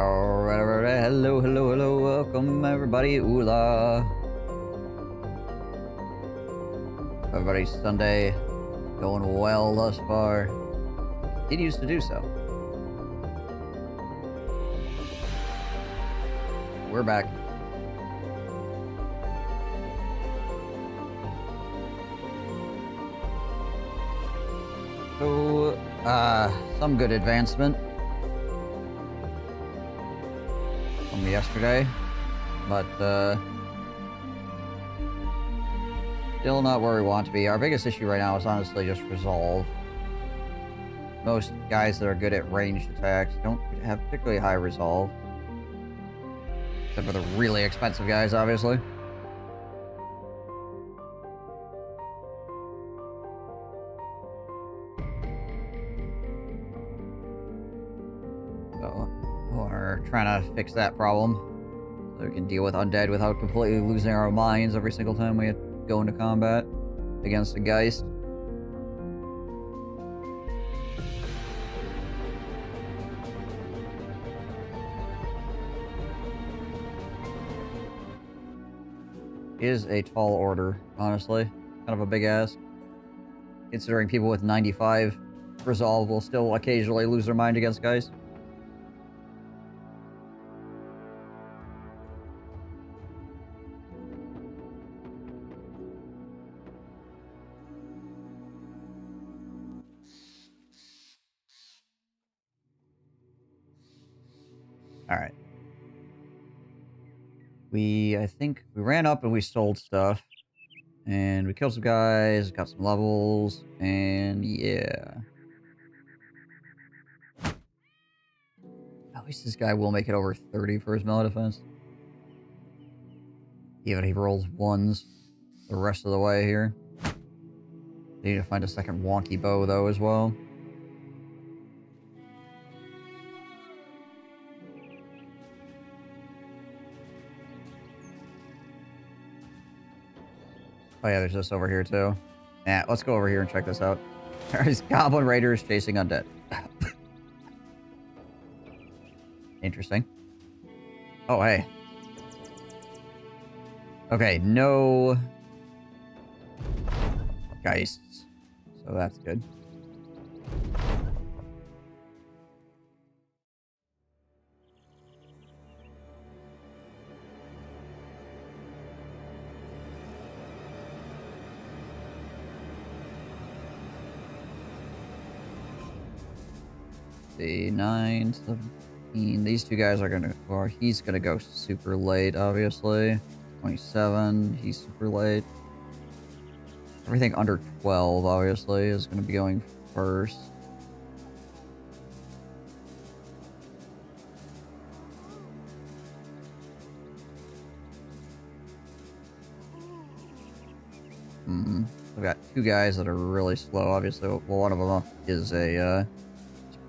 Alright, hello, welcome everybody, Oola. Everybody's Sunday going well thus far. Continues to do so. We're back. So, some good advancement from yesterday, but, still not where we want to be. Our biggest issue right now is honestly just resolve. Most guys that are good at ranged attacks don't have particularly high resolve. Except for the really expensive guys, obviously. So, we're trying to fix that problem. So we can deal with undead without completely losing our minds every single time we go into combat against a Geist. Is a tall order, honestly. Kind of a big ask. Considering people with 95 resolve will still occasionally lose their mind against Geist. Alright. I think we ran up and we sold stuff. And we killed some guys, got some levels, and yeah. At least this guy will make it over 30 for his melee defense. Even if he rolls ones the rest of the way here. Need to find a second wonky bow though as well. Oh yeah, there's this over here too. Yeah, let's go over here and check this out. There's Goblin Raiders chasing undead. Interesting. Oh, hey. Okay, no Geists. So that's good. See, 9, 17. These two guys are gonna, or he's gonna go super late, obviously. 27, he's super late. Everything under 12, obviously, is gonna be going first. We've got two guys that are really slow, obviously. Well, one of them is a,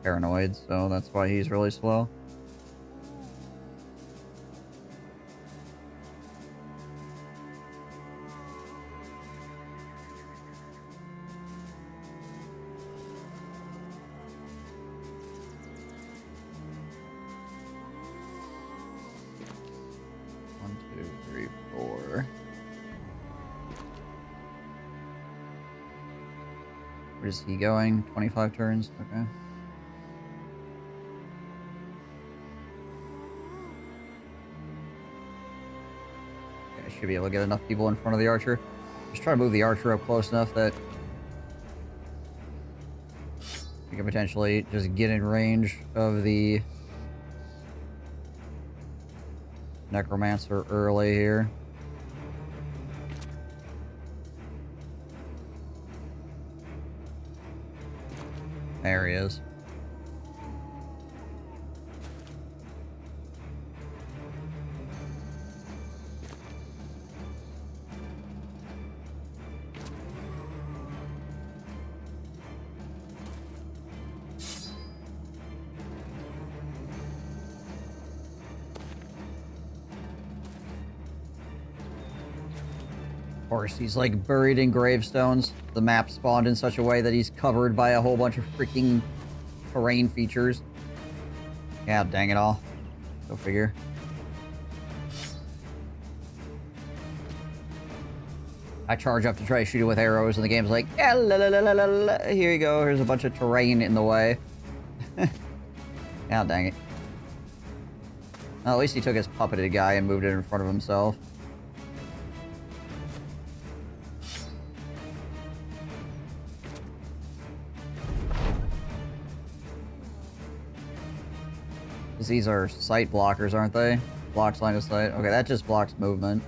paranoid, so that's why he's really slow. One, two, three, four. Where's he going? 25 turns? Okay. Should be able to get enough people in front of the archer. Just try to move the archer up close enough that we can potentially just get in range of the necromancer early here. There he is. Of course, he's like buried in gravestones. The map spawned in such a way that he's covered by a whole bunch of freaking terrain features. Yeah, dang it all. Go figure. I charge up to try to shoot it with arrows, and the game's like, yeah, la, la, la, la, la, la. Here you go. Here's a bunch of terrain in the way. God dang it. Well, at least he took his puppeted guy and moved it in front of himself. Because these are sight blockers, aren't they? Blocks line of sight. Okay, that just blocks movement.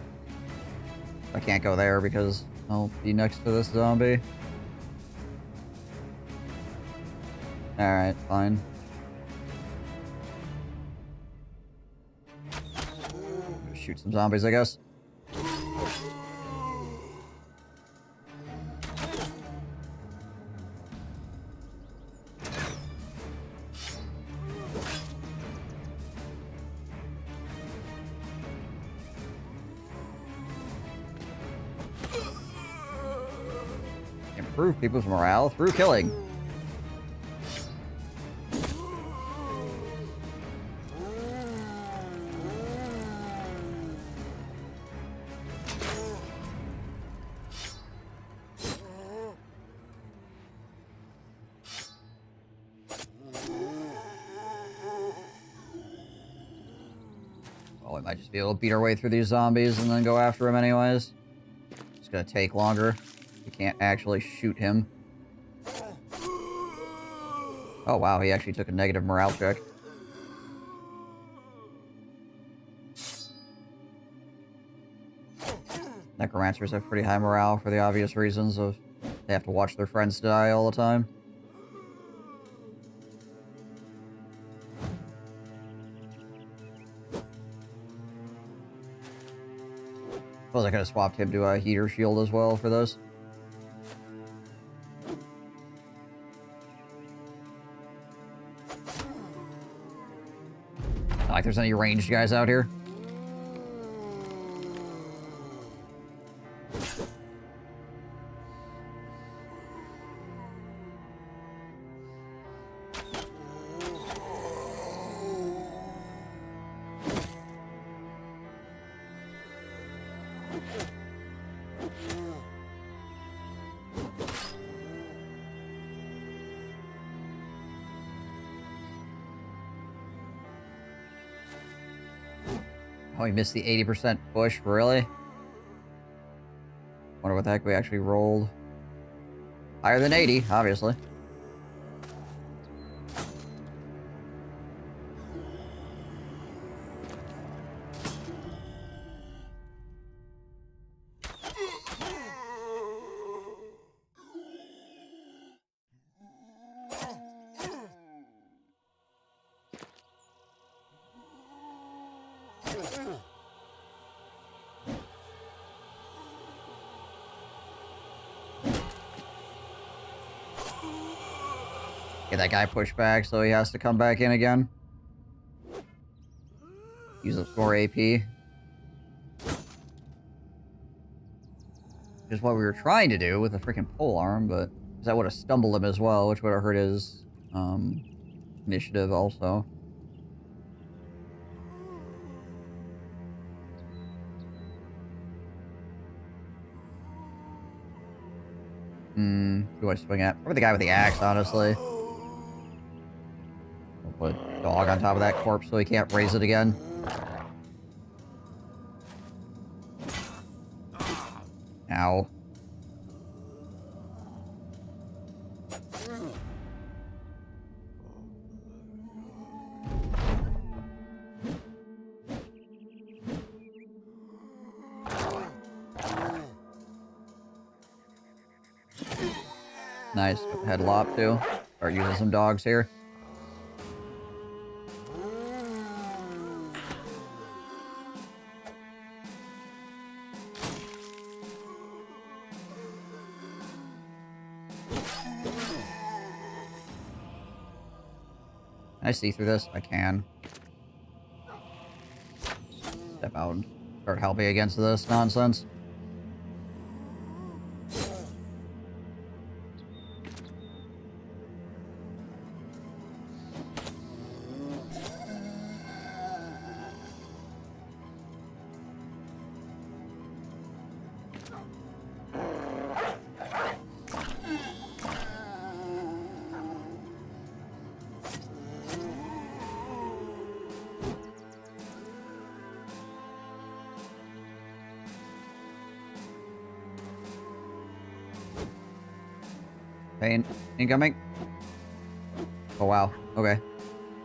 I can't go there because I'll be next to this zombie. Alright, fine. Shoot some zombies, I guess. Improve people's morale through killing. Well, we might just be able to beat our way through these zombies and then go after him anyways. It's gonna take longer. We can't actually shoot him. Oh wow, he actually took a negative morale check. Necromancers have pretty high morale for the obvious reasons of they have to watch their friends die all the time. Suppose I could have swapped him to a heater shield as well for this. Not like there's any ranged guys out here. Oh, we missed the 80% push, really? Wonder what the heck we actually rolled. Higher than 80, obviously. Get that guy pushed back so he has to come back in again. Use up more AP. Which is what we were trying to do with the freaking polearm, but that would have stumbled him as well, which would have hurt his initiative also. Who do I swing at? Probably the guy with the axe, honestly. I'll put a dog on top of that corpse so he can't raise it again. Ow. Nice. Head lop too. Start using some dogs here. Can I see through this? I can. Step out and start helping against this nonsense. Pain incoming. Oh, wow. Okay.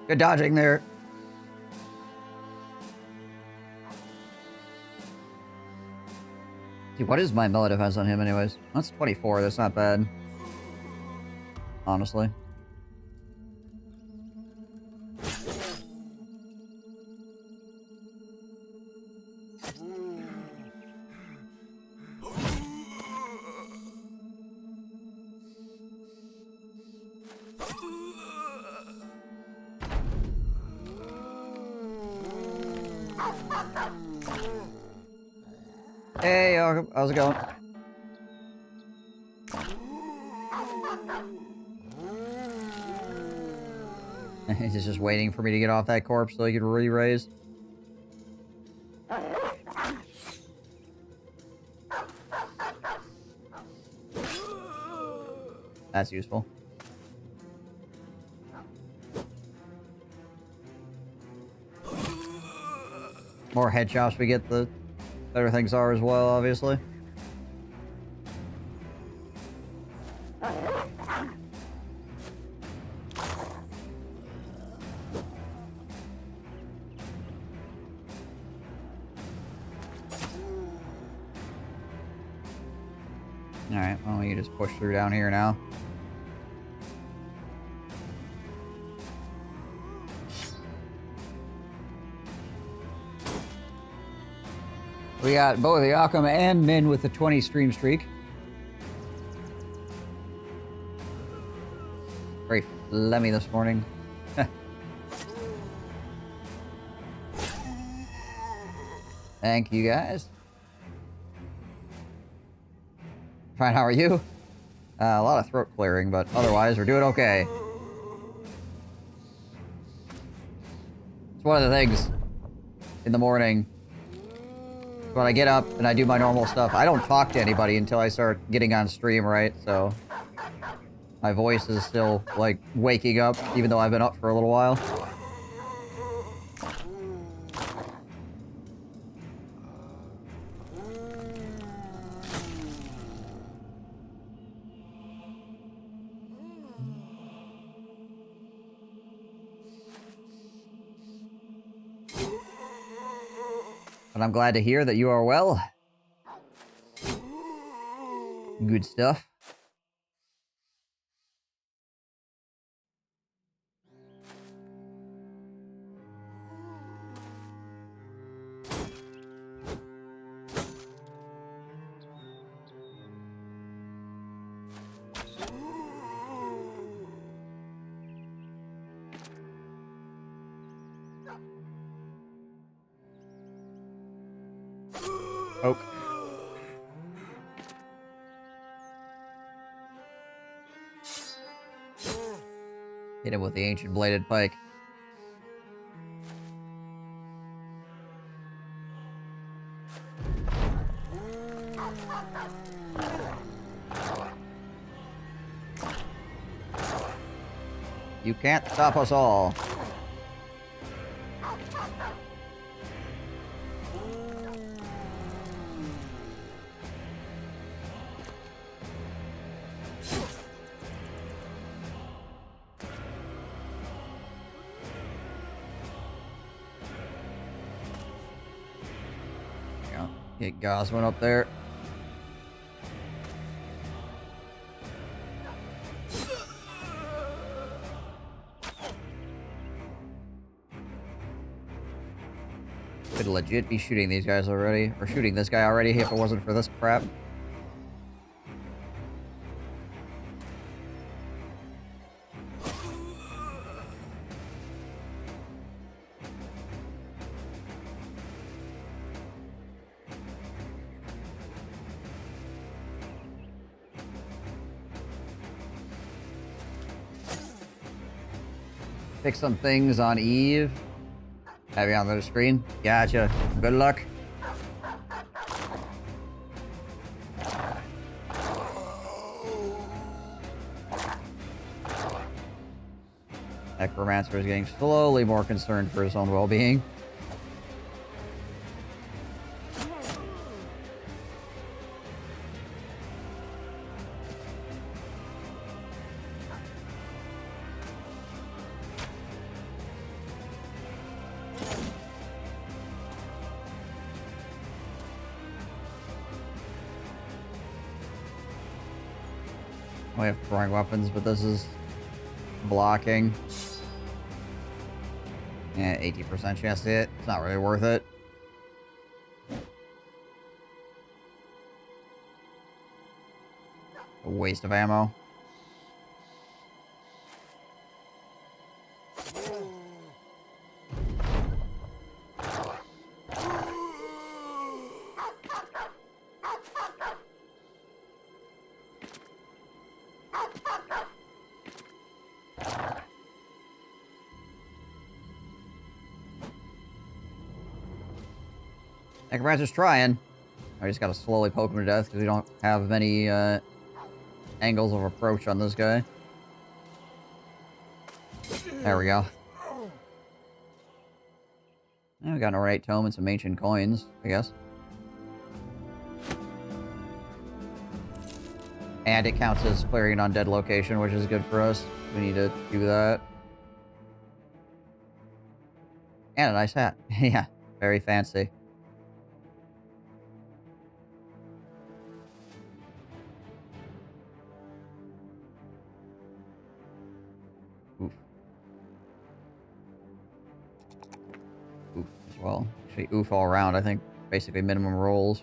Good dodging there. Dude, what is my melee defense on him anyways? That's 24. That's not bad. Honestly. Hey, how's it going? He's just waiting for me to get off that corpse so he can re-raise. That's useful. More headshots we get, the better things are as well, obviously. Alright, well, you just push through down here now. We got both Yakum and Min with the 20 stream streak. Very phlegmy this morning. Thank you, guys. Fine, how are you? A lot of throat clearing, but otherwise we're doing okay. It's one of the things in the morning when I get up and I do my normal stuff. I don't talk to anybody until I start getting on stream, right? So my voice is still, like, waking up, even though I've been up for a little while. But I'm glad to hear that you are well. Good stuff. Oak. Hit him with the ancient bladed pike. You can't stop us all. Get Gosman up there. Could legit be shooting these guys already, or shooting this guy already if it wasn't for this crap. Fix some things on Eve. Have you on the screen? Gotcha. Good luck. Necromancer is getting slowly more concerned for his own well-being. We have throwing weapons, but this is blocking. Yeah, 80% chance to hit. It's not really worth it. A waste of ammo. Necromancer's trying. I just gotta slowly poke him to death because we don't have many angles of approach on this guy. There we go. Now we got an ornate tome and some ancient coins, I guess. And it counts as clearing an undead location, which is good for us. We need to do that. And a nice hat. Yeah, very fancy. Oof. Oof as well. Actually, oof all around, I think. Basically minimum rolls.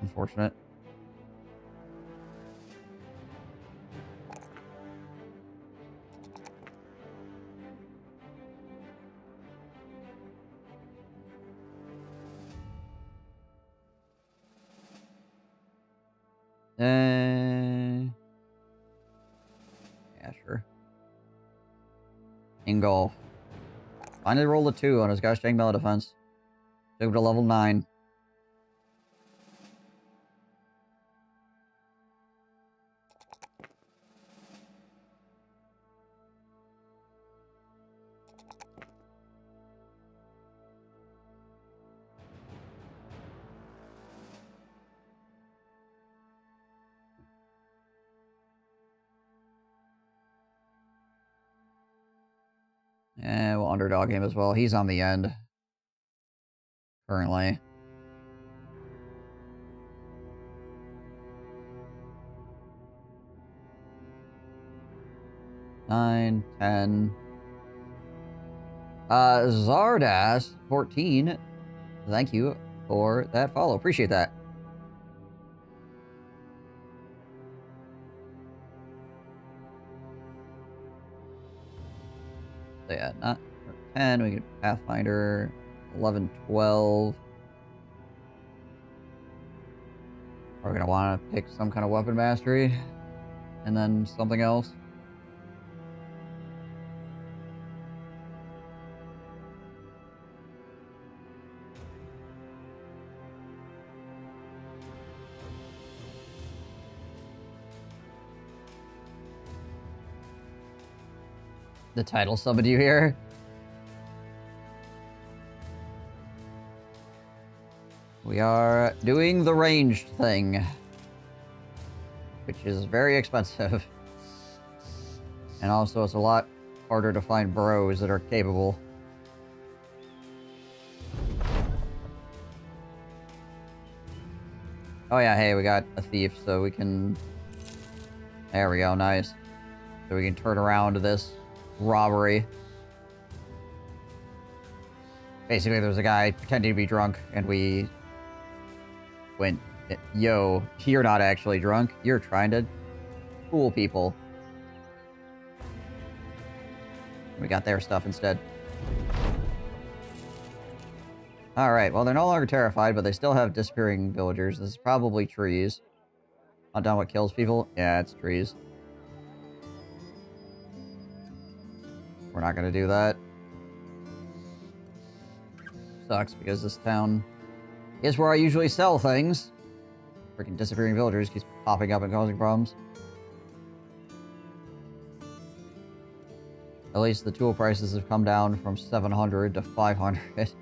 Unfortunate. Yeah, sure. Ingolf. Finally rolled a 2 on his gosh dang melee defense. Took him to level 9. Yeah, we'll underdog him as well. He's on the end. Currently. Nine, 10. Zardas, 14. Thank you for that follow. Appreciate that. So yeah, not 10. We get Pathfinder. 11, 12. We're gonna want to pick some kind of weapon mastery. And then something else. The title summoned you here. We are doing the ranged thing. Which is very expensive. And also it's a lot harder to find bros that are capable. Oh yeah, hey, we got a thief, so we can... There we go, nice. So we can turn around this robbery. Basically, there was a guy pretending to be drunk, and we went, yo, you're not actually drunk. You're trying to fool people. We got their stuff instead. Alright, well, they're no longer terrified, but they still have disappearing villagers. This is probably trees. Not done what kills people? Yeah, it's trees. We're not gonna do that. Sucks, because this town is where I usually sell things. Freaking disappearing villagers keeps popping up and causing problems. At least the tool prices have come down from 700 to 500.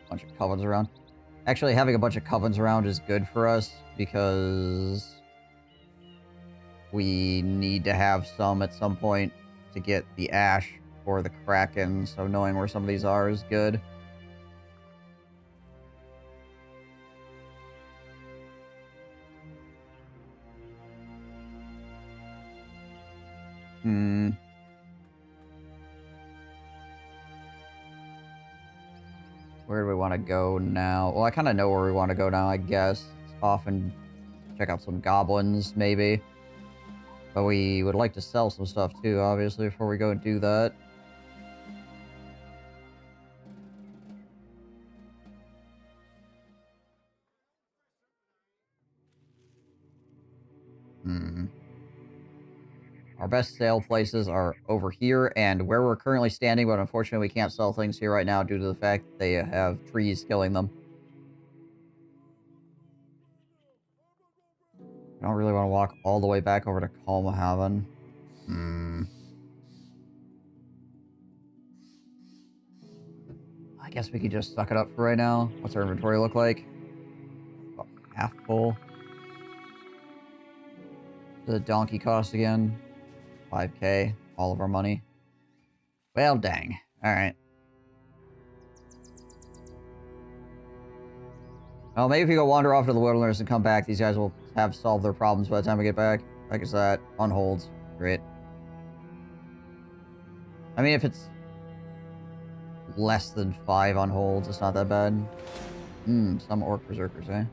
Bunch of covens around. Actually, having a bunch of covens around is good for us because we need to have some at some point to get the ash for the Kraken, so knowing where some of these are is good. Where do we want to go now? Well, I kind of know where we want to go now, I guess. It's off and check out some goblins, maybe. But we would like to sell some stuff, too, obviously, before we go and do that. Our best sale places are over here and where we're currently standing, but unfortunately we can't sell things here right now due to the fact that they have trees killing them. I don't really want to walk all the way back over to Calm Haven. I guess we could just suck it up for right now. What's our inventory look like? About half full. The donkey cost again. 5k. All of our money. Well, dang. Alright. Well, maybe if we go wander off to the wilderness and come back, these guys will have solved their problems by the time we get back. Like I said, unholds. Great. I mean, if it's less than 5 unholds, it's not that bad. Some orc berserkers, eh?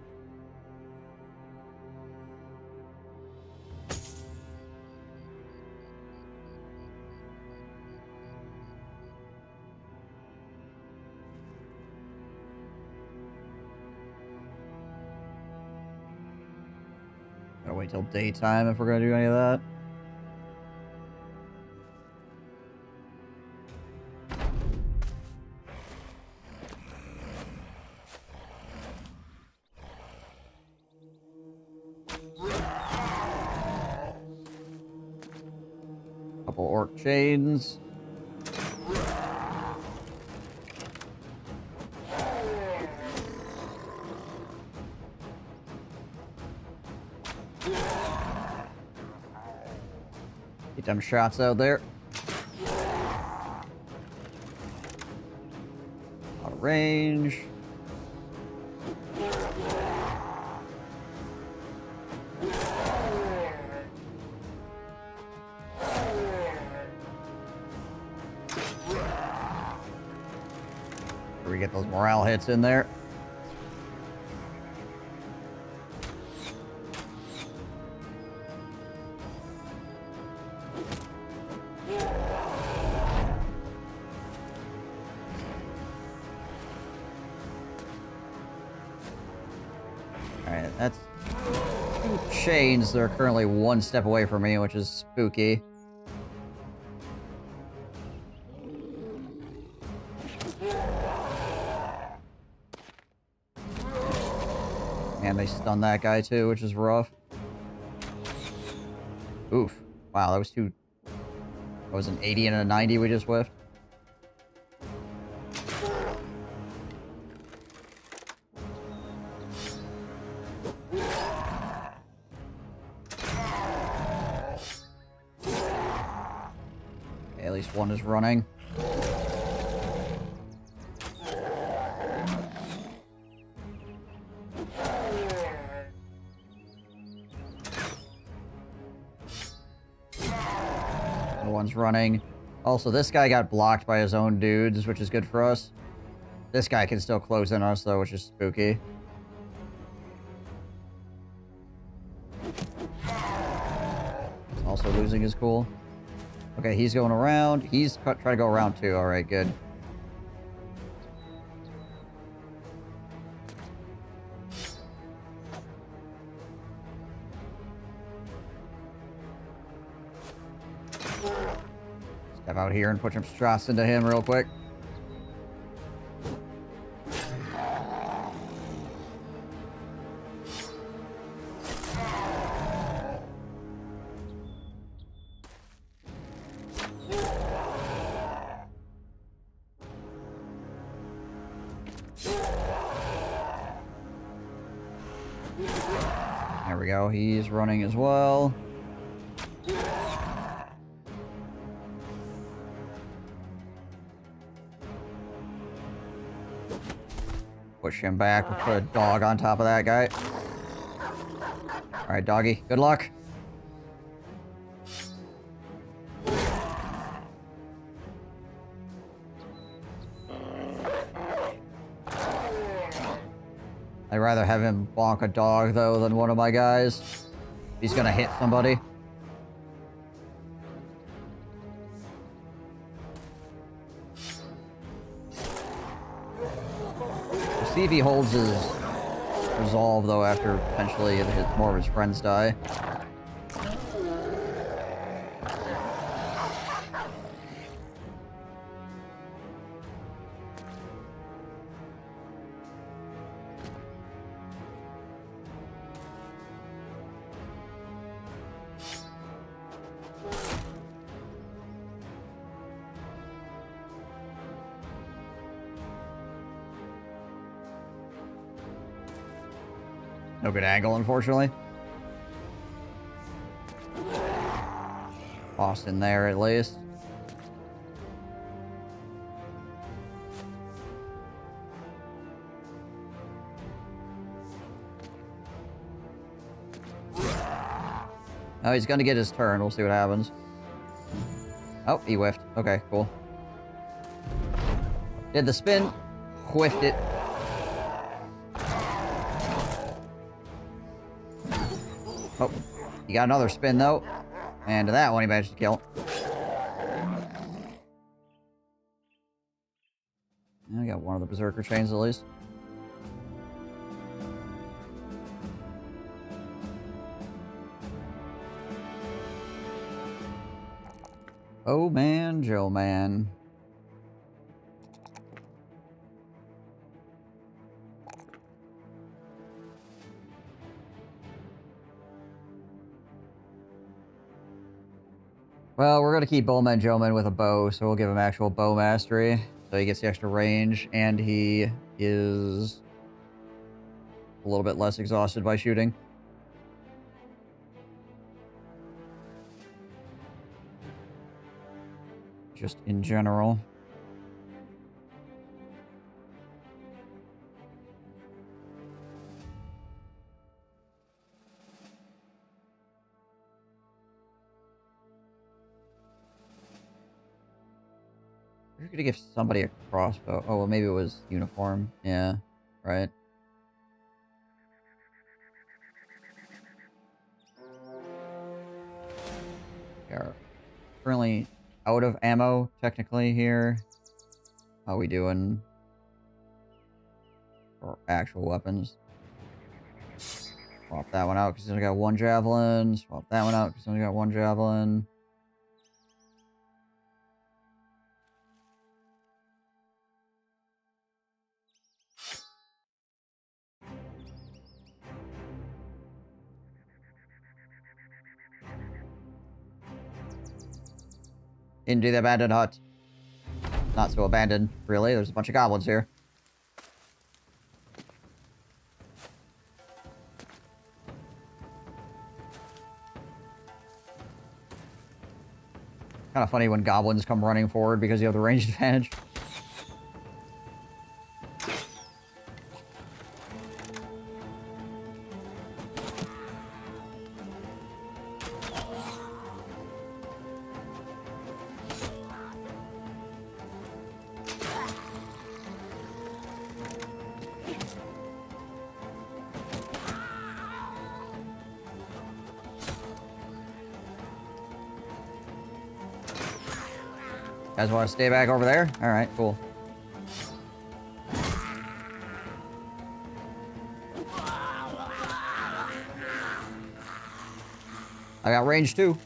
Gotta wait till daytime if we're gonna do any of that. Couple orc chains. Get them shots out there. Out of range. We get those morale hits in there. Alright, that's 2 chains that are currently 1 step away from me, which is spooky. And they stunned that guy too, which is rough. Oof. Wow, that was 2... That was an 80 and a 90 we just whiffed. Okay, at least one is running. One's running. Also, this guy got blocked by his own dudes, which is good for us. This guy can still close in on us, though, which is spooky. Also losing is cool. Okay, he's going around. He's trying to go around, too. Alright, good. Step out here and put some shots into him real quick. There we go. He's running as well. push him back. We'll put a dog on top of that guy. Alright, doggy. Good luck. I'd rather have him bonk a dog, though, than one of my guys. He's gonna hit somebody. We'll see if he holds his resolve, though, after potentially more of his friends die. No good angle, unfortunately. Austin there, at least. Oh, he's gonna get his turn. We'll see what happens. Oh, he whiffed. Okay, cool. Did the spin. Whiffed it. Oh, he got another spin, though. And to that one, he managed to kill. I got one of the Berserker chains, at least. Oh, man, Joe, man. Well, we're going to keep Bowman Joeman with a bow, so we'll give him actual bow mastery. So he gets the extra range, and he is a little bit less exhausted by shooting. Just in general. We're gonna give somebody a crossbow. Oh, well, maybe it was uniform. Yeah, right. We are currently out of ammo, technically, here. How are we doing for actual weapons? Swap that one out because he's only got one javelin. Swap that one out because he's only got one javelin. Into the abandoned hut. Not so abandoned, really. There's a bunch of goblins here. Kind of funny when goblins come running forward because you have the range advantage. You guys want to stay back over there? Alright, cool. I got range too.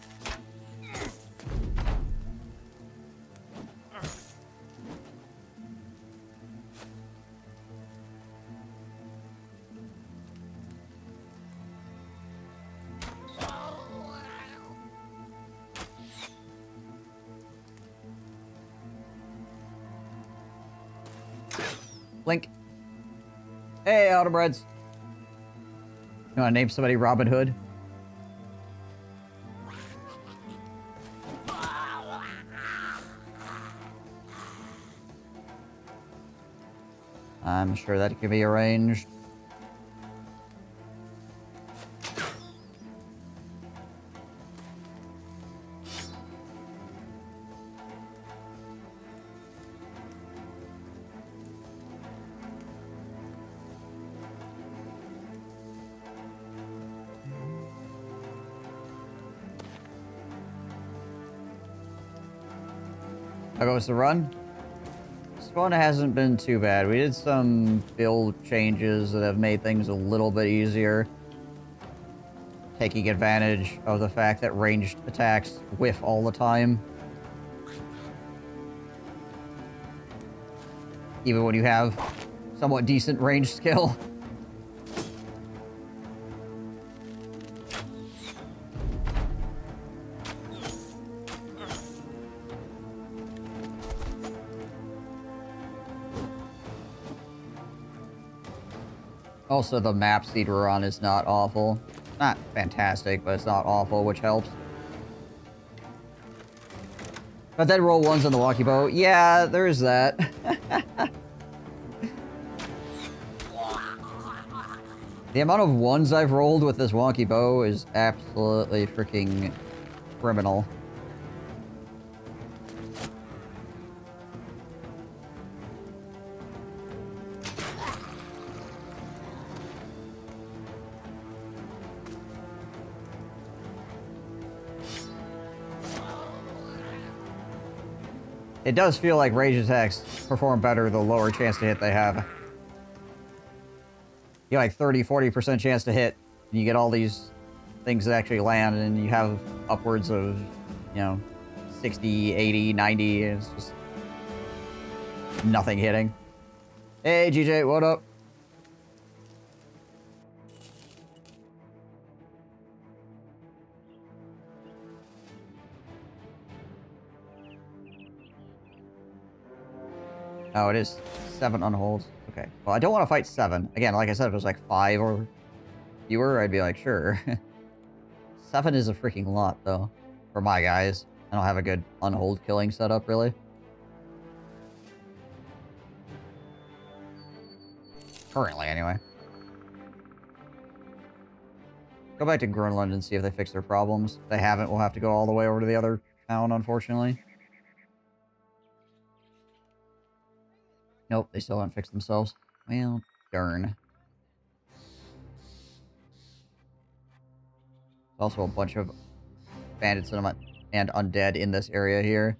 Blink. Hey, Autobreds. You want to name somebody Robin Hood? I'm sure that can be arranged. How goes the run? This one hasn't been too bad. We did some build changes that have made things a little bit easier. Taking advantage of the fact that ranged attacks whiff all the time. Even when you have somewhat decent range skill. Also, the map speed we're on is not awful. Not fantastic, but it's not awful, which helps. But then roll ones on the walkie bow. Yeah, there's that. The amount of ones I've rolled with this wonky bow is absolutely freaking criminal. It does feel like ranged attacks perform better the lower chance to hit they have. You have like 30-40% chance to hit, and you get all these things that actually land, and you have upwards of, you know, 60, 80, 90, and it's just nothing hitting. Hey, GJ, what up? Oh, it is 7 unholds. Okay. Well, I don't want to fight 7. Again, like I said, if it was like 5 or fewer, I'd be like, sure. 7 is a freaking lot, though. For my guys. I don't have a good unhold killing setup, really. Currently, anyway. Go back to Greenland and see if they fix their problems. If they haven't, we'll have to go all the way over to the other town, unfortunately. Nope, they still haven't fixed themselves. Well, darn. There's also a bunch of bandits and undead in this area here.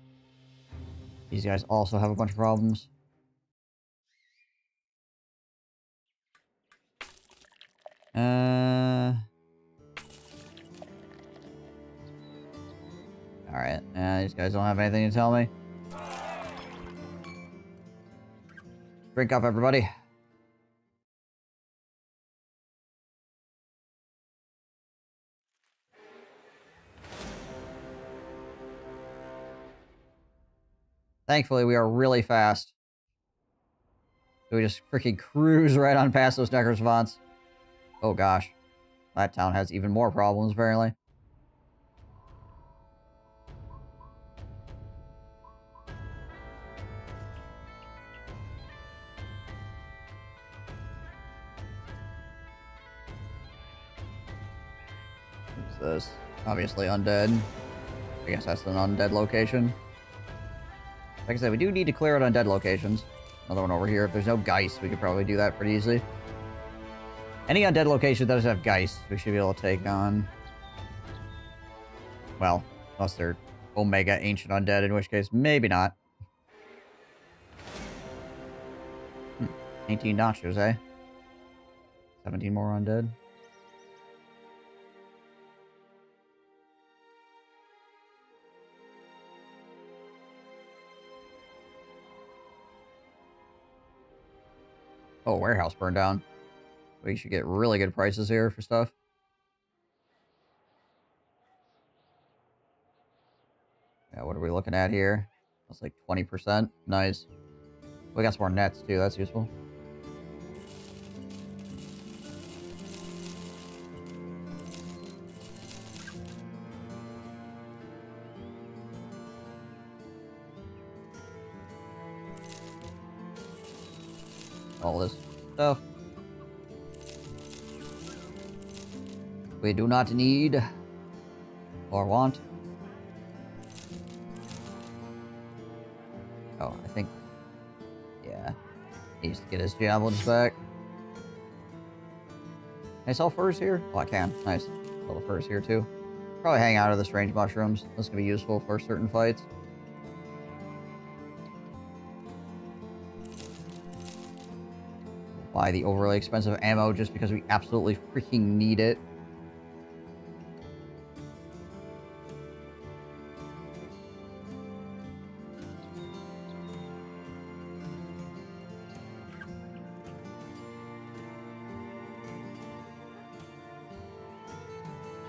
These guys also have a bunch of problems. Alright, these guys don't have anything to tell me. Drink up, everybody. Thankfully, we are really fast. So we just freaking cruise right on past those necrosvants. Oh gosh. That town has even more problems, apparently. What's this? Obviously undead. I guess that's an undead location. Like I said, we do need to clear out undead locations. Another one over here. If there's no Geist, we could probably do that pretty easily. Any undead location that does have Geist, we should be able to take on. Well, unless they're Omega Ancient Undead, in which case, maybe not. 18 nachos, eh? 17 more undead. Oh, warehouse burned down. We should get really good prices here for stuff. Yeah, what are we looking at here? That's like 20%. Nice. We got some more nets, too. That's useful. all this stuff. We do not need or want. Oh, I think, yeah, he needs to get his javelins back. Can I sell furs here? Oh, I can. Nice. Sell the furs here too. Probably hang out of the strange mushrooms. This can be useful for certain fights. Buy the overly expensive ammo just because we absolutely freaking need it.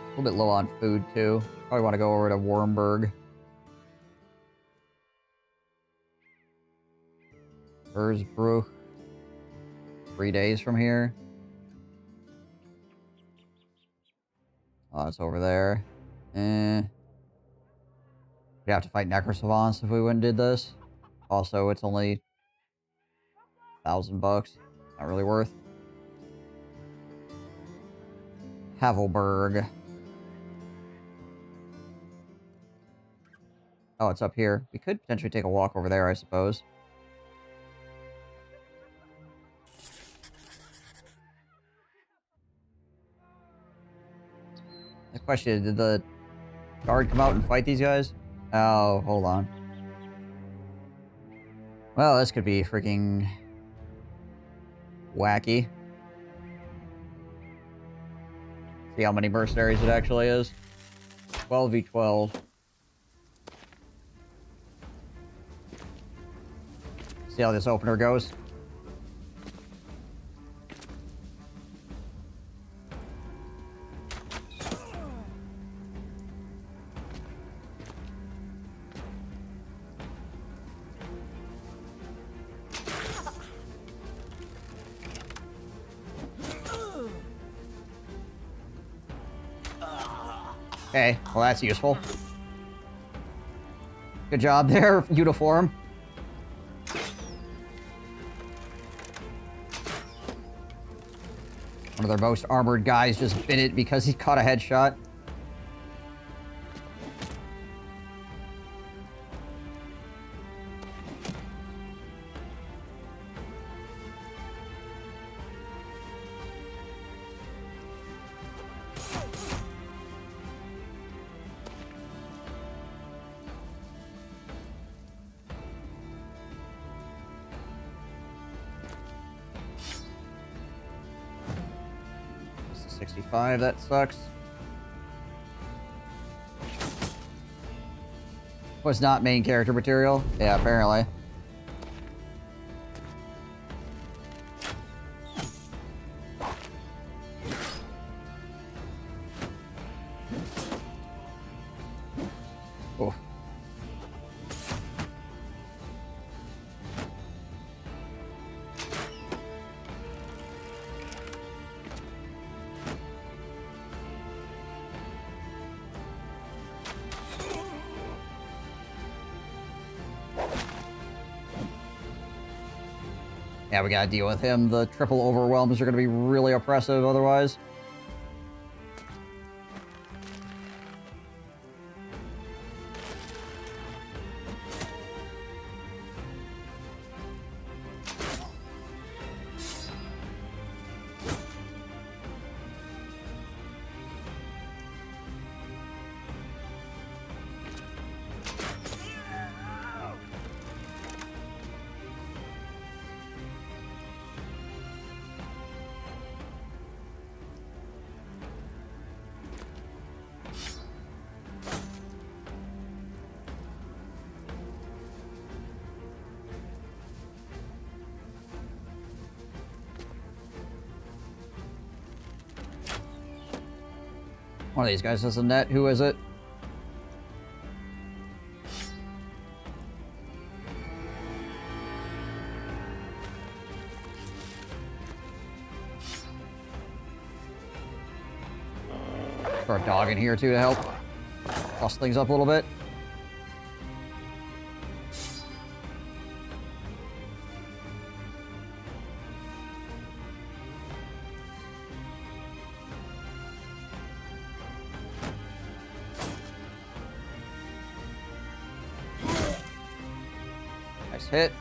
A little bit low on food, too. Probably want to go over to Wormberg. Erzbruch. 3 days from here. Oh, it's over there. We'd have to fight Necrosavants if we went and did this. Also, it's only $1,000. Not really worth. Havelberg. Oh, it's up here. We could potentially take a walk over there, I suppose. The question is, did the guard come out and fight these guys? Oh, hold on. Well, this could be freaking wacky. See how many mercenaries it actually is. 12v12. See how this opener goes. Okay, well that's useful. Good job there, uniform. One of their most armored guys just bit it because he caught a headshot. That sucks. Was not main character material? Yeah, apparently. Oof. Yeah, we gotta deal with him. The triple overwhelms are gonna be really oppressive otherwise. One of these guys has a net. Who is it? Throw a dog in here too to help plus things up a little bit. Nice hit.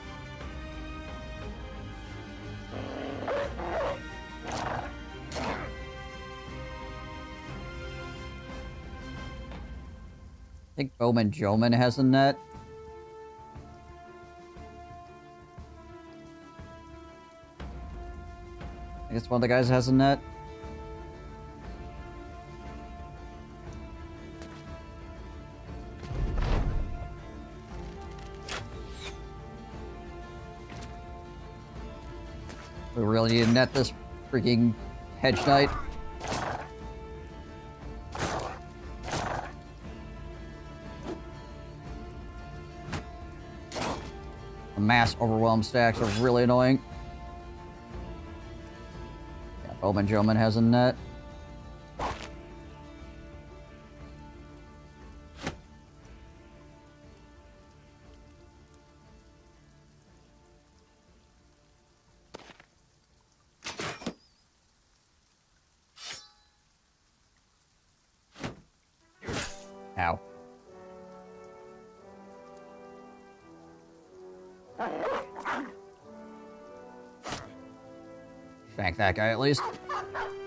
I think Bowman Joman has a net. I guess one of the guys has a net. We really need to net this freaking hedge knight. The mass overwhelm stacks are really annoying. Yeah, Bowman Joman has a net. Ow. Shank that guy at least.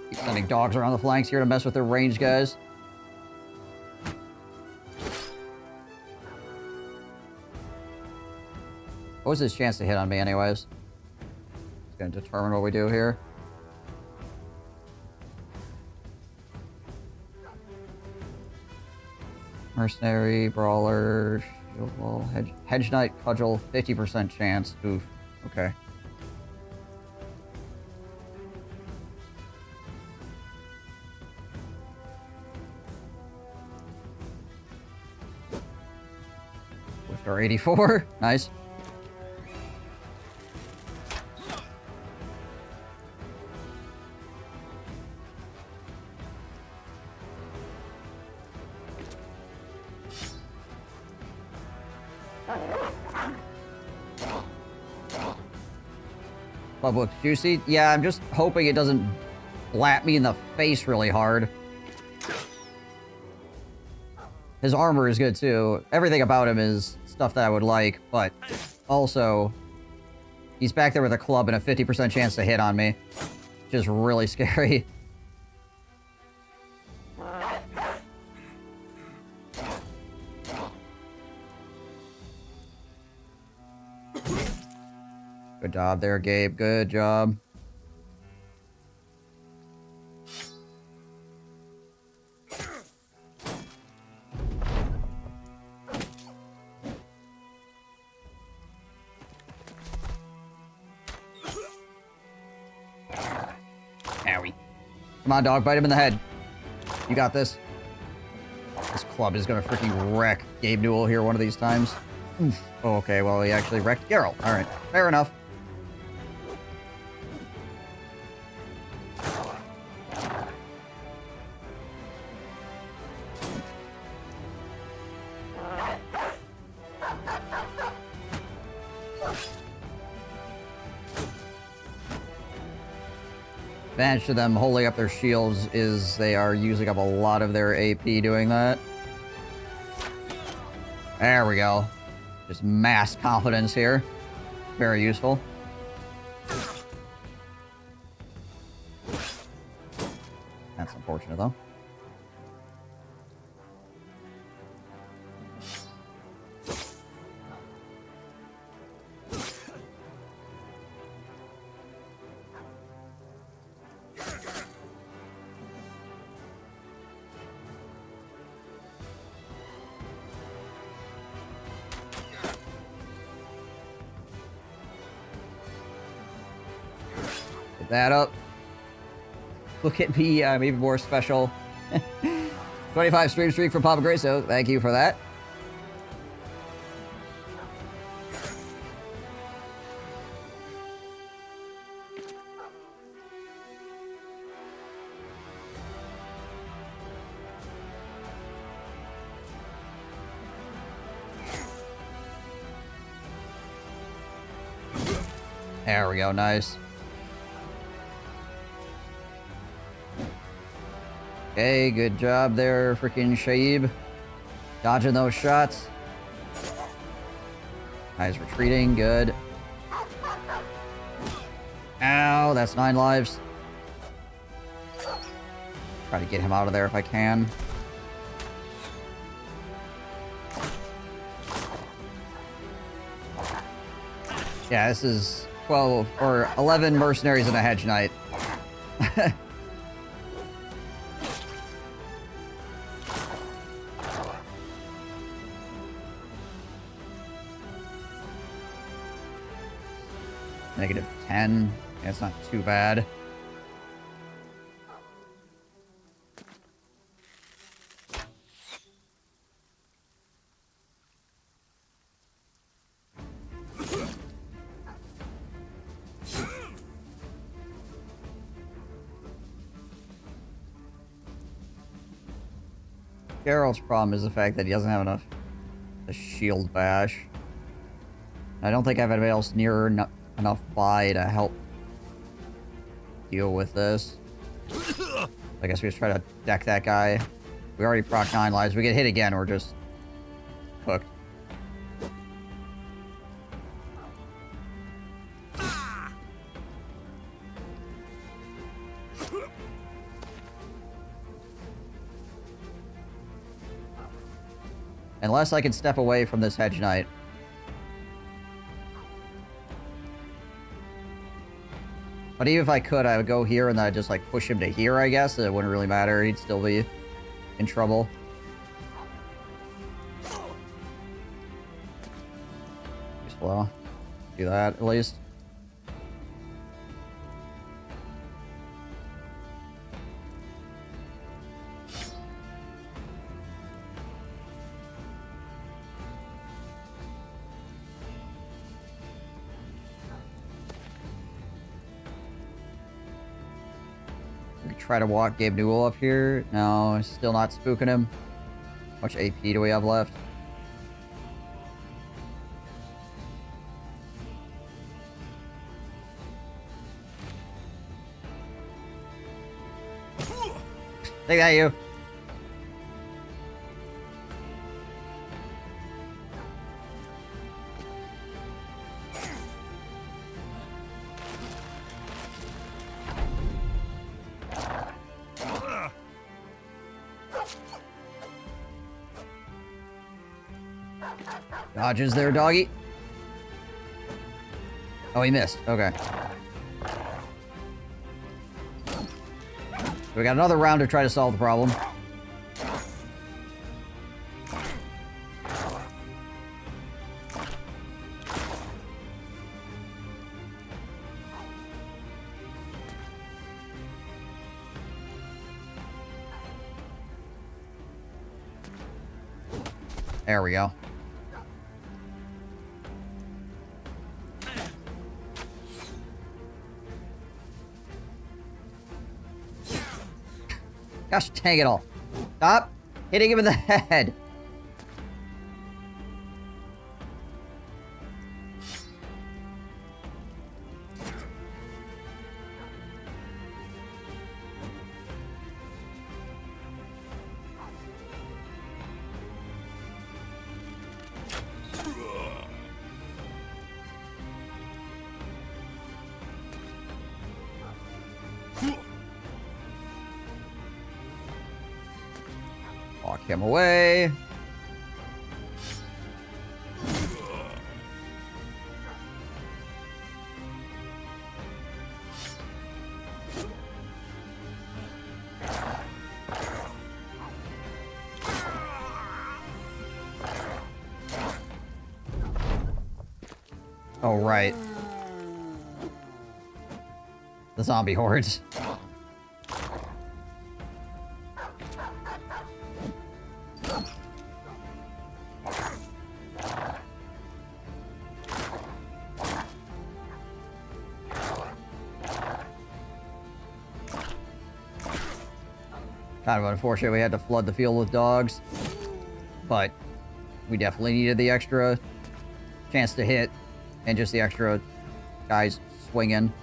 Keep sending dogs around the flanks here to mess with their ranged guys. What was his chance to hit on me anyways? It's gonna determine what we do here. Mercenary, Brawler, Shield Wall, Hedge Knight, Cudgel, 50% chance. Oof. Okay. With our 84. Nice. Club looks juicy. Yeah, I'm just hoping it doesn't blap me in the face really hard. His armor is good too. Everything about him is stuff that I would like, but also he's back there with a club and a 50% chance to hit on me. Just really scary. Good job there, Gabe. Good job. Owie. Come on, dog. Bite him in the head. You got this. This club is gonna freaking wreck Gabe Newell here one of these times. Oof. Oh, okay, well, he actually wrecked Geralt. Alright, fair enough. Advantage to them holding up their shields is they are using up a lot of their AP doing that. There we go. Just mass confidence here. Very useful. That's unfortunate, though. That up. Look at me, I'm even more special. 25 stream streak from Papa Grayso. Thank you for that. There we go, nice. Okay, good job there, freaking Shaib. Dodging those shots. Guy's retreating, good. Ow, that's 9 lives. Try to get him out of there if I can. Yeah, this is 12 or 11 mercenaries and a hedge knight. -10. Yeah, it's not too bad. Geralt's problem is the fact that he doesn't have enough to shield bash. I don't think I have anybody else near enough by to help deal with this. I guess we just try to deck that guy. We already proc 9 lives. We get hit again, we're just cooked. Unless I can step away from this hedge knight. But even if I could, I would go here and then I'd just like push him to here, I guess. It wouldn't really matter. He'd still be in trouble. Slow. Do that at least. Try to walk Gabe Newell up here. No, still not spooking him. How much AP do we have left? Take that, you. Dodges there, doggy. Oh, he missed. Okay. We got another round to try to solve the problem. There we go. Gosh dang it all. Stop hitting him in the head. Walk him away. Oh, right. The zombie hordes. Kind of unfortunate we had to flood the field with dogs, but we definitely needed the extra chance to hit and just the extra guys swinging.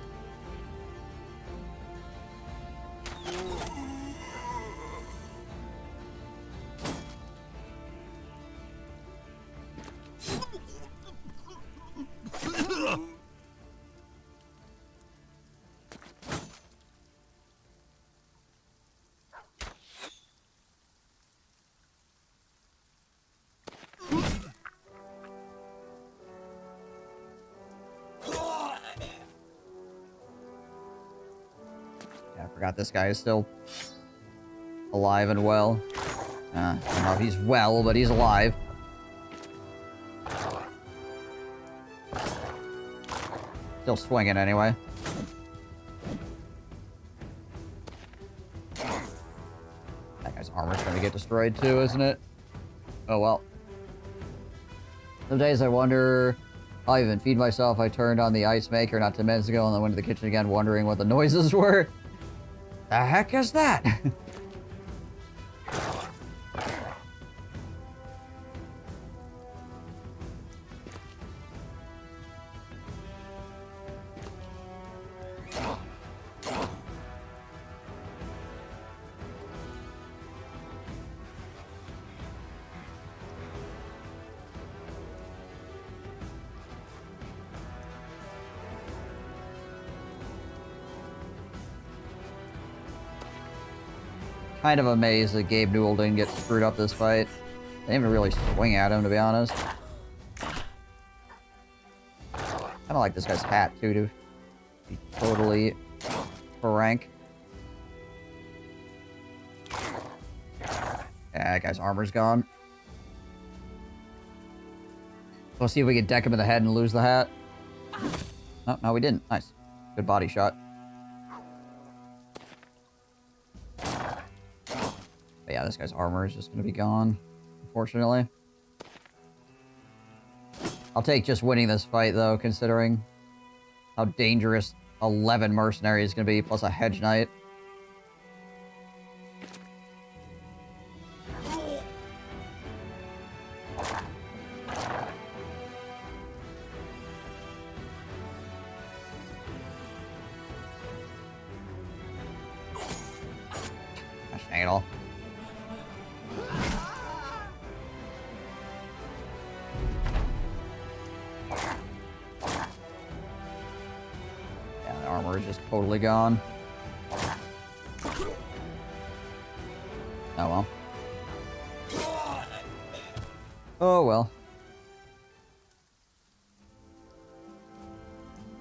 Forgot this guy is still alive and well. I don't know if he's well, but he's alive. Still swinging anyway. That guy's armor's gonna get destroyed too, isn't it? Oh well. Some days I wonder I'll even feed myself. I turned on the ice maker not 10 minutes ago and then went to the kitchen again wondering what the noises were. The heck is that? Kind of amazed that Gabe Newell didn't get screwed up this fight. They didn't even really swing at him, to be honest. Kind of like this guy's hat, too, to be totally frank. Yeah, that guy's armor's gone. We'll see if we can deck him in the head and lose the hat. Oh, no, we didn't. Nice. Good body shot. But yeah, this guy's armor is just going to be gone, unfortunately. I'll take just winning this fight, though, considering how dangerous 11 mercenaries is going to be, plus a hedge knight. Gosh dang it all. Armor is just totally gone. Oh well. Oh well.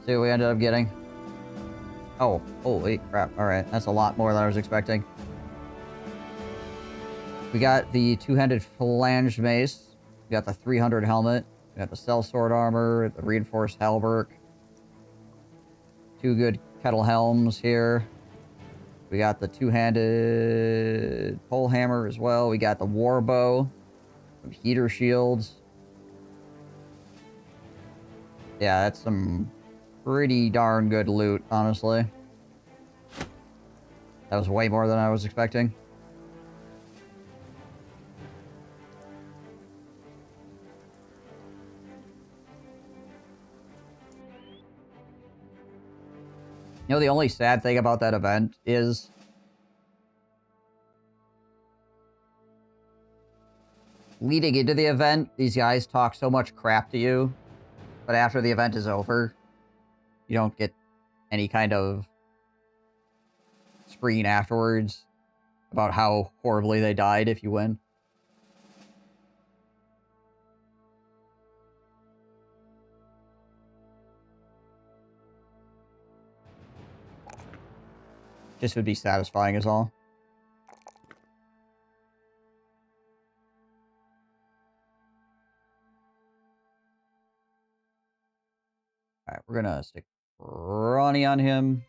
See what we ended up getting. Oh, holy crap. Alright, that's a lot more than I was expecting. We got the two-handed phalange mace. We got the 300 helmet. We got the sellsword armor, the reinforced halberd. Two good kettle helms here. We got the two-handed pole hammer as well. We got the war bow. Some heater shields. Yeah, that's some pretty darn good loot, honestly. That was way more than I was expecting. You know, the only sad thing about that event is leading into the event, these guys talk so much crap to you, but after the event is over, you don't get any kind of screen afterwards about how horribly they died if you win. Just would be satisfying is all. Alright, we're gonna stick Ronnie on him.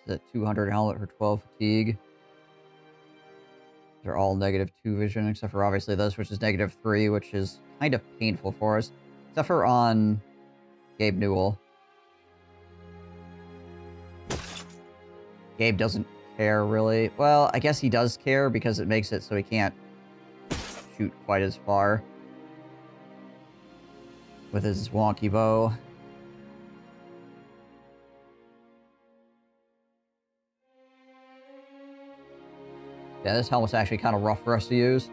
The 200 helmet for 12 fatigue. They're all -2 vision, except for obviously this, which is -3, which is kind of painful for us. Except for on Gabe Newell. Gabe doesn't care, really. Well, I guess he does care because it makes it so he can't shoot quite as far with his wonky bow. Yeah, this helmet's actually kind of rough for us to use.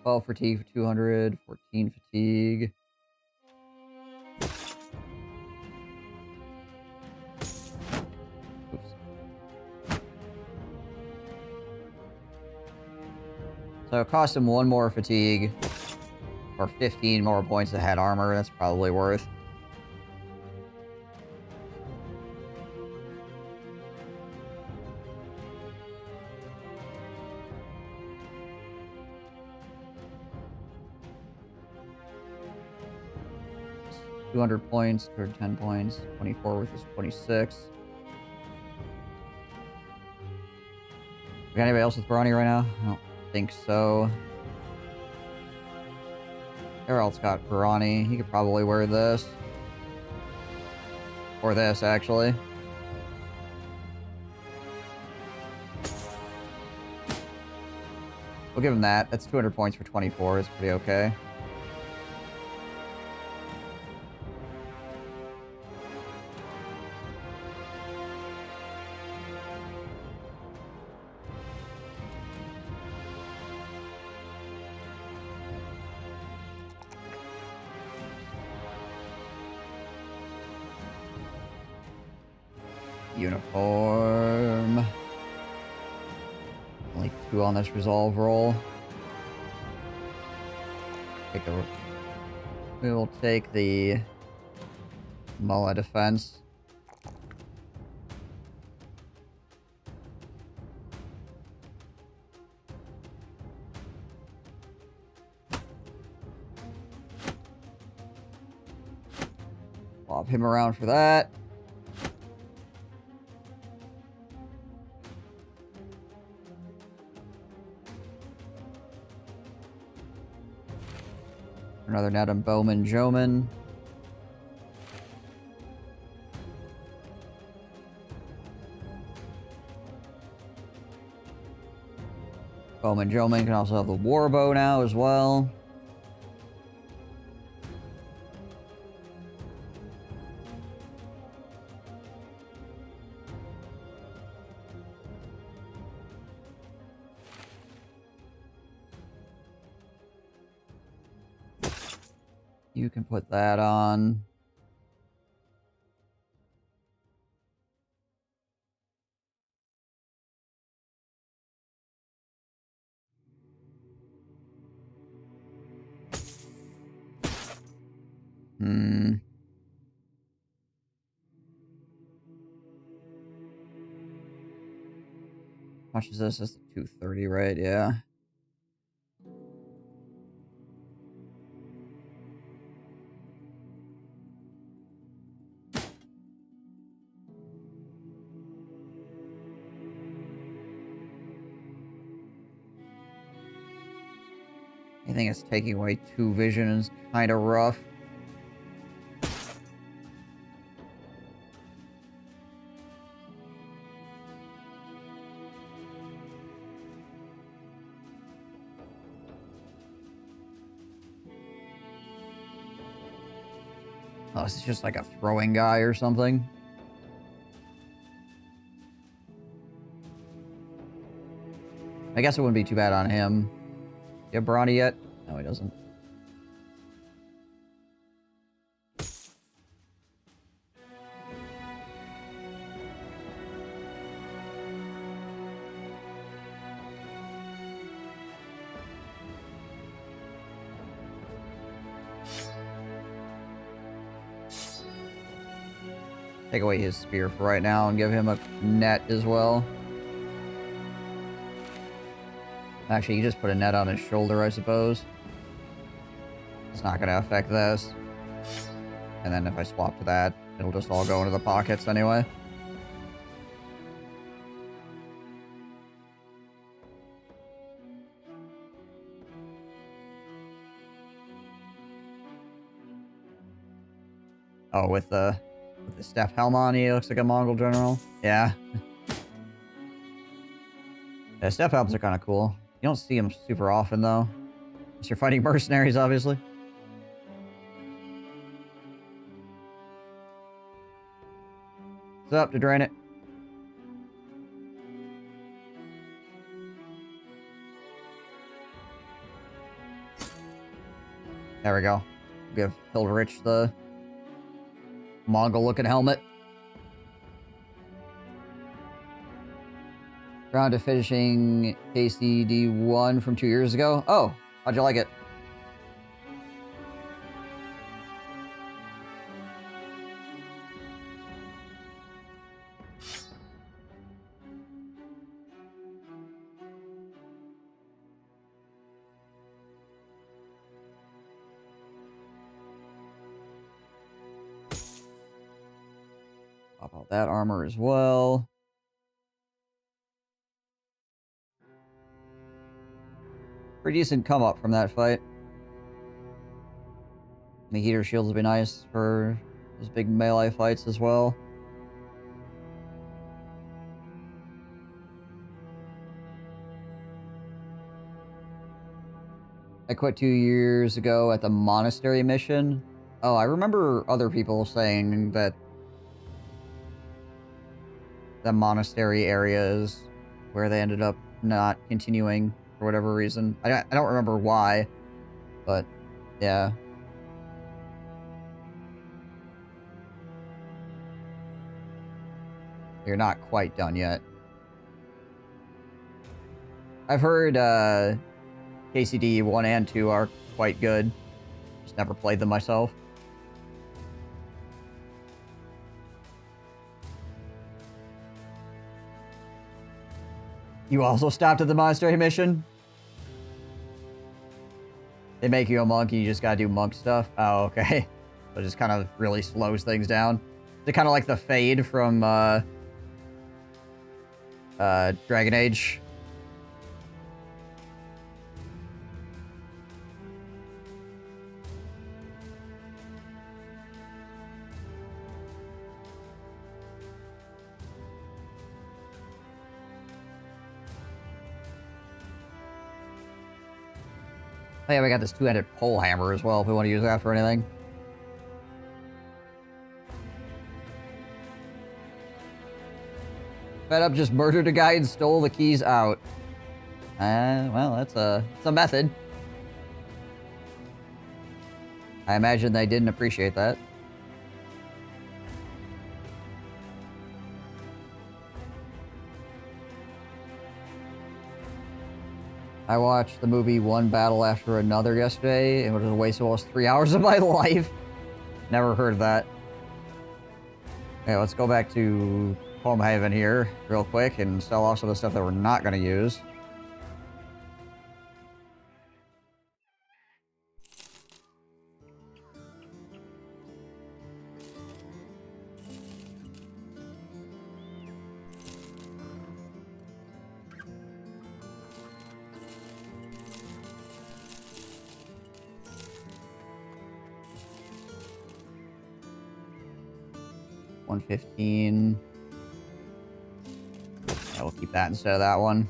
12 fatigue for 200, 14 fatigue. Oops. So it cost him 1 more fatigue for 15 more points of head armor. That's probably worth. $200 points for 10 points. 24 worth is 26. We got anybody else with Brawny right now? I don't think so. Geralt's got Brawny. He could probably wear this. Or this, actually. We'll give him that. That's 200 points for 24. It's pretty okay. Uniform. Only 2 on this resolve roll. We will take the Mullah defense. Swap him around for that. Another net on Bowman Joman. Bowman Joman can also have the Warbow now as well. You can put that on. How much is this? This is 230, right? Yeah. I think it's taking away 2 vision is kind of rough. Oh, this is just like a throwing guy or something. I guess it wouldn't be too bad on him. You have Brawny yet? No, he doesn't. Take away his spear for right now and give him a net as well. Actually, you just put a net on his shoulder, I suppose. It's not going to affect this. And then if I swap to that, it'll just all go into the pockets anyway. Oh, with the Steph helm on, he looks like a Mongol general. Yeah. Yeah, Steph helms are kind of cool. You don't see them super often, though. Unless you're fighting mercenaries, obviously. What's up to drain it? There we go. Give Hildrich the Mongol-looking helmet. Round to finishing KCD1 from 2 years ago. Oh, how'd you like it? Pop out that armor as well. Pretty decent come up from that fight. The heater shields would be nice for those big melee fights as well. I quit 2 years ago at the monastery mission. Oh, I remember other people saying that the monastery areas where they ended up not continuing for whatever reason. I don't remember why, but yeah. You're not quite done yet. I've heard KCD 1 and 2 are quite good. Just never played them myself. You also stopped at the monastery mission? They make you a monk and you just gotta do monk stuff? Oh, okay. So it just kind of really slows things down. It's kind of like the fade from Dragon Age. Oh yeah, we got this two-handed pole hammer as well if we want to use that for anything. Fed up just murdered a guy and stole the keys out. Well, it's a method. I imagine they didn't appreciate that. I watched the movie one battle after another yesterday, and it was a waste of almost 3 hours of my life. Never heard of that. Okay, let's go back to Homehaven here real quick and sell off some of the stuff that we're not going to use. $115. I will keep that instead of that one.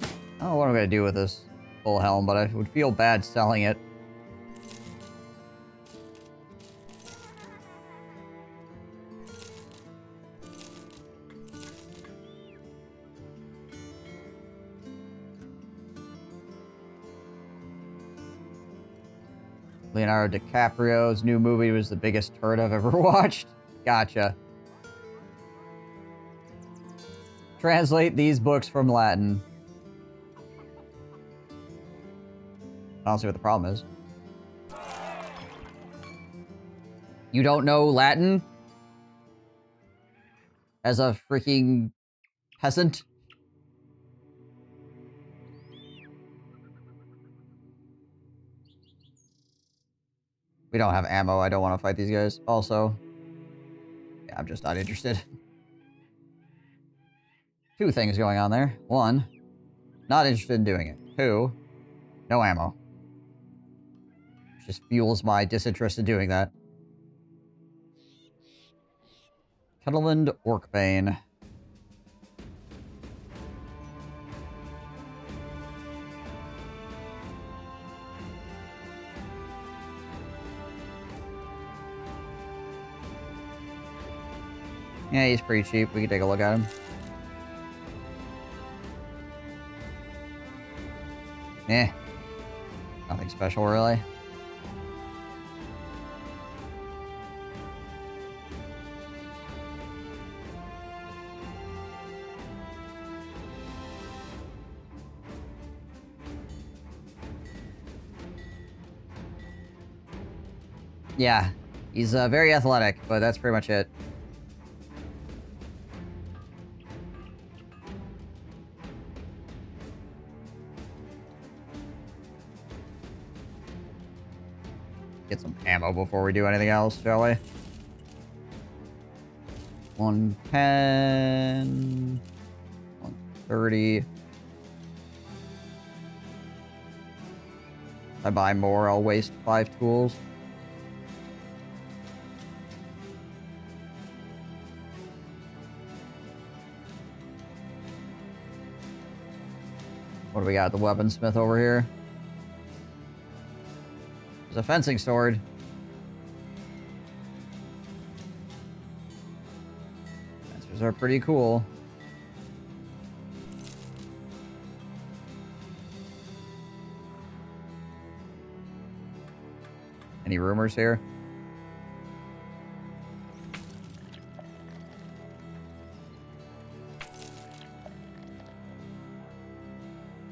I don't know what I'm going to do with this full helm, but I would feel bad selling it. Leonardo DiCaprio's new movie was the biggest turd I've ever watched. Gotcha. Translate these books from Latin. I don't see what the problem is. You don't know Latin? As a freaking peasant? We don't have ammo. I don't want to fight these guys. Also, yeah, I'm just not interested. Two things going on there. One, not interested in doing it. Two, no ammo. Which just fuels my disinterest in doing that. Kettleman Orcbane. Yeah, he's pretty cheap. We can take a look at him. Eh. Nothing special, really. Yeah, he's very athletic, but that's pretty much it. Get some ammo before we do anything else, shall we? 110... 130... If I buy more, I'll waste 5 tools. What do we got? The weaponsmith over here. There's a fencing sword. Fencers are pretty cool. Any rumors here?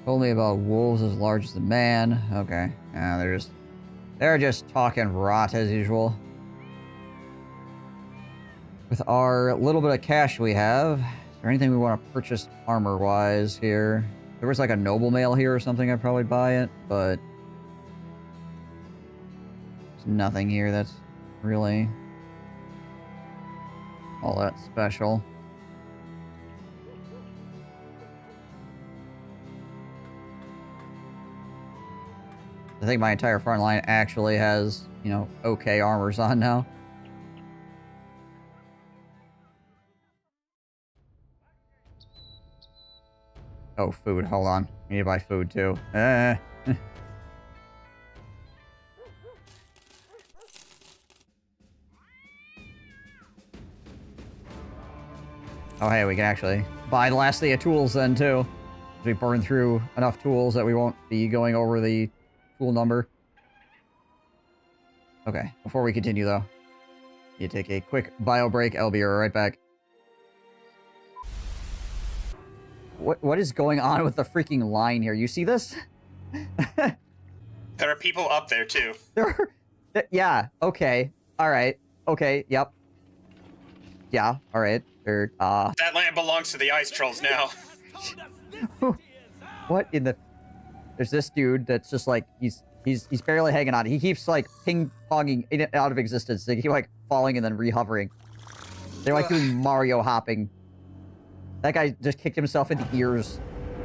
Told me about wolves as large as a man. Okay. Yeah, they're just talking rot as usual. With our little bit of cash we have, is there anything we want to purchase armor-wise here? If there was like a noble mail here or something, I'd probably buy it, but there's nothing here that's really all that special. I think my entire front line actually has, you know, okay armors on now. Oh, food. Hold on. I need to buy food, too. Oh, hey, we can actually buy the last of tools then, too. We burn through enough tools that we won't be going over the tool number. Okay, before we continue, though, you take a quick bio break. I'll be right back. What is going on with the freaking line here? You see this? There are people up there, too. Yeah, okay. Alright. Okay, yep. Yeah, alright. That land belongs to the ice trolls now. What in the... There's this dude that's just like, he's barely hanging on. He keeps like ping-ponging in and out of existence. They keep like falling and then re-hovering. They're like doing Mario hopping. That guy just kicked himself in the ears.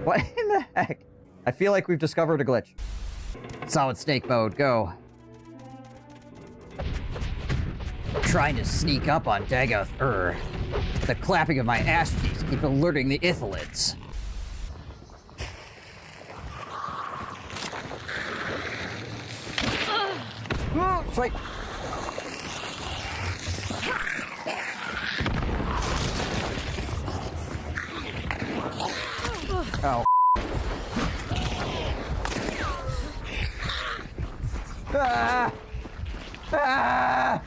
What in the heck? I feel like we've discovered a glitch. Solid snake mode, go. Trying to sneak up on Dagoth. The clapping of my ass cheeks keep alerting the Ithalids. Fight! Oh. Ah! Ah!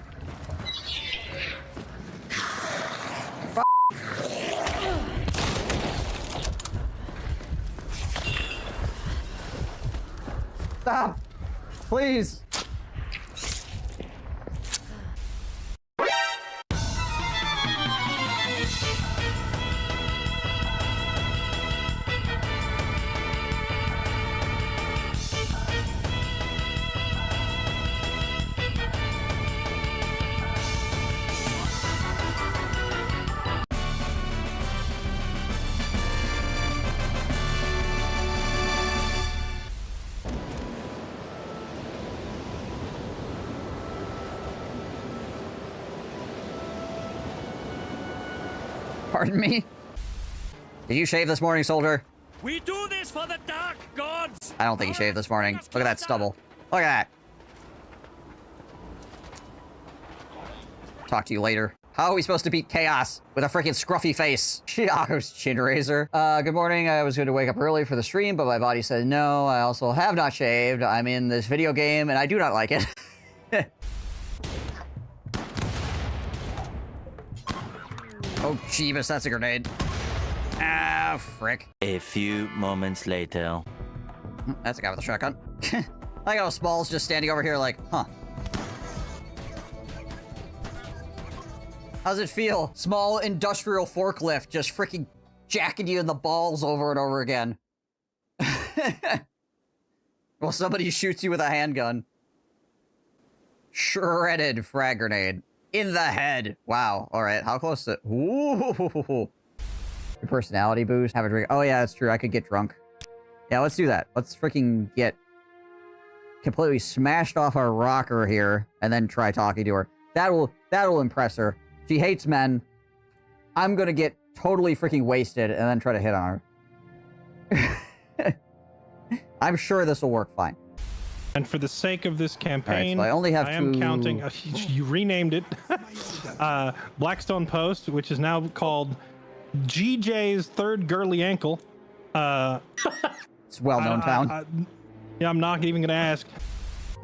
Stop! Please! Pardon me? Did you shave this morning, soldier? We do this for the dark gods! I don't think he shaved this morning. Look at that stubble. Look at that. Talk to you later. How are we supposed to beat chaos with a freaking scruffy face? Chiago's chin razor. Good morning. I was going to wake up early for the stream, but my body said no. I also have not shaved. I'm in this video game, and I do not like it. Oh, Jeebus, that's a grenade. Ah, frick. A few moments later. That's a guy with a shotgun. I got Smalls just standing over here like, huh. How's it feel? Small industrial forklift just freaking jacking you in the balls over and over again. Well, somebody shoots you with a handgun. Shredded frag grenade. In the head. Wow. All right. How close to... Ooh. Your personality boost. Have a drink. Oh, yeah, that's true. I could get drunk. Yeah, let's do that. Let's freaking get completely smashed off our rocker here and then try talking to her. That'll impress her. She hates men. I'm gonna get totally freaking wasted and then try to hit on her. I'm sure this will work fine. And for the sake of this campaign, right, so I only have I am counting. You renamed it Blackstone Post, which is now called GJ's Third Girly Ankle. It's a well-known town. Yeah, I'm not even gonna ask.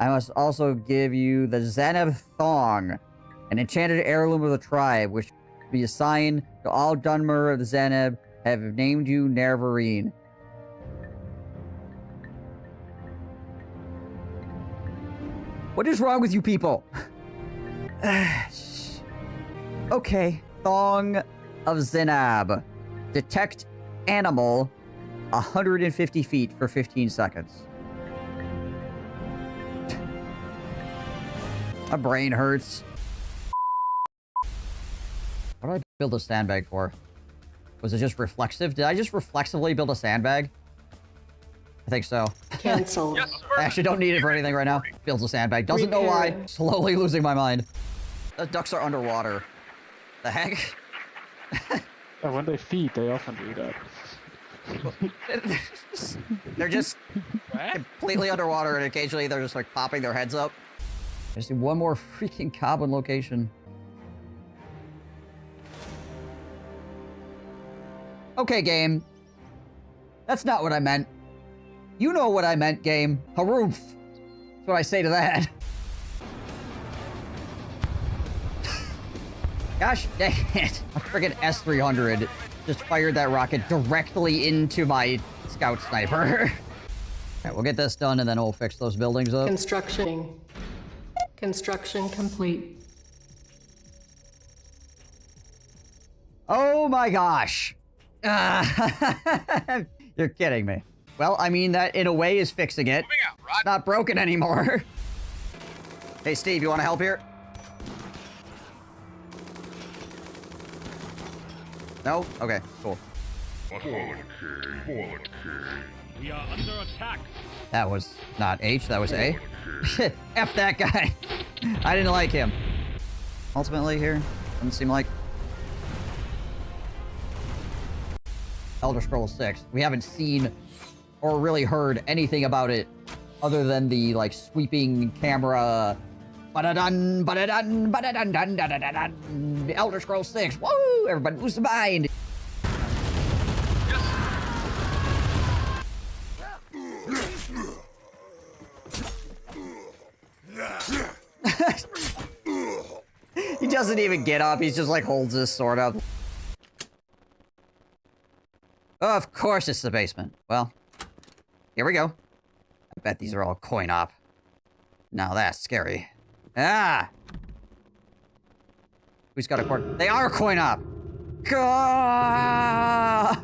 I must also give you the Zeneb Thong, an enchanted heirloom of the tribe, which will be assigned to all Dunmer of the Zeneb, have named you Nervarine. What is wrong with you people? Okay, Thong of Zenab. Detect animal 150 feet for 15 seconds. My brain hurts. What did I build a sandbag for? Was it just reflexive? Did I just reflexively build a sandbag? I think so. Cancel. Yes, I actually don't need it for anything right now. Builds a sandbag. Doesn't know why. Slowly losing my mind. The ducks are underwater. The heck? And when they feed, they often do that. They're just completely underwater, and occasionally they're just like popping their heads up. I just need one more freaking Coblin location. Okay, game. That's not what I meant. You know what I meant, game. Haroof. That's what I say to that. Gosh dang it. A friggin' S-300 just fired that rocket directly into my scout sniper. Alright, we'll get this done and then we'll fix those buildings up. Construction complete. Oh my gosh. You're kidding me. Well, I mean, that in a way is fixing it. It's not broken anymore. Hey, Steve, you want to help here? No? Okay, cool. We are under attack. That was not H, that was A. F that guy. I didn't like him. Ultimately here, doesn't seem like. Elder Scrolls 6. We haven't seen or really heard anything about it other than the, like, sweeping camera. Ba-da-dun, ba-da-dun, ba-da-dun, dun, da-da-da-dun. Elder Scrolls 6. Woo! Everybody lose the mind. He doesn't even get up. He's just like holds his sword up. Oh, of course it's the basement. Well, here we go. I bet these are all coin op. Now that's scary. Ah! Who's got a coin? They are coin op! Gah!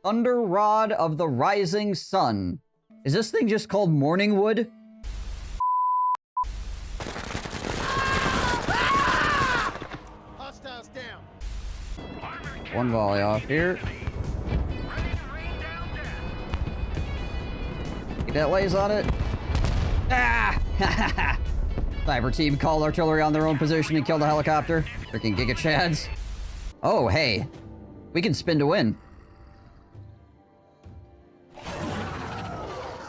Thunder Rod of the Rising Sun. Is this thing just called Morning Wood? Hostiles down. One volley off here. Get that lays on it. Ah! Sniper team called artillery on their own position and killed a helicopter. Freaking Giga Chads. Oh, hey. We can spin to win.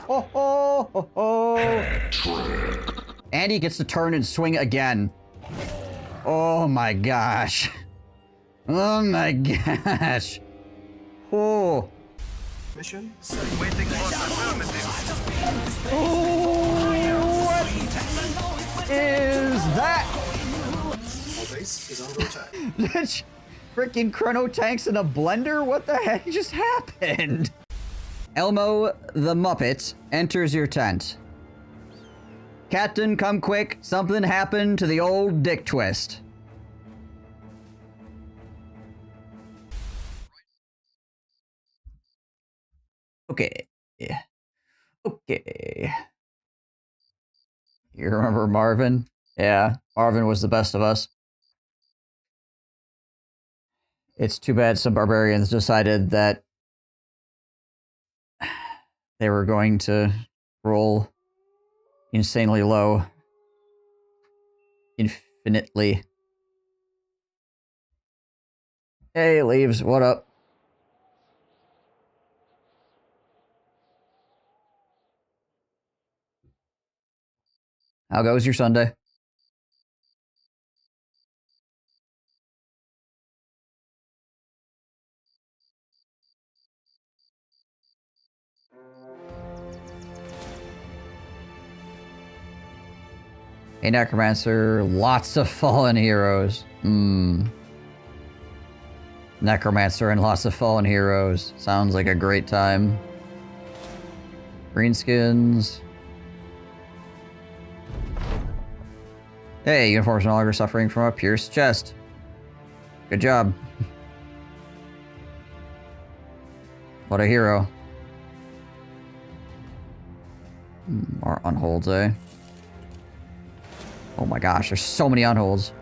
Oh, oh, oh, oh. Andy gets to turn and swing again. Oh my gosh. Oh my gosh. Oh. Mission. What is that? Our base is under attack. Freaking chrono tanks in a blender? What the heck just happened? Elmo the Muppet enters your tent. Captain, come quick. Something happened to the old dick twist. Okay. Okay. You remember Marvin? Yeah, Marvin was the best of us. It's too bad some barbarians decided that they were going to roll insanely low. Infinitely. Hey, Leaves, what up? How goes your Sunday? Hey, Necromancer, lots of fallen heroes. Necromancer and lots of fallen heroes. Sounds like a great time. Greenskins. Hey, uniforms no longer suffering from a pierced chest. Good job. What a hero. More unholds, eh? Oh my gosh, there's so many unholds.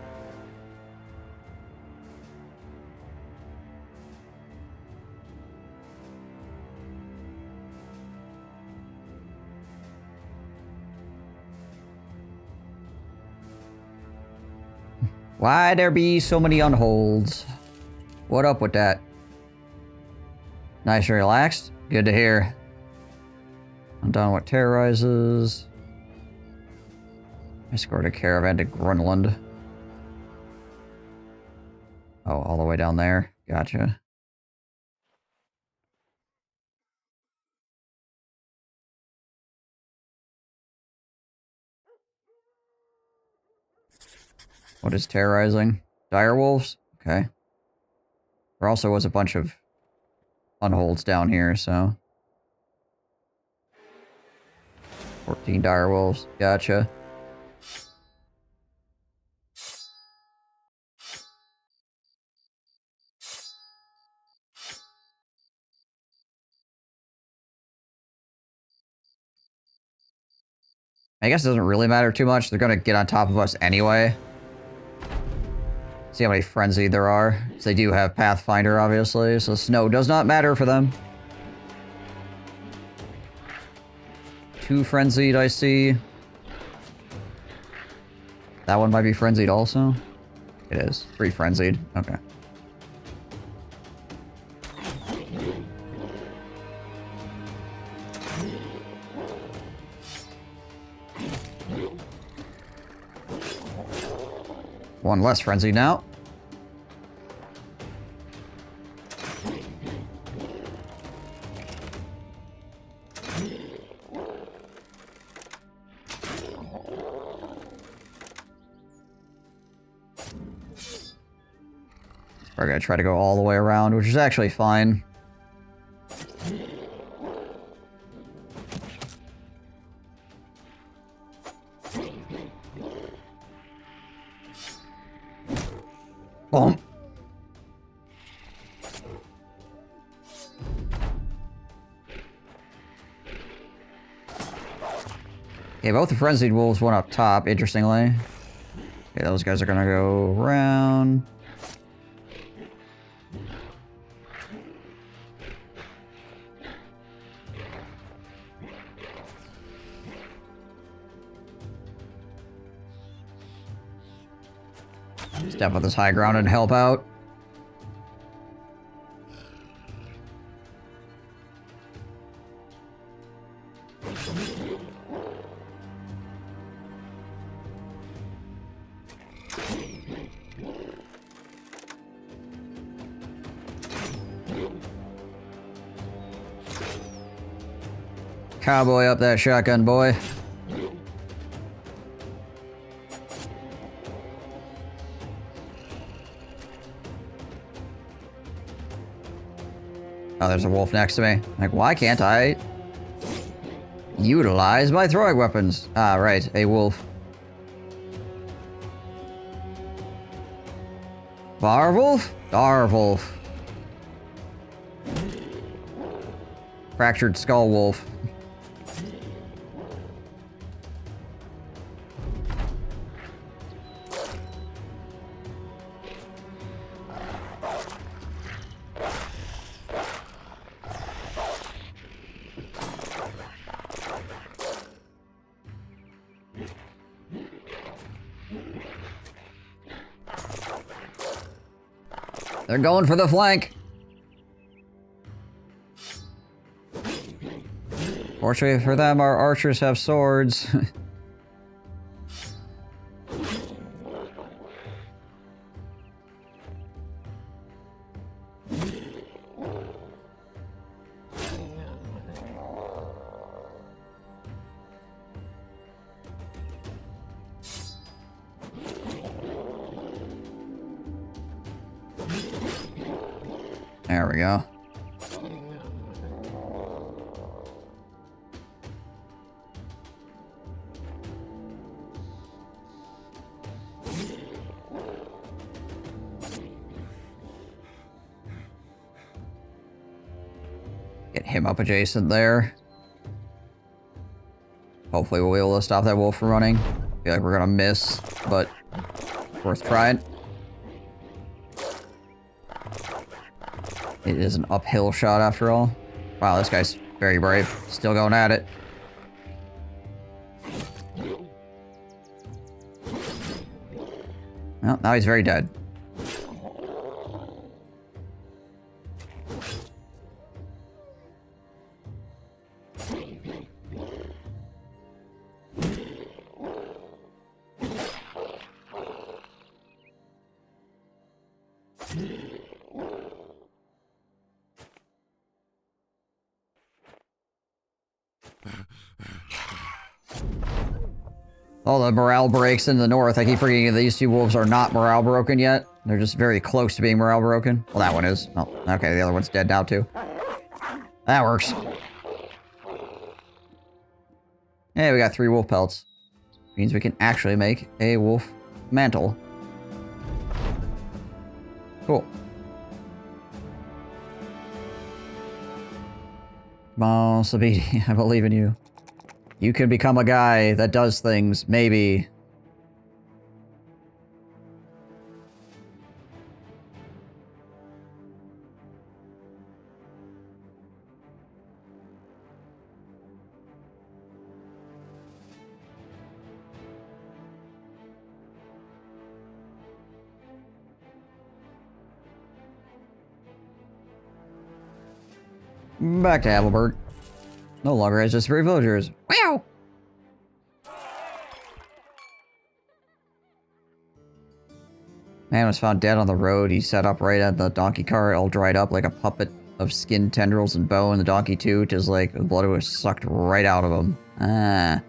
Why there be so many unholds? What up with that? Nice and relaxed? Good to hear. I'm done with terrorizes. I scored a caravan to Grunland. Oh, all the way down there. Gotcha. What is terrorizing? Direwolves? Okay. There also was a bunch of unholds down here, so... 14 direwolves. Gotcha. I guess it doesn't really matter too much. They're gonna get on top of us anyway. See how many frenzied there are. So they do have Pathfinder, obviously, so snow does not matter for them. 2 frenzied, I see. That one might be frenzied also. It is. 3 frenzied. Okay. One less frenzy now. We're gonna try to go all the way around, which is actually fine. Boom. Okay, both the frenzied wolves went up top, interestingly. Okay, those guys are gonna go around. Step on this high ground and help out. Cowboy up that shotgun, boy. Oh, there's a wolf next to me. Like, why can't I utilize my throwing weapons? Ah, right, a wolf. Barwolf? Darwolf. Fractured skull wolf. They're going for the flank. Fortunately for them, our archers have swords. There we go. Get him up adjacent there. Hopefully we'll be able to stop that wolf from running. Feel like we're gonna miss, but worth trying. It is an uphill shot after all. Wow, this guy's very brave. Still going at it. Well, now he's very dead. All the morale breaks in the north. I keep forgetting these two wolves are not morale broken yet. They're just very close to being morale broken. Well, that one is. Oh, okay, the other one's dead now, too. That works. Hey, we got 3 wolf pelts. Means we can actually make a wolf mantle. Cool. Come on, Sabidi, I believe in you. You can become a guy that does things, maybe. Back to Adelbert. No longer has just 3 villagers. Wow! Man was found dead on the road. He sat upright at the donkey cart, all dried up like a puppet of skin, tendrils, and bone. The donkey, too, just like the blood was sucked right out of him. Ah.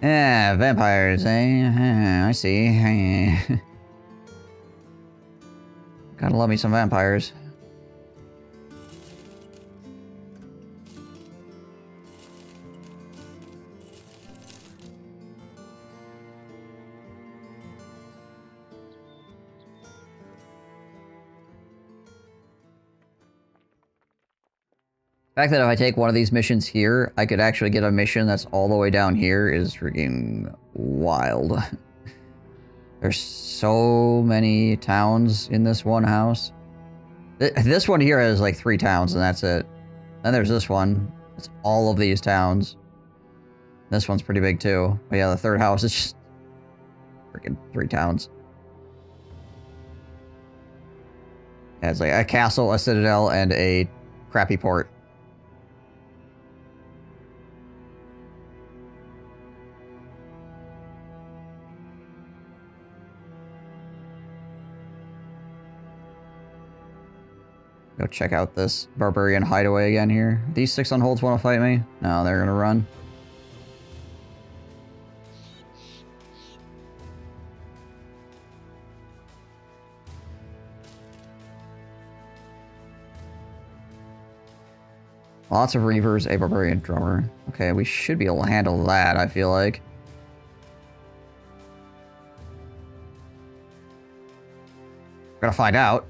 Yeah, vampires, eh? I see. Gotta love me some vampires. The fact that if I take one of these missions here, I could actually get a mission that's all the way down here is freaking wild. There's so many towns in this one house. This one here has like 3 towns and that's it. Then there's this one. It's all of these towns. This one's pretty big too. But yeah, the 3rd house is just freaking 3 towns. Yeah, it's like a castle, a citadel, and a crappy port. Go check out this barbarian hideaway again here. These 6 on holds want to fight me? No, they're gonna run. Lots of reavers, a barbarian drummer. Okay, we should be able to handle that, I feel like. We're gonna find out.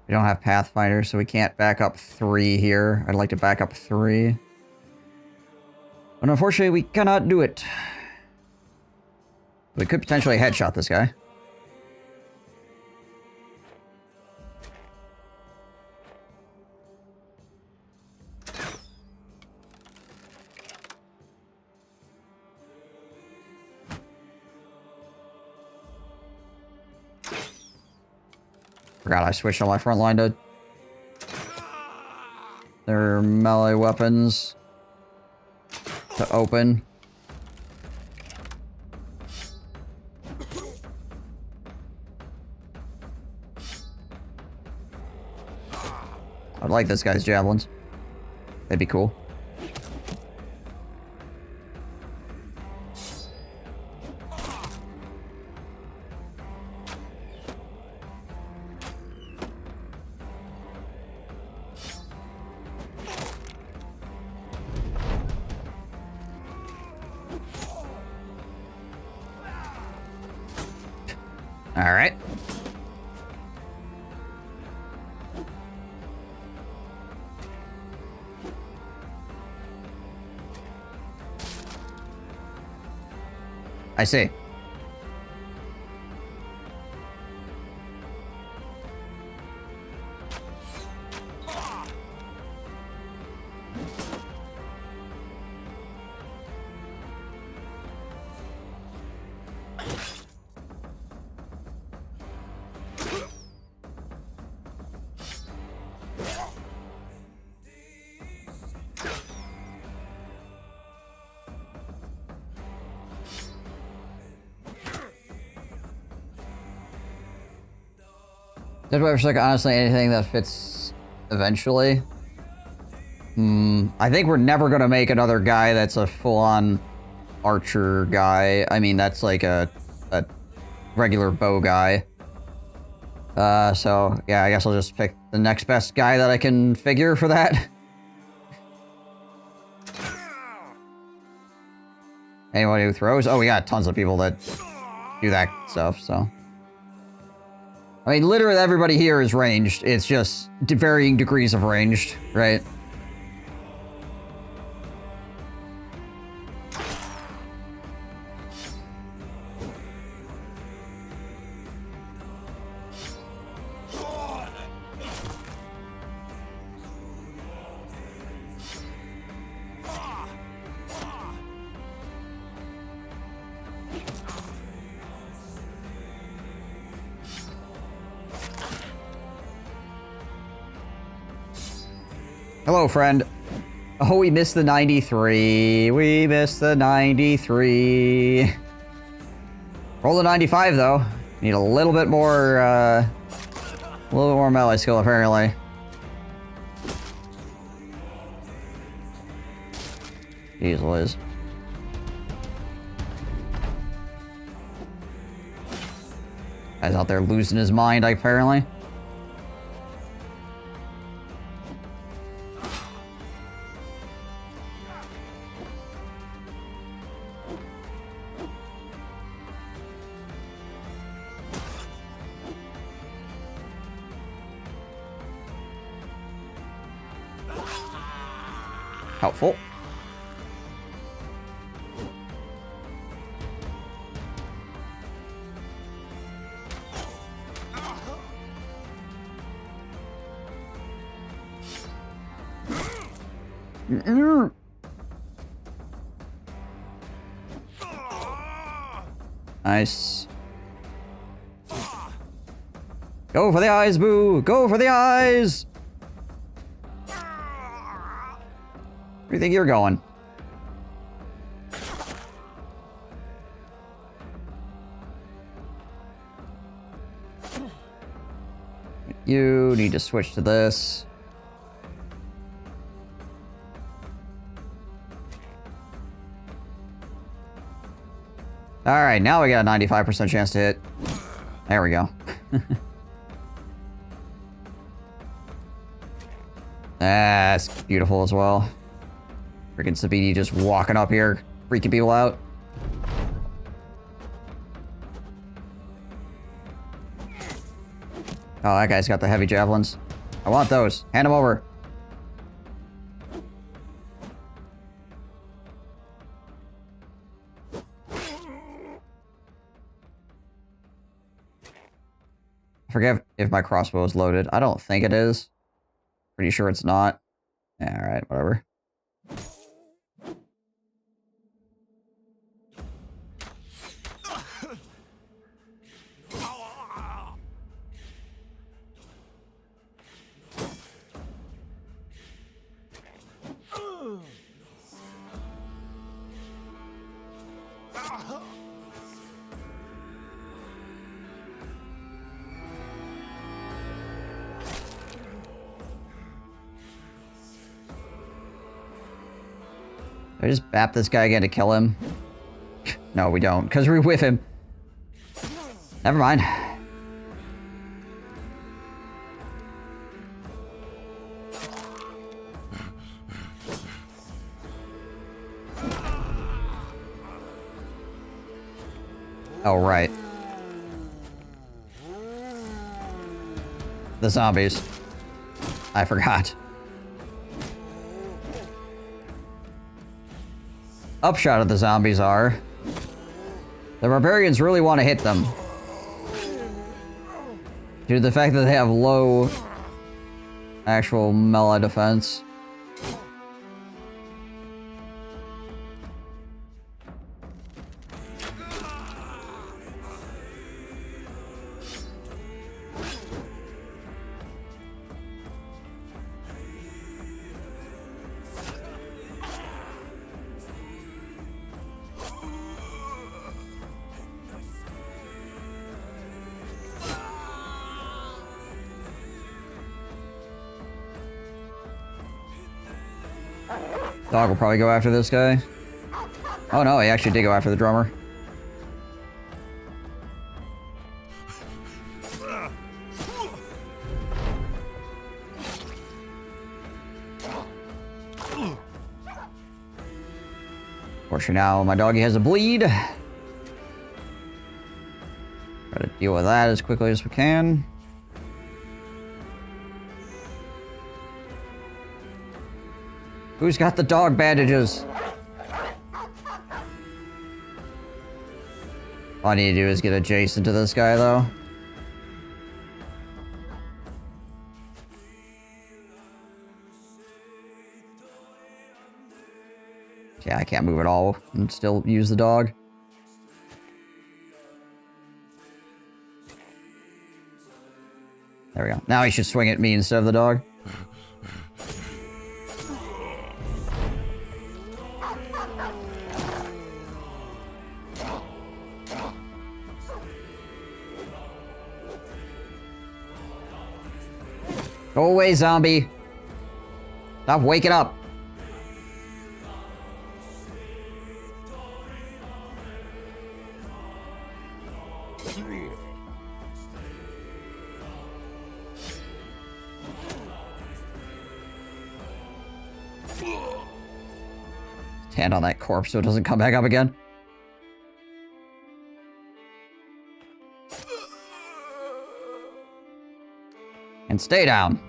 We don't have Pathfinder, so we can't back up 3 here. I'd like to back up 3. But unfortunately, we cannot do it. We could potentially headshot this guy. Forgot I switched on my front line to their melee weapons to open. I'd like this guy's javelins. That'd be cool. All right. I see. Dead Web like honestly anything that fits eventually. I think we're never gonna make another guy that's a full-on archer guy. I mean, that's like a regular bow guy. So yeah, I guess I'll just pick the next best guy that I can figure for that. Anyone who throws? Oh, we got tons of people that do that stuff, so. I mean, literally everybody here is ranged. It's just varying degrees of ranged, right? Hello, friend. Oh, we missed the 93. We missed the 93. Roll the 95, though. Need a little bit more melee skill, apparently. Jeez Liz. Guy's out there losing his mind, apparently. Helpful. Nice. Go for the eyes, boo! Go for the eyes! Where do you think you're going? You need to switch to this. Alright, now we got a 95% chance to hit. There we go. That's beautiful as well. Freaking Sabini just walking up here, freaking people out. Oh, that guy's got the heavy javelins. I want those. Hand them over. I forget if my crossbow is loaded. I don't think it is. Pretty sure it's not. Yeah, alright, whatever. Do I just bap this guy again to kill him? No, we don't, because we're with him. Never mind. Oh, right. The zombies. I forgot. Upshot of the zombies are... the barbarians really want to hit them. Due to the fact that they have low... actual melee defense. Dog will probably go after this guy. Oh no, he actually did go after the drummer. Fortunately now, my doggy has a bleed. Try to deal with that as quickly as we can. Who's got the dog bandages? All I need to do is get adjacent to this guy, though. Yeah, I can't move at all and still use the dog. There we go. Now he should swing at me instead of the dog. Go away, zombie. Stop waking up. Stand on that corpse so it doesn't come back up again. And stay down.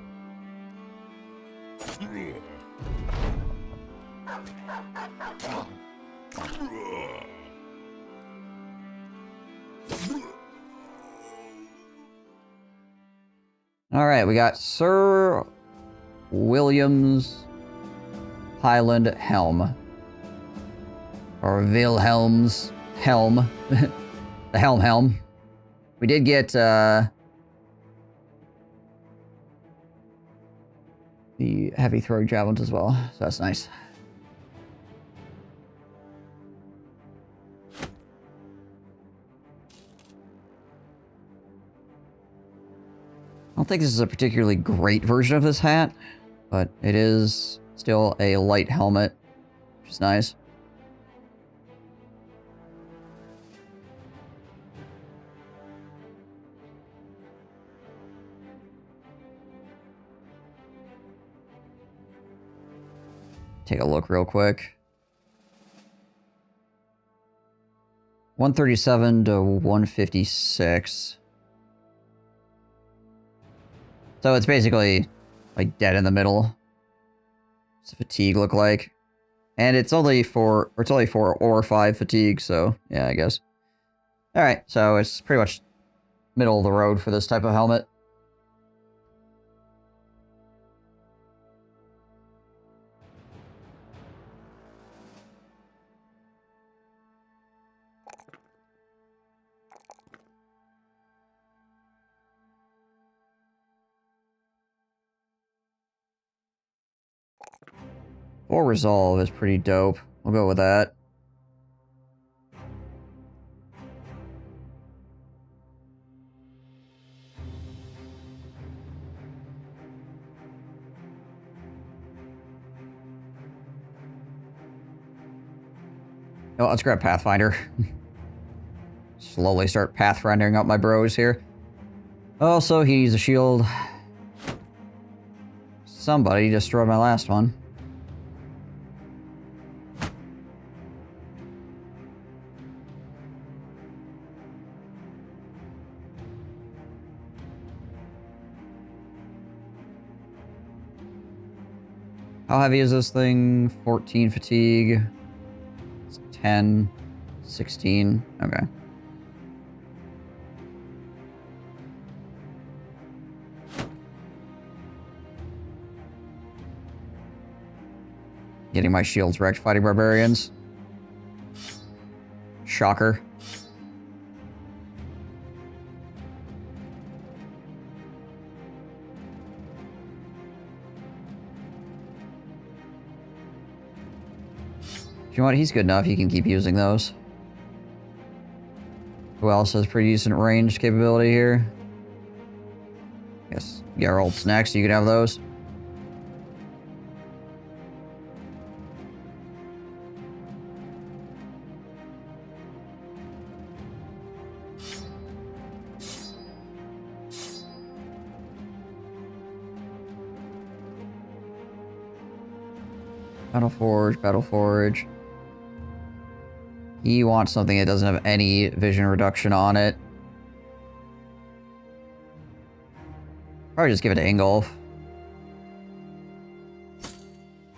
All right, we got Sir William's Highland Helm. Or Wilhelm's Helm. The Helm. We did get, the heavy throwing javelins as well, so that's nice. I don't think this is a particularly great version of this hat, but it is still a light helmet, which is nice. Take a look real quick. 137 to 156. So it's basically like dead in the middle. What's the fatigue look like? And it's only 4 or 5 fatigue, so yeah, I guess. Alright, so it's pretty much middle of the road for this type of helmet. Full resolve is pretty dope. We'll go with that. Oh, let's grab Pathfinder. Slowly start pathfinding up my bros here. Also, he needs a shield. Somebody destroyed my last one. How heavy is this thing? 14 fatigue. It's 10, 16. Okay. Getting my shields wrecked fighting barbarians. Shocker. You know what? He's good enough. He can keep using those. Who else has pretty decent range capability here? Guess Geralt's next. You can have those. Battle Forge. He wants something that doesn't have any vision reduction on it. Probably just give it to Ingolf.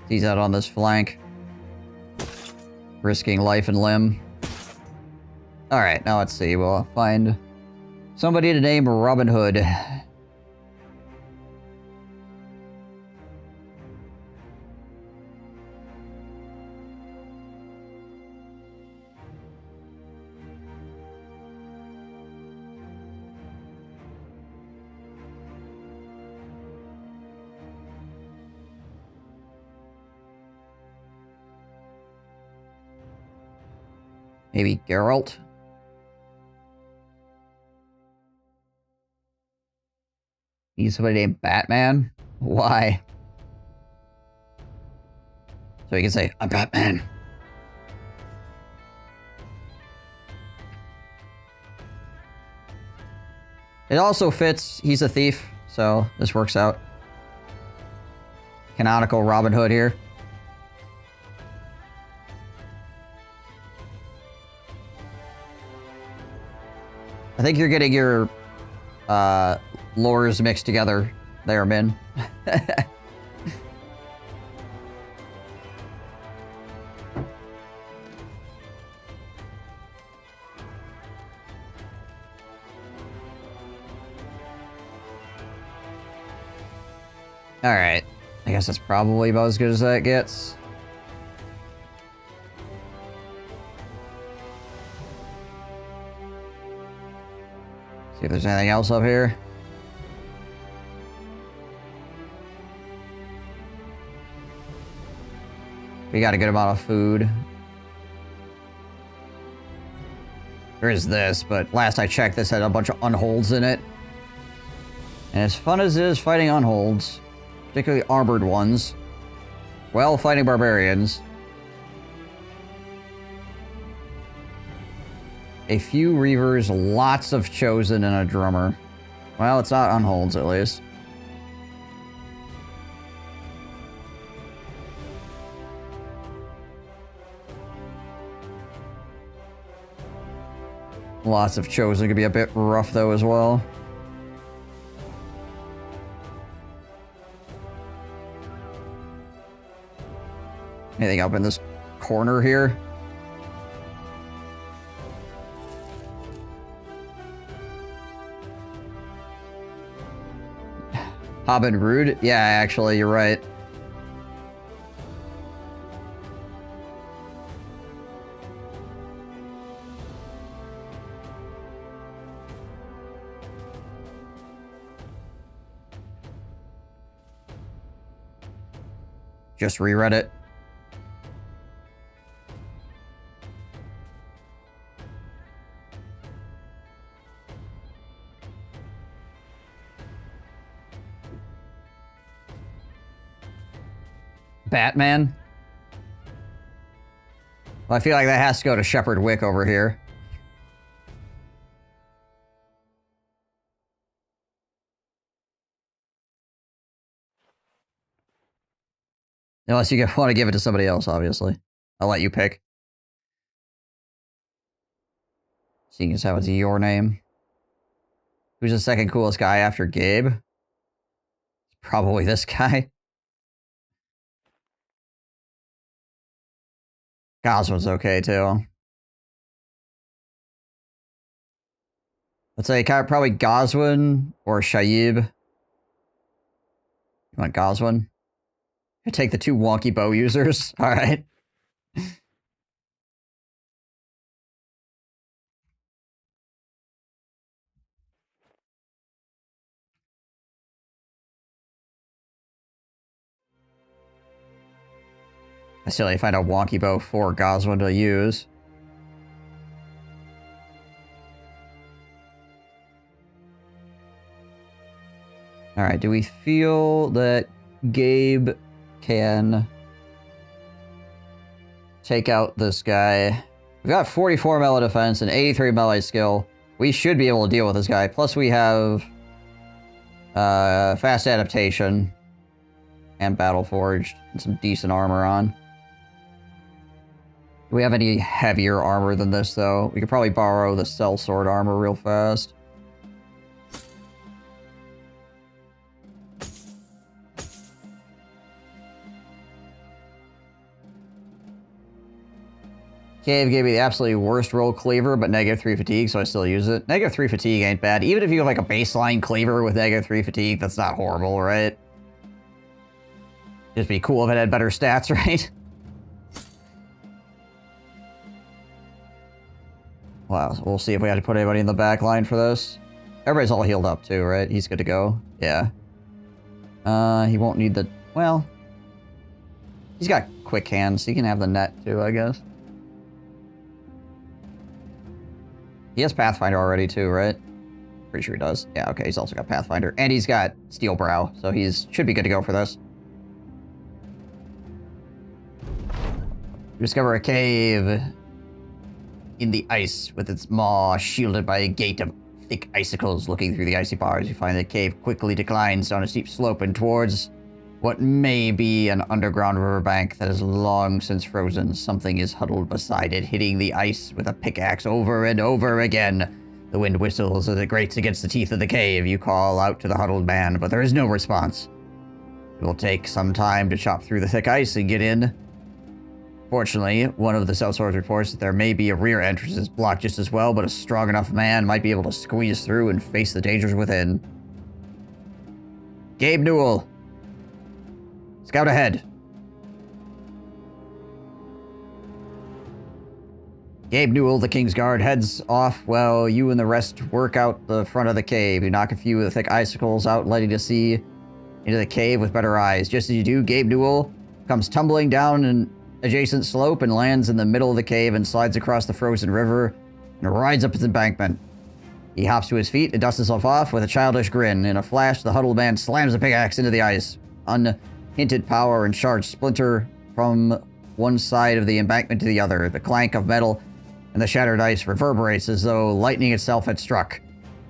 He's out on this flank. Risking life and limb. Alright, now let's see. We'll find somebody to name Robin Hood. Maybe Geralt? Need somebody named Batman? Why? So he can say, I'm Batman. It also fits, he's a thief, so this works out. Canonical Robin Hood here. I think you're getting your lores mixed together there, Min. Alright. I guess that's probably about as good as that gets. See if there's anything else up here. We got a good amount of food. There is this, but last I checked, this had a bunch of unholds in it. And as fun as it is fighting unholds, particularly armored ones, well, fighting barbarians, a few Reavers, lots of Chosen, and a Drummer. Well, it's not unholds, at least. Lots of Chosen could be a bit rough, though, as well. Anything up in this corner here? Hobbin Rude? Yeah, actually, you're right. Just reread it. Batman? Well, I feel like that has to go to Shepherd Wick over here. Unless you want to give it to somebody else, obviously. I'll let you pick. Seeing as how it's your name. Who's the second coolest guy after Gabe? Probably this guy. Goswin's okay, too. Let's say probably Goswin or Shaib. You want Goswin? I take the 2 wonky bow users. Alright. I still need to find a wonky bow for Goswin to use. Alright, do we feel that Gabe can take out this guy? We've got 44 melee defense and 83 melee skill. We should be able to deal with this guy. Plus we have fast adaptation and battle forged and some decent armor on. Do we have any heavier armor than this, though? We could probably borrow the sellsword armor real fast. Cave gave me the absolutely worst roll cleaver, but -3 fatigue, so I still use it. -3 fatigue ain't bad. Even if you have like a baseline cleaver with -3 fatigue, that's not horrible, right? It'd be cool if it had better stats, right? Wow, we'll see if we had to put anybody in the back line for this. Everybody's all healed up too, right? He's good to go. Yeah. He won't need the... Well... He's got quick hands, so he can have the net too, I guess. He has Pathfinder already too, right? Pretty sure he does. Yeah, okay, he's also got Pathfinder. And he's got Steel Brow, so should be good to go for this. You discover a cave in the ice with its maw shielded by a gate of thick icicles. Looking through the icy bars, you find the cave quickly declines down a steep slope and towards what may be an underground riverbank that is long since frozen. Something is huddled beside it, hitting the ice with a pickaxe over and over again. The wind whistles as it grates against the teeth of the cave. You call out to the huddled man, but there is no response. It will take some time to chop through the thick ice and get in. Fortunately, one of the sellswords reports that there may be a rear entrance that's blocked just as well, but a strong enough man might be able to squeeze through and face the dangers within. Gabe Newell. Scout ahead. Gabe Newell, the Kingsguard, heads off while you and the rest work out the front of the cave. You knock a few of the thick icicles out, letting to see into the cave with better eyes. Just as you do, Gabe Newell comes tumbling down an adjacent slope and lands in the middle of the cave and slides across the frozen river and rides up its embankment. He hops to his feet and dusts himself off with a childish grin. In a flash, the huddled man slams a pickaxe into the ice. Unhinted power and shards splinter from one side of the embankment to the other. The clank of metal and the shattered ice reverberates as though lightning itself had struck.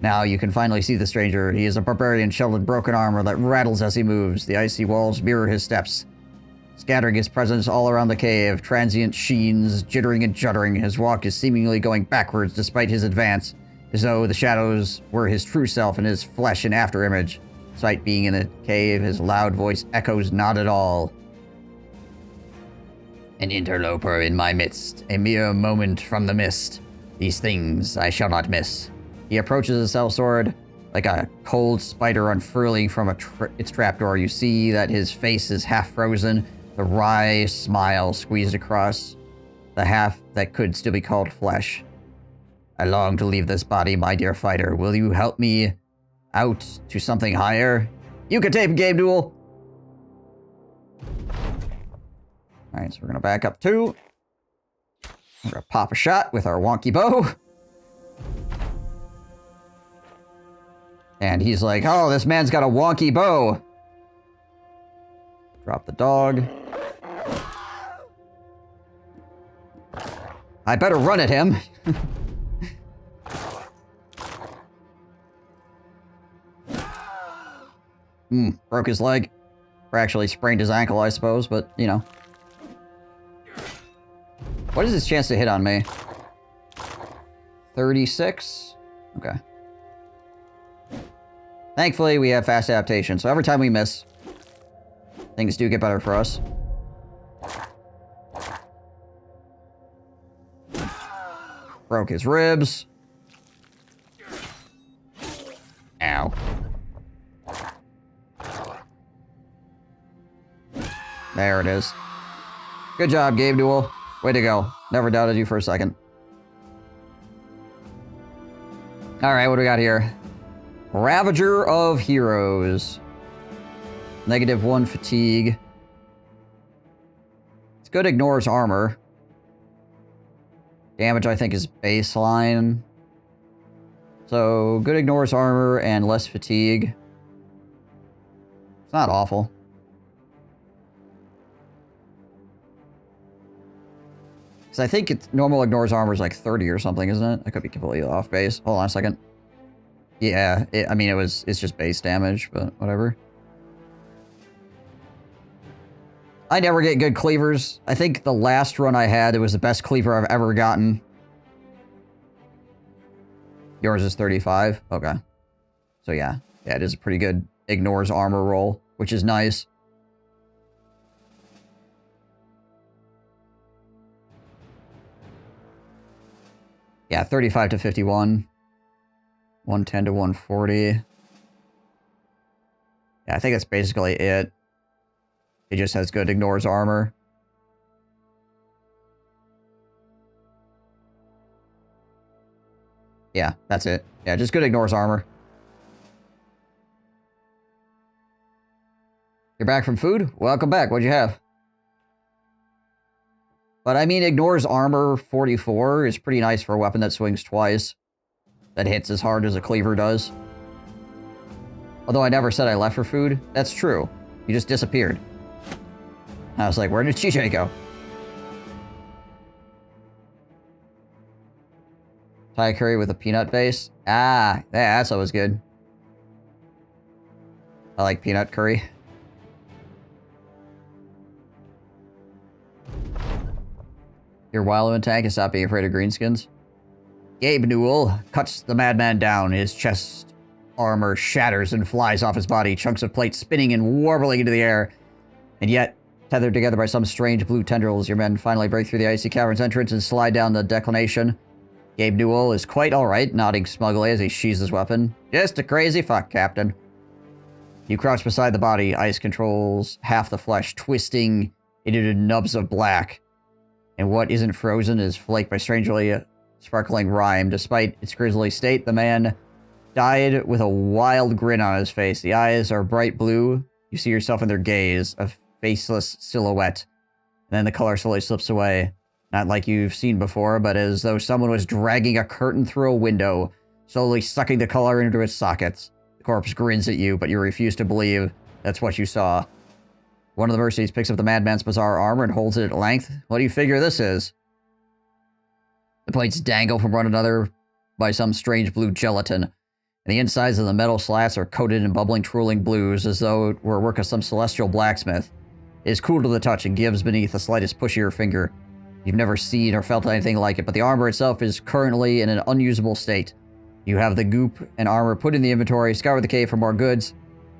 Now you can finally see the stranger. He is a barbarian shelled in broken armor that rattles as he moves. The icy walls mirror his steps, scattering his presence all around the cave. Transient sheens, jittering and juddering. His walk is seemingly going backwards despite his advance, as though the shadows were his true self and his flesh and afterimage. Despite being in a cave, his loud voice echoes not at all. An interloper in my midst, a mere moment from the mist. These things I shall not miss. He approaches the sellsword like a cold spider unfurling from its trapdoor. You see that his face is half frozen, the wry smile squeezed across the half that could still be called flesh. I long to leave this body, my dear fighter. Will you help me out to something higher? You can tape game duel. Alright, so we're gonna back up 2. We're gonna pop a shot with our wonky bow. And he's like, oh, this man's got a wonky bow. Drop the dog. I better run at him. Broke his leg. Or actually sprained his ankle, I suppose, but, you know. What is his chance to hit on me? 36? Okay. Thankfully, we have fast adaptation, so every time we miss, things do get better for us. Broke his ribs. Ow. There it is. Good job, Game Duel. Way to go. Never doubted you for a second. Alright, what do we got here? Ravager of Heroes. -1 fatigue. It's good, ignores armor. Damage, I think, is baseline. So, good ignores armor and less fatigue. It's not awful. Because I think it's normal ignores armor is like 30 or something, isn't it? I could be completely off base. Hold on a second. Yeah, it's just base damage, but whatever. I never get good cleavers. I think the last run I had, it was the best cleaver I've ever gotten. Yours is 35? Okay. So yeah. Yeah, it is a pretty good ignores armor roll, which is nice. Yeah, 35 to 51. 110 to 140. Yeah, I think that's basically it. It just has good ignores armor. Yeah, that's it. Yeah, just good ignores armor. You're back from food? Welcome back. What'd you have? But I mean, ignores armor 44 is pretty nice for a weapon that swings twice. That hits as hard as a cleaver does. Although I never said I left for food. That's true. You just disappeared. I was like, where did GJ go? Thai curry with a peanut base. Ah, yeah, that's always good. I like peanut curry. Your Wildman tank is not being afraid of greenskins. Gabe Newell cuts the madman down. His chest armor shatters and flies off his body, chunks of plate spinning and warbling into the air. And yet, tethered together by some strange blue tendrils, your men finally break through the icy cavern's entrance and slide down the declination. Gabe Newell is quite alright, nodding smugly as he sheathes his weapon. Just a crazy fuck, Captain. You crouch beside the body. Ice controls half the flesh, twisting into nubs of black. And what isn't frozen is flaked by strangely sparkling rime. Despite its grisly state, the man died with a wild grin on his face. The eyes are bright blue. You see yourself in their gaze, a faceless silhouette. And then the color slowly slips away. Not like you've seen before, but as though someone was dragging a curtain through a window, slowly sucking the color into its sockets. The corpse grins at you, but you refuse to believe that's what you saw. One of the mercies picks up the madman's bizarre armor and holds it at length. What do you figure this is? The plates dangle from one another by some strange blue gelatin, and the insides of the metal slats are coated in bubbling, twirling blues, as though it were work of some celestial blacksmith. It is cool to the touch and gives beneath the slightest push of your finger. You've never seen or felt anything like it, but the armor itself is currently in an unusable state. You have the goop and armor put in the inventory, scour the cave for more goods,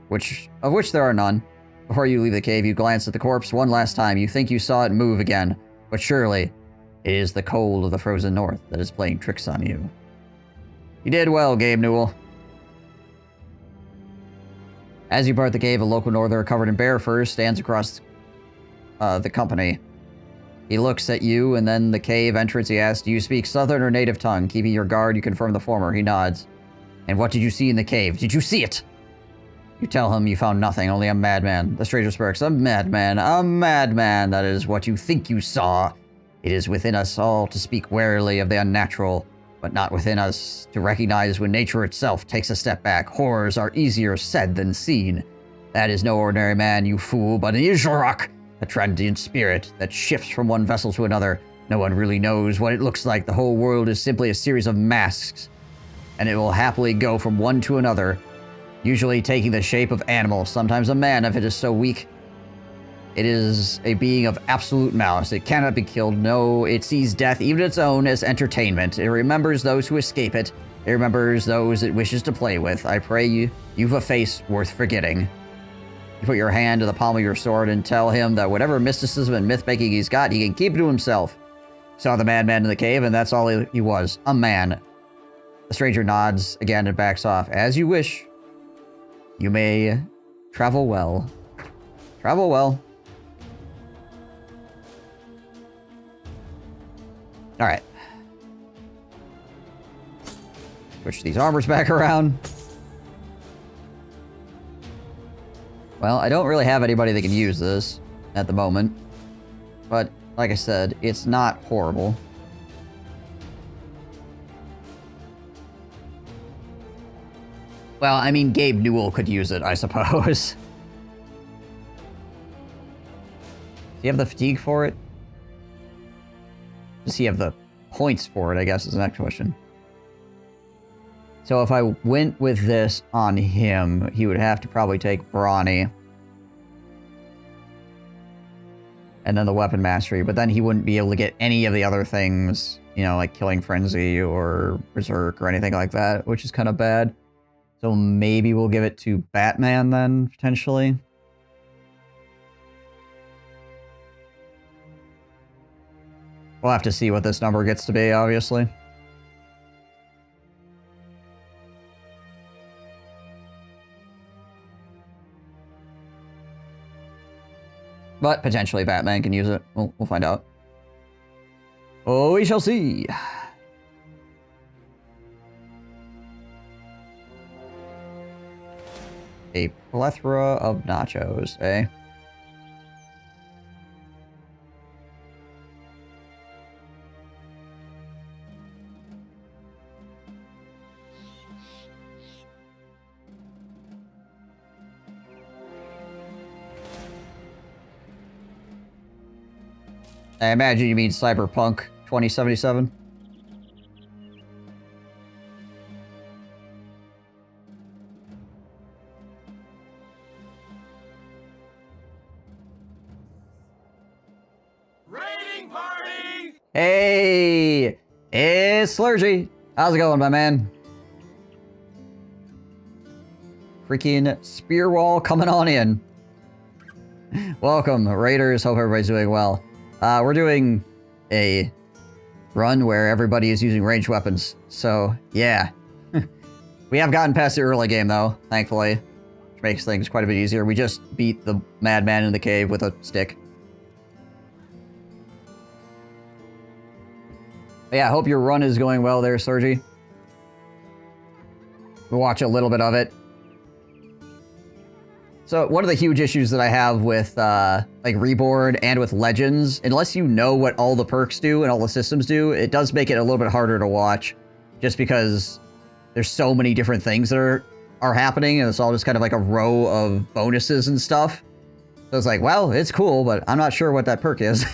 of which there are none. Before you leave the cave, you glance at the corpse one last time. You think you saw it move again. But surely, it is the cold of the frozen north that is playing tricks on you. You did well, Gabe Newell. As you part the cave, a local northerner covered in bear fur stands across the company. He looks at you, and then the cave entrance he asks, do you speak southern or native tongue? Keeping your guard, you confirm the former. He nods. And what did you see in the cave? Did you see it? You tell him you found nothing, only a madman. The stranger smirks. A madman, a madman. That is what you think you saw. It is within us all to speak warily of the unnatural, but not within us to recognize when nature itself takes a step back. Horrors are easier said than seen. That is no ordinary man, you fool, but an Isharok, a transient spirit that shifts from one vessel to another. No one really knows what it looks like. The whole world is simply a series of masks, and it will happily go from one to another, usually taking the shape of animals, sometimes a man if it is so weak. It is a being of absolute malice. It cannot be killed. No, it sees death, even its own, as entertainment. It remembers those who escape it. It remembers those it wishes to play with. I pray you've a face worth forgetting. You put your hand to the palm of your sword and tell him that whatever mysticism and myth-making he's got, he can keep it to himself. Saw the madman in the cave, and that's all he was. A man. The stranger nods again and backs off. As you wish. You may travel well. Travel well. Alright. Switch these armors back around. Well, I don't really have anybody that can use this at the moment. But, like I said, it's not horrible. Well, I mean, Gabe Newell could use it, I suppose. Does he have the fatigue for it? Does he have the points for it, I guess, is the next question. So if I went with this on him, he would have to probably take Brawny. And then the Weapon Mastery, but then he wouldn't be able to get any of the other things, you know, like Killing Frenzy or Berserk or anything like that, which is kind of bad. So maybe we'll give it to Batman then, potentially. We'll have to see what this number gets to be, obviously. But potentially Batman can use it. We'll find out. Oh, we shall see. A plethora of nachos, eh? I imagine you mean Cyberpunk 2077? Raiding party! Hey! It's Slurgy! How's it going, my man? Freaking spear wall coming on in. Welcome, Raiders. Hope everybody's doing well. We're doing a run where everybody is using ranged weapons. So, yeah. We have gotten past the early game, though, thankfully. Which makes things quite a bit easier. We just beat the madman in the cave with a stick. But yeah, I hope your run is going well there, Sergi. We'll watch a little bit of it. So one of the huge issues that I have with like Reborn and with Legends, unless you know what all the perks do and all the systems do, it does make it a little bit harder to watch, just because there's so many different things that are happening, and it's all just kind of like a row of bonuses and stuff. So it's like, well, it's cool, but I'm not sure what that perk is.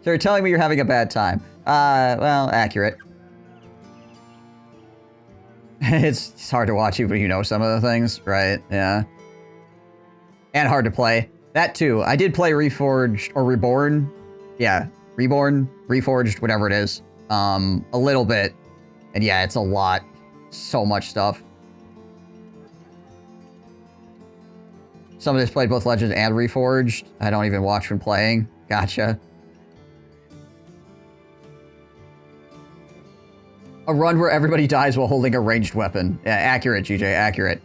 So you're telling me you're having a bad time. Well, accurate. It's hard to watch even if you know some of the things, right? Yeah. And hard to play. That too. I did play Reforged, or Reborn. Yeah, Reborn, Reforged, whatever it is. A little bit. And yeah, it's a lot. So much stuff. Somebody that's played both Legends and Reforged. I don't even watch when playing. Gotcha. A run where everybody dies while holding a ranged weapon. Yeah, accurate, GJ, accurate.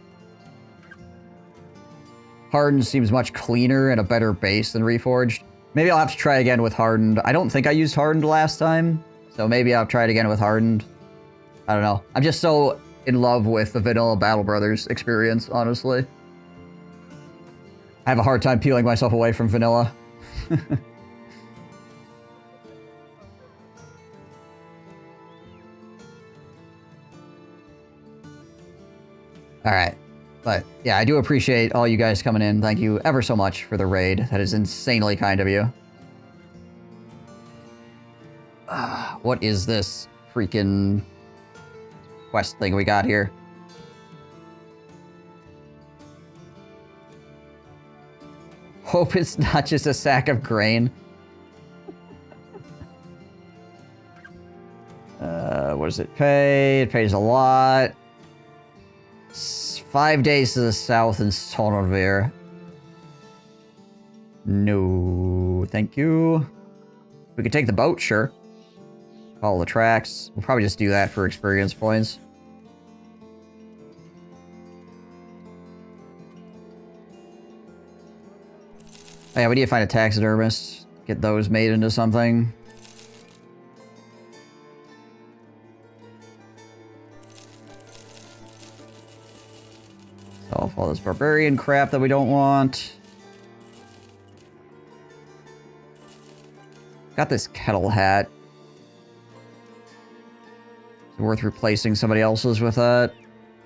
Hardened seems much cleaner and a better base than Reforged. Maybe I'll have to try again with Hardened. I don't think I used Hardened last time, so maybe I'll try it again with Hardened. I don't know. I'm just so in love with the vanilla Battle Brothers experience, honestly. I have a hard time peeling myself away from vanilla. Alright. But, yeah, I do appreciate all you guys coming in. Thank you ever so much for the raid. That is insanely kind of you. What is this freaking quest thing we got here? Hope it's not just a sack of grain. What does it pay? It pays a lot. 5 days to the south in Sonovir. No, thank you. We could take the boat, sure. Follow the tracks. We'll probably just do that for experience points. Oh yeah, we need to find a taxidermist. Get those made into something. Sell off all this barbarian crap that we don't want. Got this kettle hat. Is it worth replacing somebody else's with that?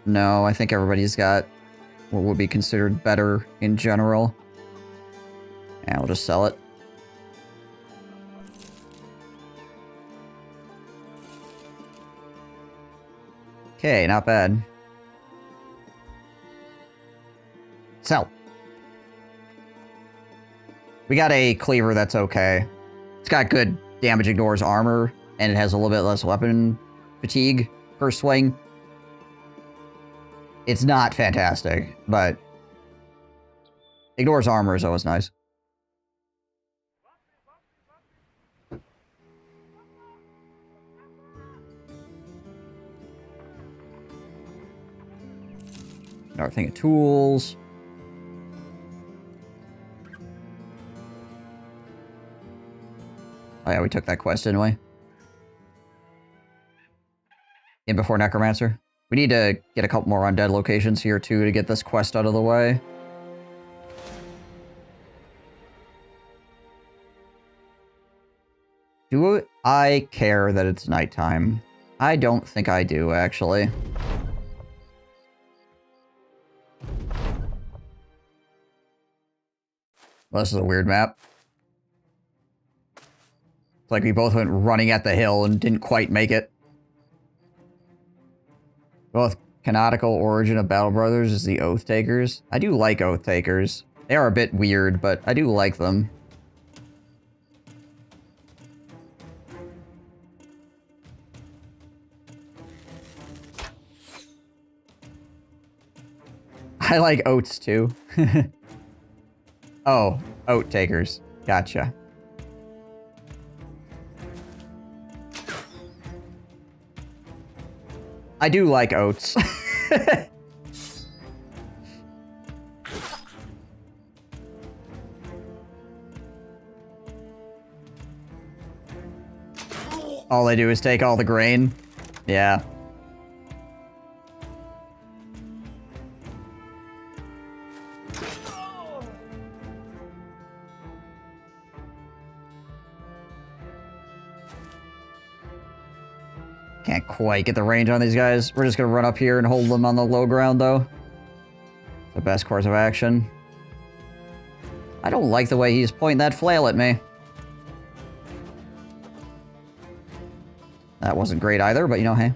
No, I think everybody's got what would be considered better in general. And we'll just sell it. Okay, not bad. Sell. We got a cleaver that's okay. It's got good damage ignores armor, and it has a little bit less weapon fatigue per swing. It's not fantastic, but ignores armor is always nice. Another thing of tools. Oh yeah, we took that quest, didn't we? In before Necromancer. We need to get a couple more undead locations here too to get this quest out of the way. Do I care that it's nighttime? I don't think I do, actually. Well, this is a weird map. It's like we both went running at the hill and didn't quite make it. Both canonical origin of Battle Brothers is the Oath Takers. I do like Oath Takers. They are a bit weird, but I do like them. I like oats too. Oh, Oath Takers. Gotcha. I do like oats. All they do is take all the grain. Yeah. Can't quite get the range on these guys. We're just gonna run up here and hold them on the low ground, though. The best course of action. I don't like the way he's pointing that flail at me. That wasn't great either, but you know, hey.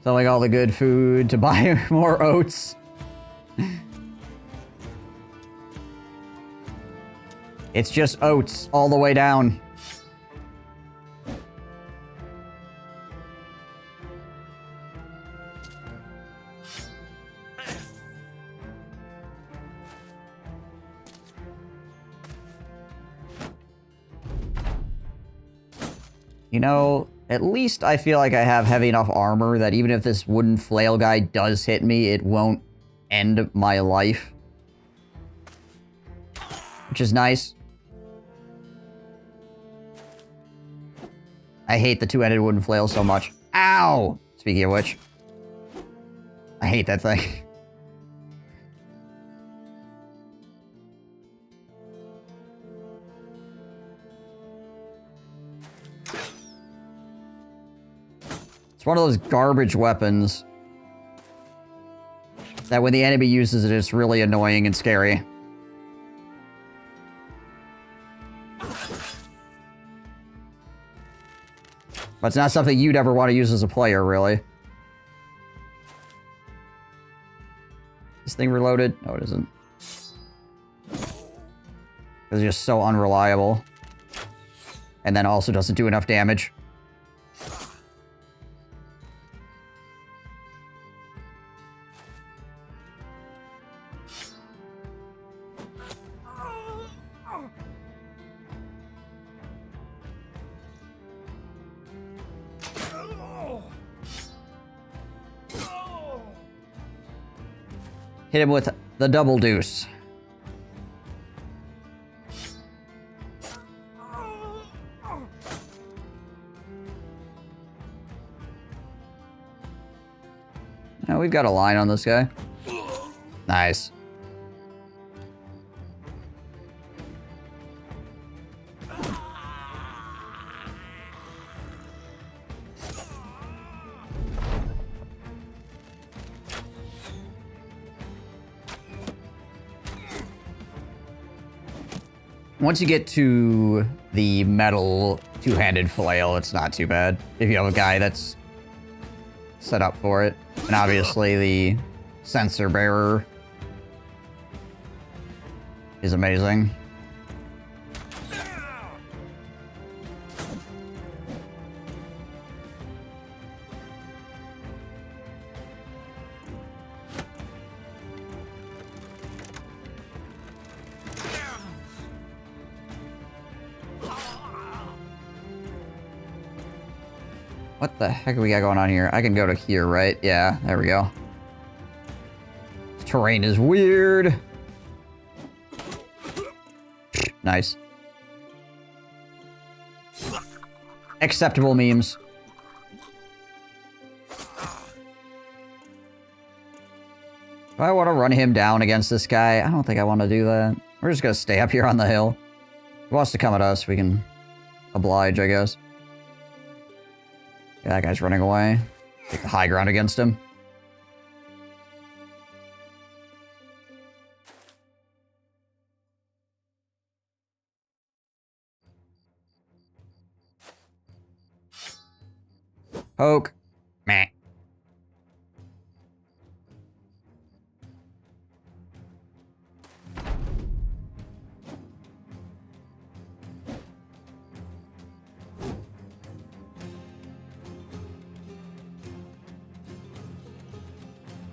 Selling all the good food to buy more oats. It's just oats all the way down. You know, at least I feel like I have heavy enough armor that even if this wooden flail guy does hit me, it won't end my life. Which is nice. I hate the two-ended wooden flail so much. Ow! Speaking of which. I hate that thing. It's one of those garbage weapons that when the enemy uses it, it's really annoying and scary. But it's not something you'd ever want to use as a player, really. This thing reloaded? No, it isn't. It's just so unreliable. And then also doesn't do enough damage. Hit him with the double deuce. Now we've got a line on this guy. Nice. Once you get to the metal two-handed flail, it's not too bad. If you have a guy that's set up for it. And obviously the sensor bearer is amazing. What the heck do we got going on here? I can go to here, right? Yeah, there we go. This terrain is weird. Nice. Acceptable memes. Do I want to run him down against this guy? I don't think I want to do that. We're just going to stay up here on the hill. If he wants to come at us, we can oblige, I guess. Yeah, that guy's running away. Take the high ground against him. Poke. Meh.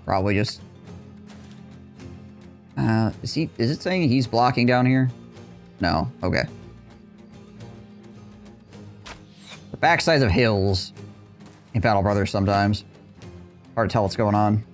Probably just... is it saying he's blocking down here? No. Okay. The backsides of hills in Battle Brothers sometimes. Hard to tell what's going on.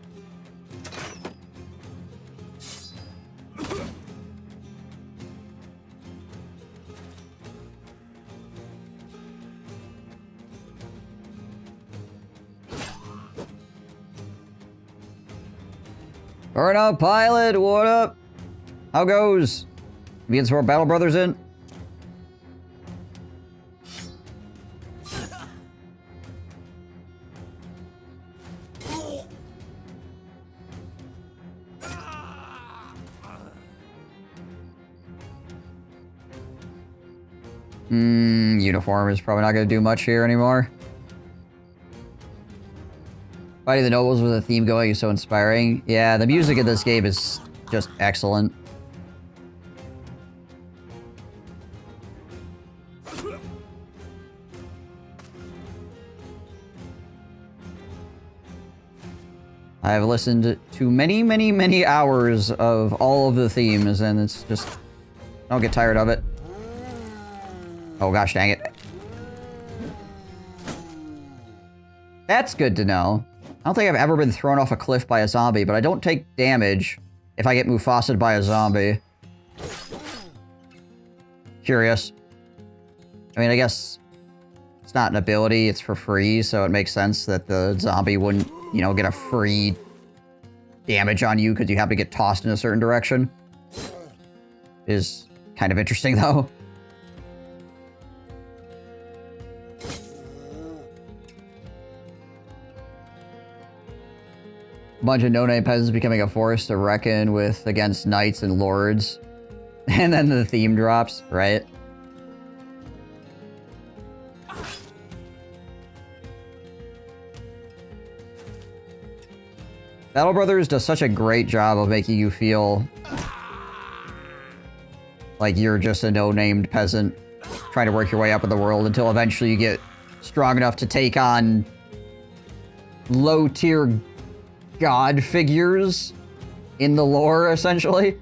Burn up, pilot! What up? How goes? We get some more Battle Brothers in? Uniform is probably not going to do much here anymore. Fighting the nobles with a theme going is so inspiring. Yeah, the music in this game is just excellent. I've listened to many, many, many hours of all of the themes, and it's just... I don't get tired of it. Oh gosh, dang it. That's good to know. I don't think I've ever been thrown off a cliff by a zombie, but I don't take damage if I get Mufasa'd by a zombie. Curious. I mean, I guess it's not an ability, it's for free, so it makes sense that the zombie wouldn't, you know, get a free damage on you because you have to get tossed in a certain direction. Is kind of interesting, though. A bunch of no-name peasants becoming a force to reckon with against knights and lords. And then the theme drops, right? Battle Brothers does such a great job of making you feel like you're just a no-named peasant trying to work your way up in the world until eventually you get strong enough to take on low-tier god figures in the lore, essentially.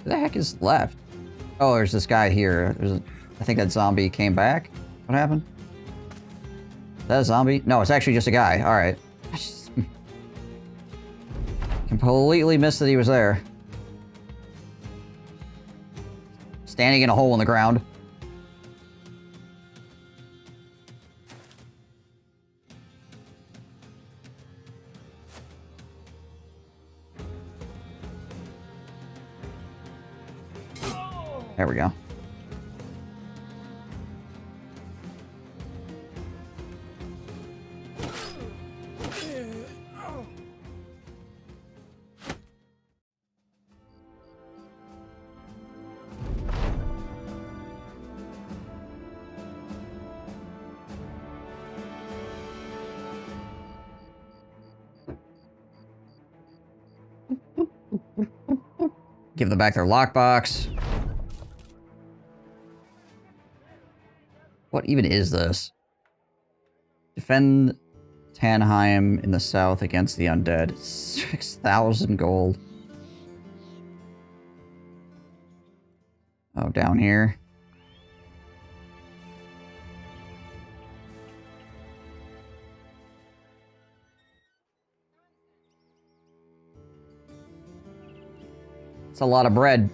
Who the heck is left? Oh, there's this guy here. I think that zombie came back. What happened? Is that a zombie? No, it's actually just a guy. Alright. Completely missed that he was there. Standing in a hole in the ground. There we go. Give them back their lockbox. What even is this? Defend Tannheim in the south against the undead. 6,000 gold. Oh, down here. It's a lot of bread.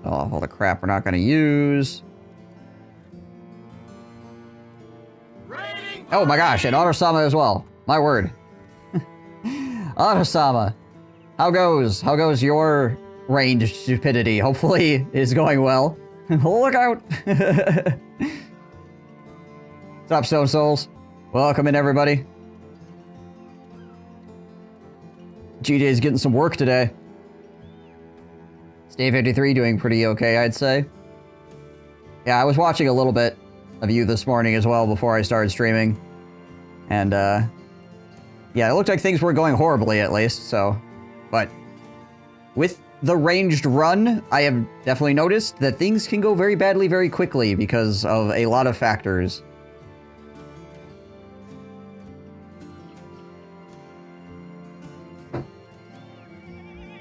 All the crap we're not going to use. Oh my gosh, and Autosama as well. My word. Autosama. How goes your ranged stupidity? Hopefully it's going well. Look out! What's up, Stone Souls? Welcome in, everybody. GJ's getting some work today. Stay 53 doing pretty okay, I'd say. Yeah, I was watching a little bit of you this morning as well before I started streaming. And, yeah, it looked like things were going horribly, at least, so... But with the ranged run, I have definitely noticed that things can go very badly very quickly because of a lot of factors.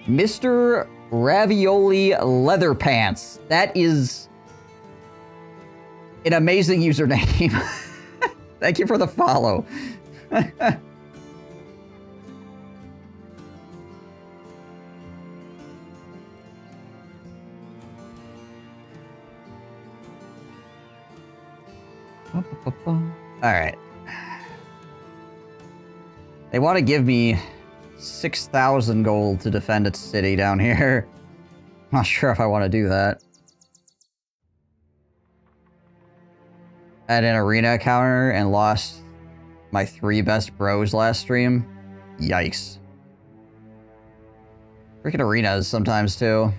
Mr. Ravioli Leather Pants. That is an amazing username. Thank you for the follow. Alright. They want to give me 6,000 gold to defend its city down here. I'm not sure if I want to do that. At an arena counter and lost my 3 best bros last stream. Yikes. Freaking arenas sometimes too.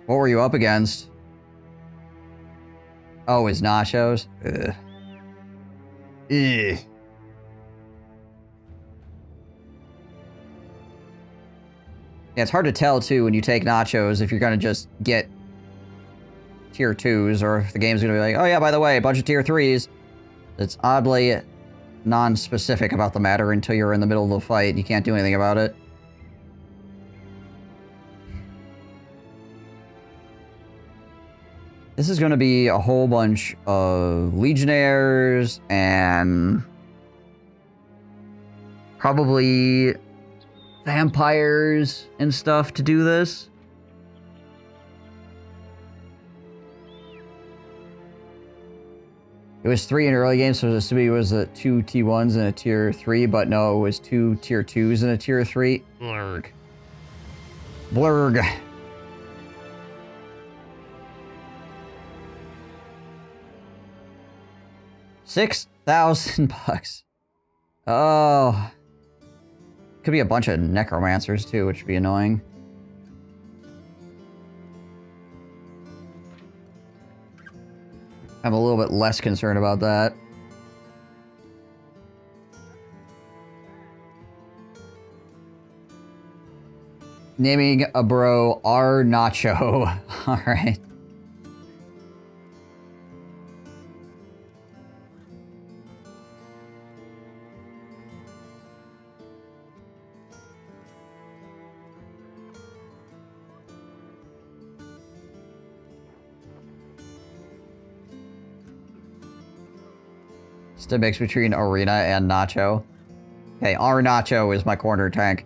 What were you up against? Oh, his nachos? Ugh. Ugh. Yeah, it's hard to tell, too, when you take nachos if you're gonna just get tier 2s, or if the game's gonna be like, oh yeah, by the way, a bunch of tier 3s. It's oddly non-specific about the matter until you're in the middle of the fight. You can't do anything about it. This is gonna be a whole bunch of Legionnaires and probably vampires and stuff to do this. It was 3 in early games, so assuming it was 2 T1s and a tier 3, but no, it was 2 tier 2s and a tier 3. Blurg. Blurg. $6,000. Oh. Could be a bunch of necromancers too, which would be annoying. I'm a little bit less concerned about that. Naming a bro R Nacho. Alright. It's the mix between Arena and Nacho. Okay, R Nacho is my corner tank.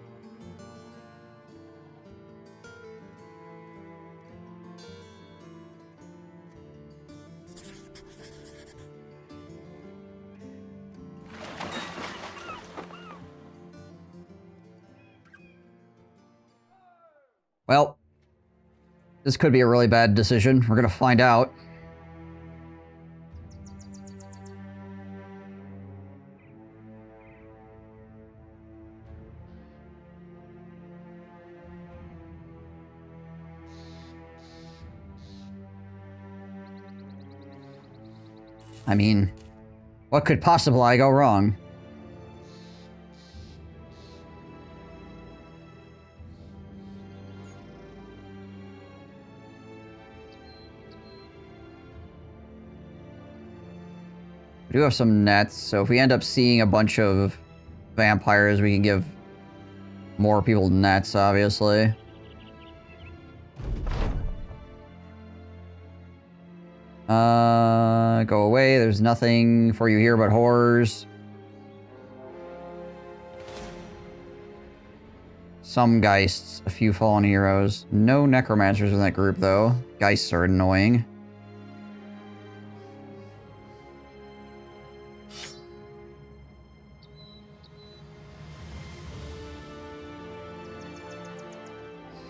Well, this could be a really bad decision. We're gonna find out. I mean, what could possibly go wrong? We do have some nets, so if we end up seeing a bunch of vampires, we can give more people nets, obviously. Go away. There's nothing for you here but horrors. Some Geists, a few fallen heroes. No necromancers in that group, though. Geists are annoying.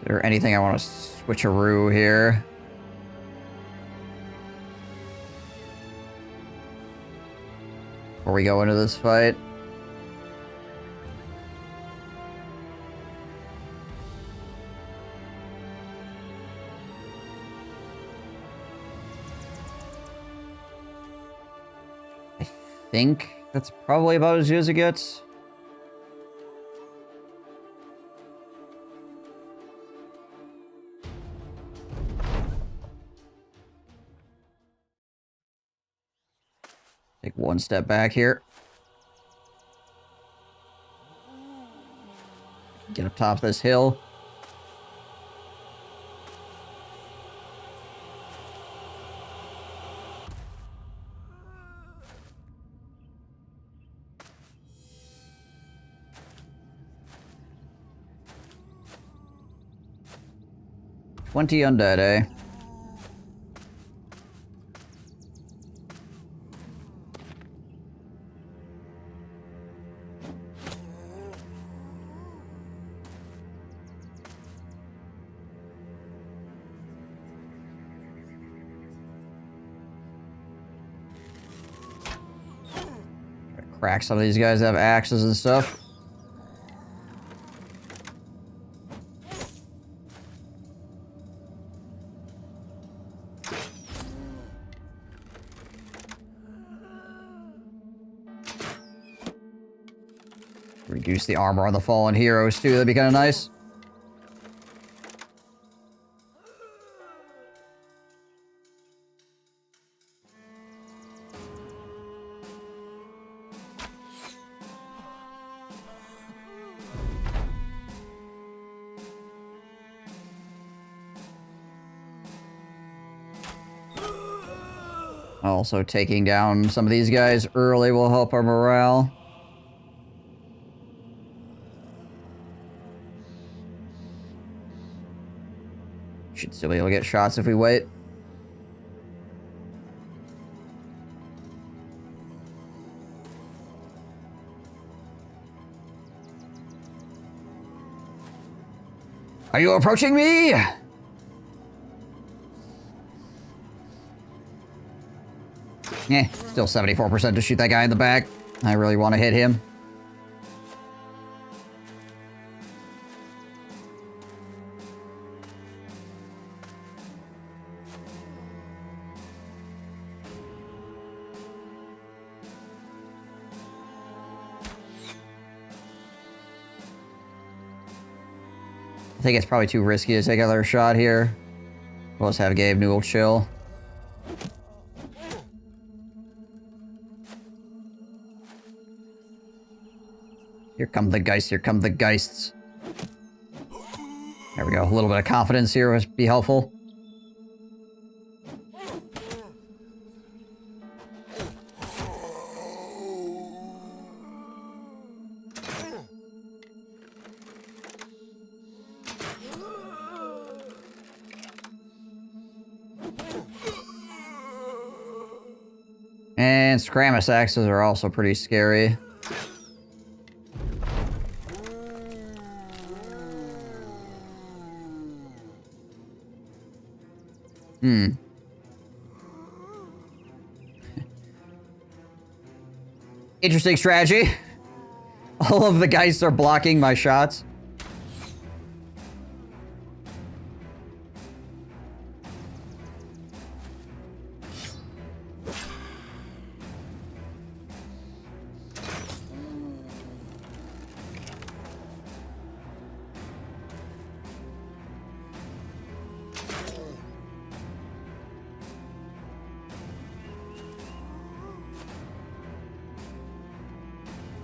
Is there anything I want to switcheroo here? Before we go into this fight. I think that's probably about as good as it gets. Take one step back here. Get up top of this hill. $20 undead, eh? Crack some of these guys that have axes and stuff. Reduce the armor on the fallen heroes too, that'd be kind of nice. Also, taking down some of these guys early will help our morale. Should still be able to get shots if we wait. Are you approaching me? Still 74% to shoot that guy in the back. I really want to hit him. I think it's probably too risky to take another shot here. We'll just have Gabe Newell chill. Here come the Geists, here come the Geists. There we go, a little bit of confidence here would be helpful. And Scramus axes are also pretty scary. Interesting strategy. All of the guys are blocking my shots.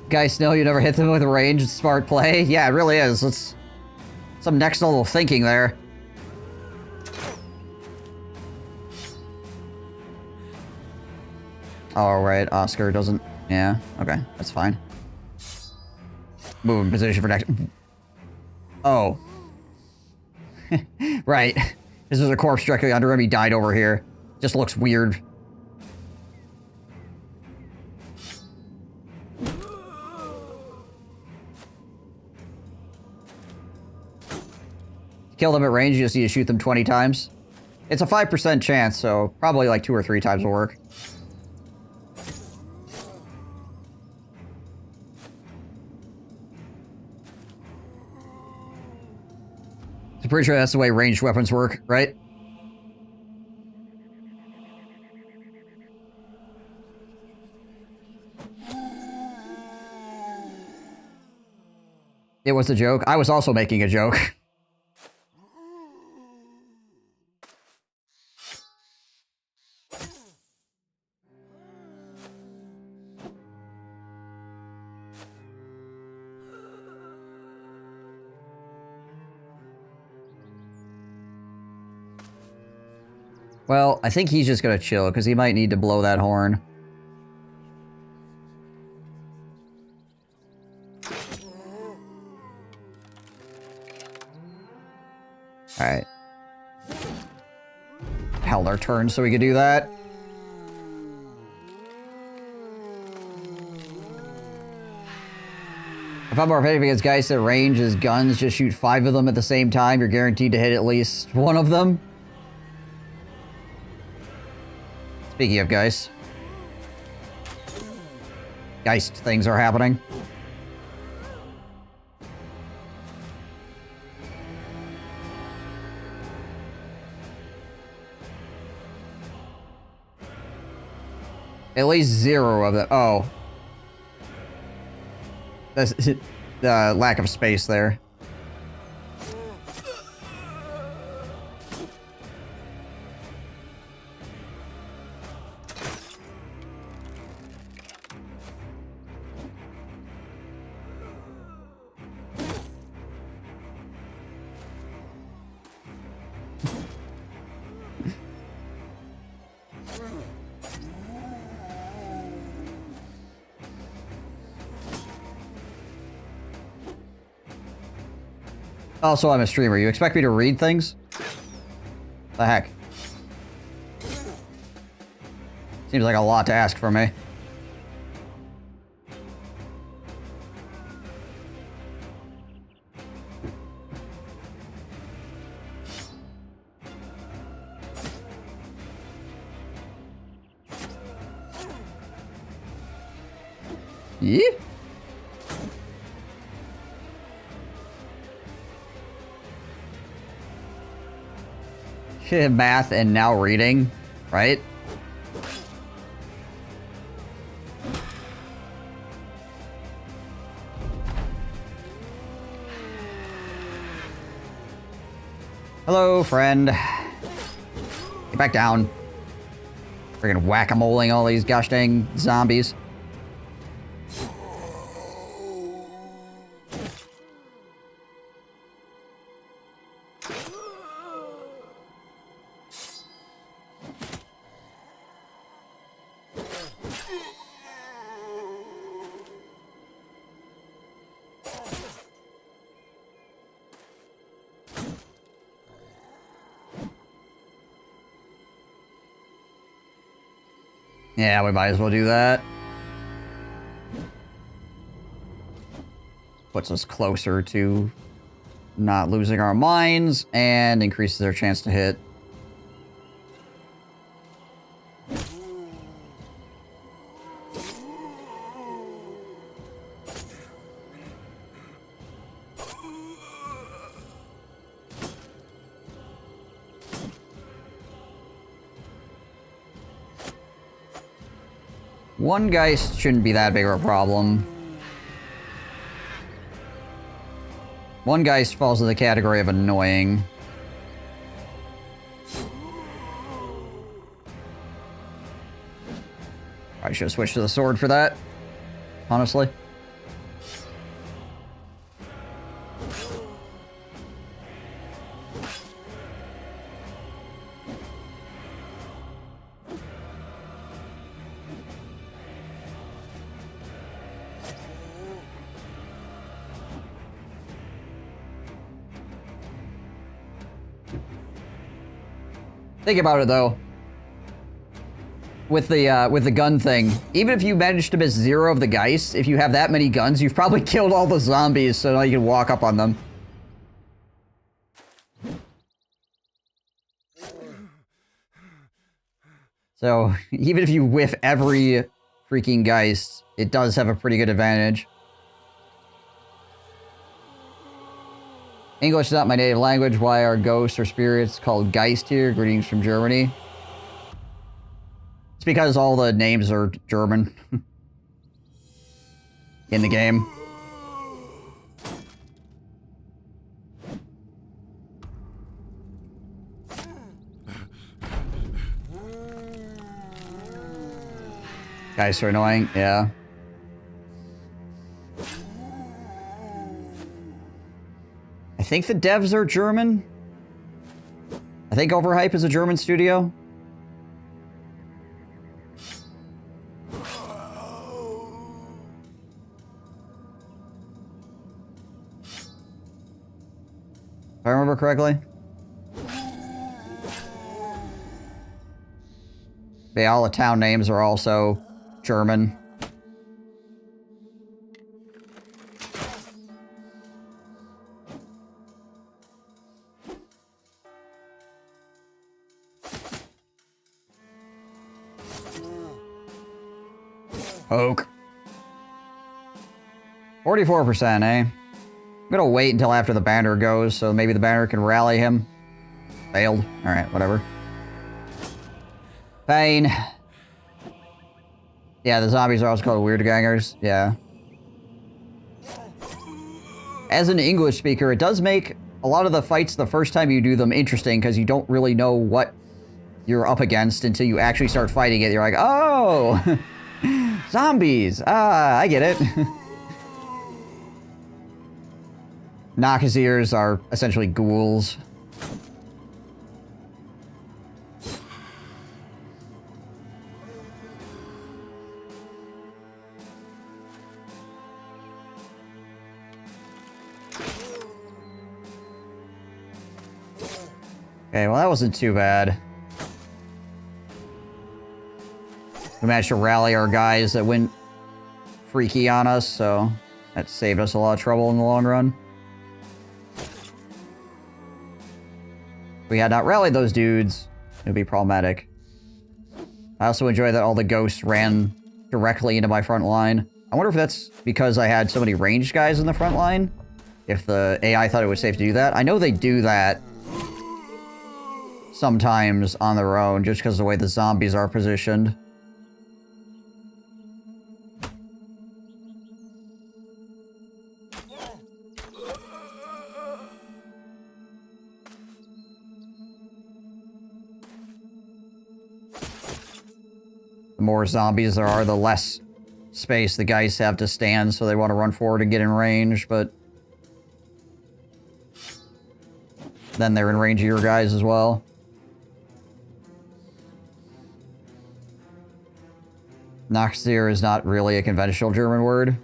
Guys know you never hit them with range. Smart play. Yeah, it really is. It's some next level thinking there. All right, Oscar doesn't. Yeah, okay, that's fine. Move in position for next. Oh. Right. This is a corpse directly under him. He died over here. Just looks weird. Kill them at range, you just need to shoot them 20 times. It's a 5% chance, so probably like 2 or 3 times will work. I'm pretty sure that's the way ranged weapons work, right? It was a joke. I was also making a joke. Well, I think he's just gonna chill, because he might need to blow that horn. Alright. Held our turn so we could do that. If I'm more effective against guys at range, his guns just shoot 5 of them at the same time. You're guaranteed to hit at least 1 of them. Speaking of Geist. Geist things are happening. At least 0 of them. Oh. the lack of space there. Also, I'm a streamer. You expect me to read things? The heck? Seems like a lot to ask from me. Yeah? Math and now reading, right? Hello, friend. Get back down. Freaking whack-a-moling all these gosh dang zombies. Yeah, we might as well do that. Puts us closer to not losing our minds and increases our chance to hit. One Geist shouldn't be that big of a problem. One Geist falls in the category of annoying. I should have switched to the sword for that, honestly. Think about it though. With the gun thing, even if you manage to miss 0 of the Geists, if you have that many guns, you've probably killed all the zombies, so now you can walk up on them. So, even if you whiff every freaking Geist, it does have a pretty good advantage. English is not my native language. Why are ghosts or spirits called Geist here? Greetings from Germany. It's because all the names are German in the game. Guys are annoying, yeah. I think the devs are German. I think Overhype is a German studio. If I remember correctly. Yeah, all the town names are also German. Oak. 44%, eh? I'm gonna wait until after the banner goes, so maybe the banner can rally him. Failed. Alright, whatever. Fine. Yeah, the zombies are also called weird gangers. Yeah. as an English speaker, it does make a lot of the fights the first time you do them interesting because you don't really know what you're up against until you actually start fighting it. You're like, oh, zombies. Ah, I get it. Nakazirs are essentially ghouls. Okay, well, that wasn't too bad. We managed to rally our guys that went freaky on us, so that saved us a lot of trouble in the long run. If we had not rallied those dudes, it would be problematic. I also enjoy that all the ghosts ran directly into my front line. I wonder if that's because I had so many ranged guys in the front line. If the AI thought it was safe to do that. I know they do that sometimes on their own, just because of the way the zombies are positioned. The more zombies there are, the less space the guys have to stand, so they want to run forward and get in range, but then they're in range of your guys as well. Nachzir is not really a conventional German word.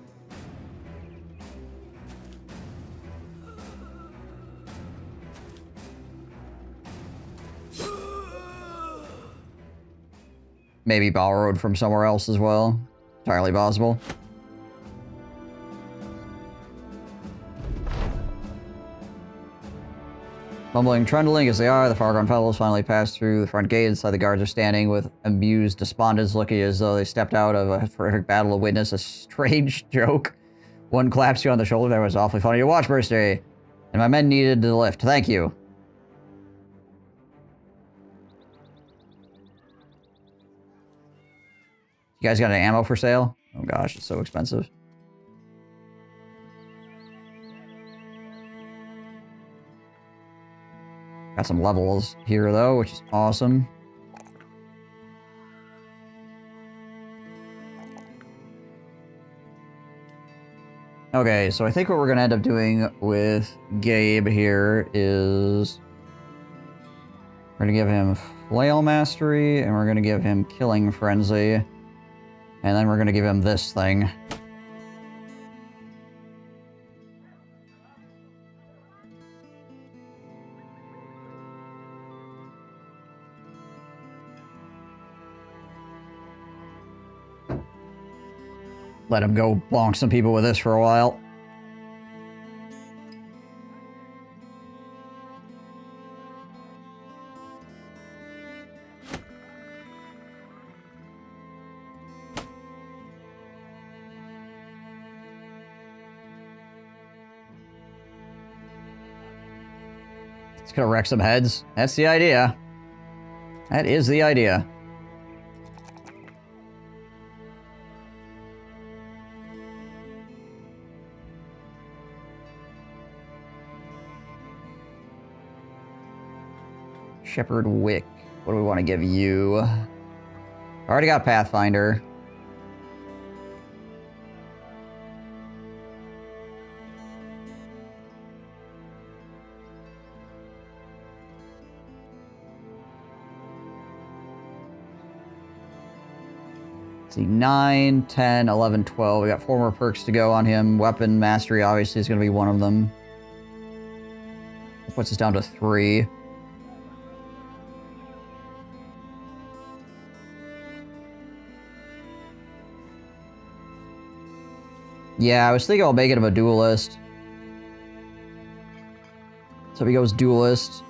Maybe borrowed from somewhere else as well. Entirely possible. Mumbling, trundling as they are, the far-gone fellows finally pass through the front gate. Inside, the guards are standing with amused despondents, looking as though they stepped out of a horrific battle to witness a strange joke. One claps you on the shoulder. That was awfully funny to watch, Birthday. And my men needed the lift. Thank you. You guys got any ammo for sale? Oh gosh, it's so expensive. Got some levels here, though, which is awesome. Okay, so I think what we're going to end up doing with Gabe here is we're going to give him Flail Mastery, and we're going to give him Killing Frenzy, and then we're going to give him this thing. Let him go bonk some people with this for a while. It's gonna wreck some heads. That's the idea. That is the idea. Shepherd Wick. What do we want to give you? I already got Pathfinder. Let's see, 9, 10, 11, 12. We got 4 more perks to go on him. Weapon Mastery obviously is going to be one of them. That puts us down to 3. Yeah, I was thinking about making him a duelist. So if he goes duelist,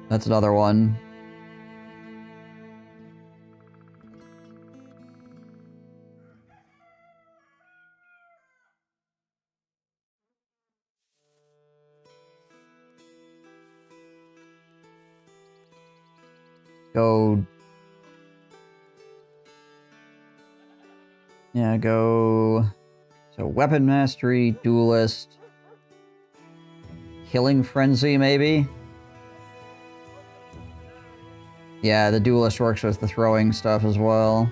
that's another one. Go... Yeah, go... So, Weapon Mastery, Duelist, Killing Frenzy, maybe? Yeah, the Duelist works with the throwing stuff as well.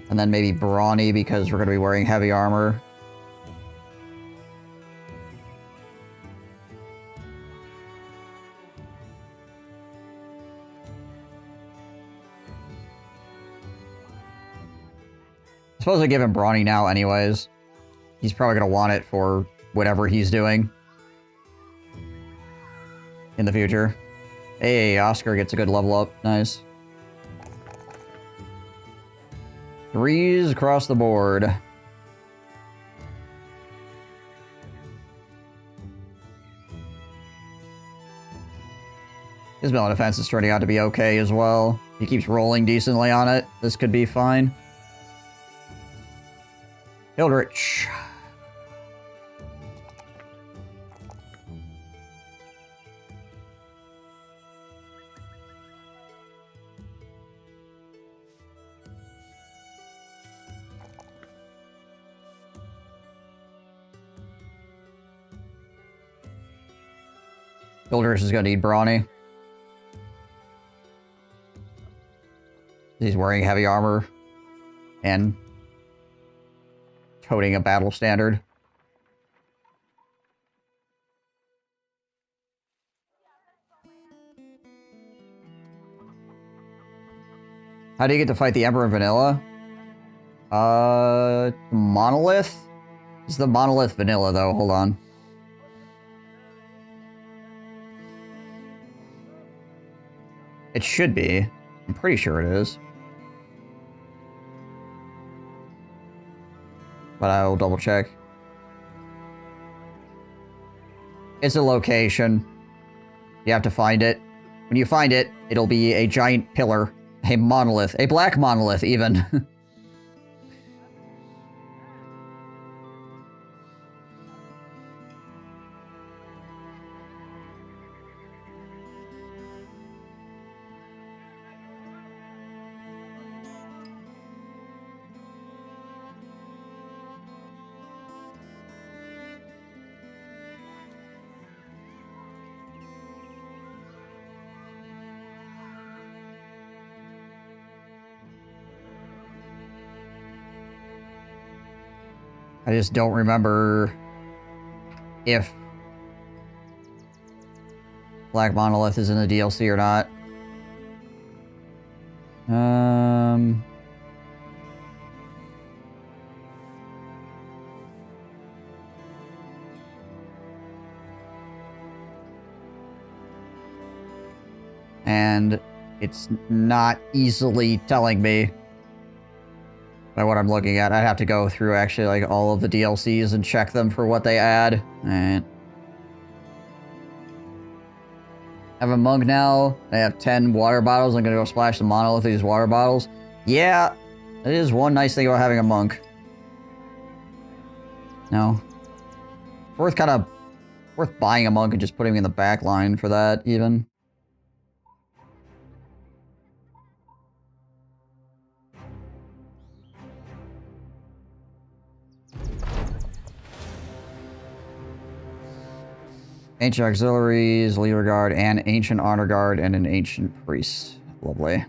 And then maybe Brawny, because we're going to be wearing heavy armor. I suppose I give him Brawny now anyways. He's probably going to want it for whatever he's doing in the future. Hey, Oscar gets a good level up. Nice. 3s across the board. His melee defense is turning out to be okay as well. He keeps rolling decently on it. This could be fine. Hildrich. Hildrich is going to need Brawny. He's wearing heavy armor and toting a battle standard. How do you get to fight the Emperor in Vanilla? Monolith? It's the Monolith Vanilla, though. Hold on. It should be. I'm pretty sure it is. But I will double check. It's a location. You have to find it. When you find it, it'll be a giant pillar. A monolith. A black monolith, even. I just don't remember if Black Monolith is in the DLC or not. And it's not easily telling me by what I'm looking at. I'd have to go through actually like all of the DLCs and check them for what they add. Alright. I have a monk now. I have 10 water bottles. I'm gonna go splash the monolith with these water bottles. Yeah, that is one nice thing about having a monk. No. Worth buying a monk and just putting him in the back line for that, even. Ancient Auxiliaries, Leader Guard, and Ancient Honor Guard, and an Ancient Priest. Lovely.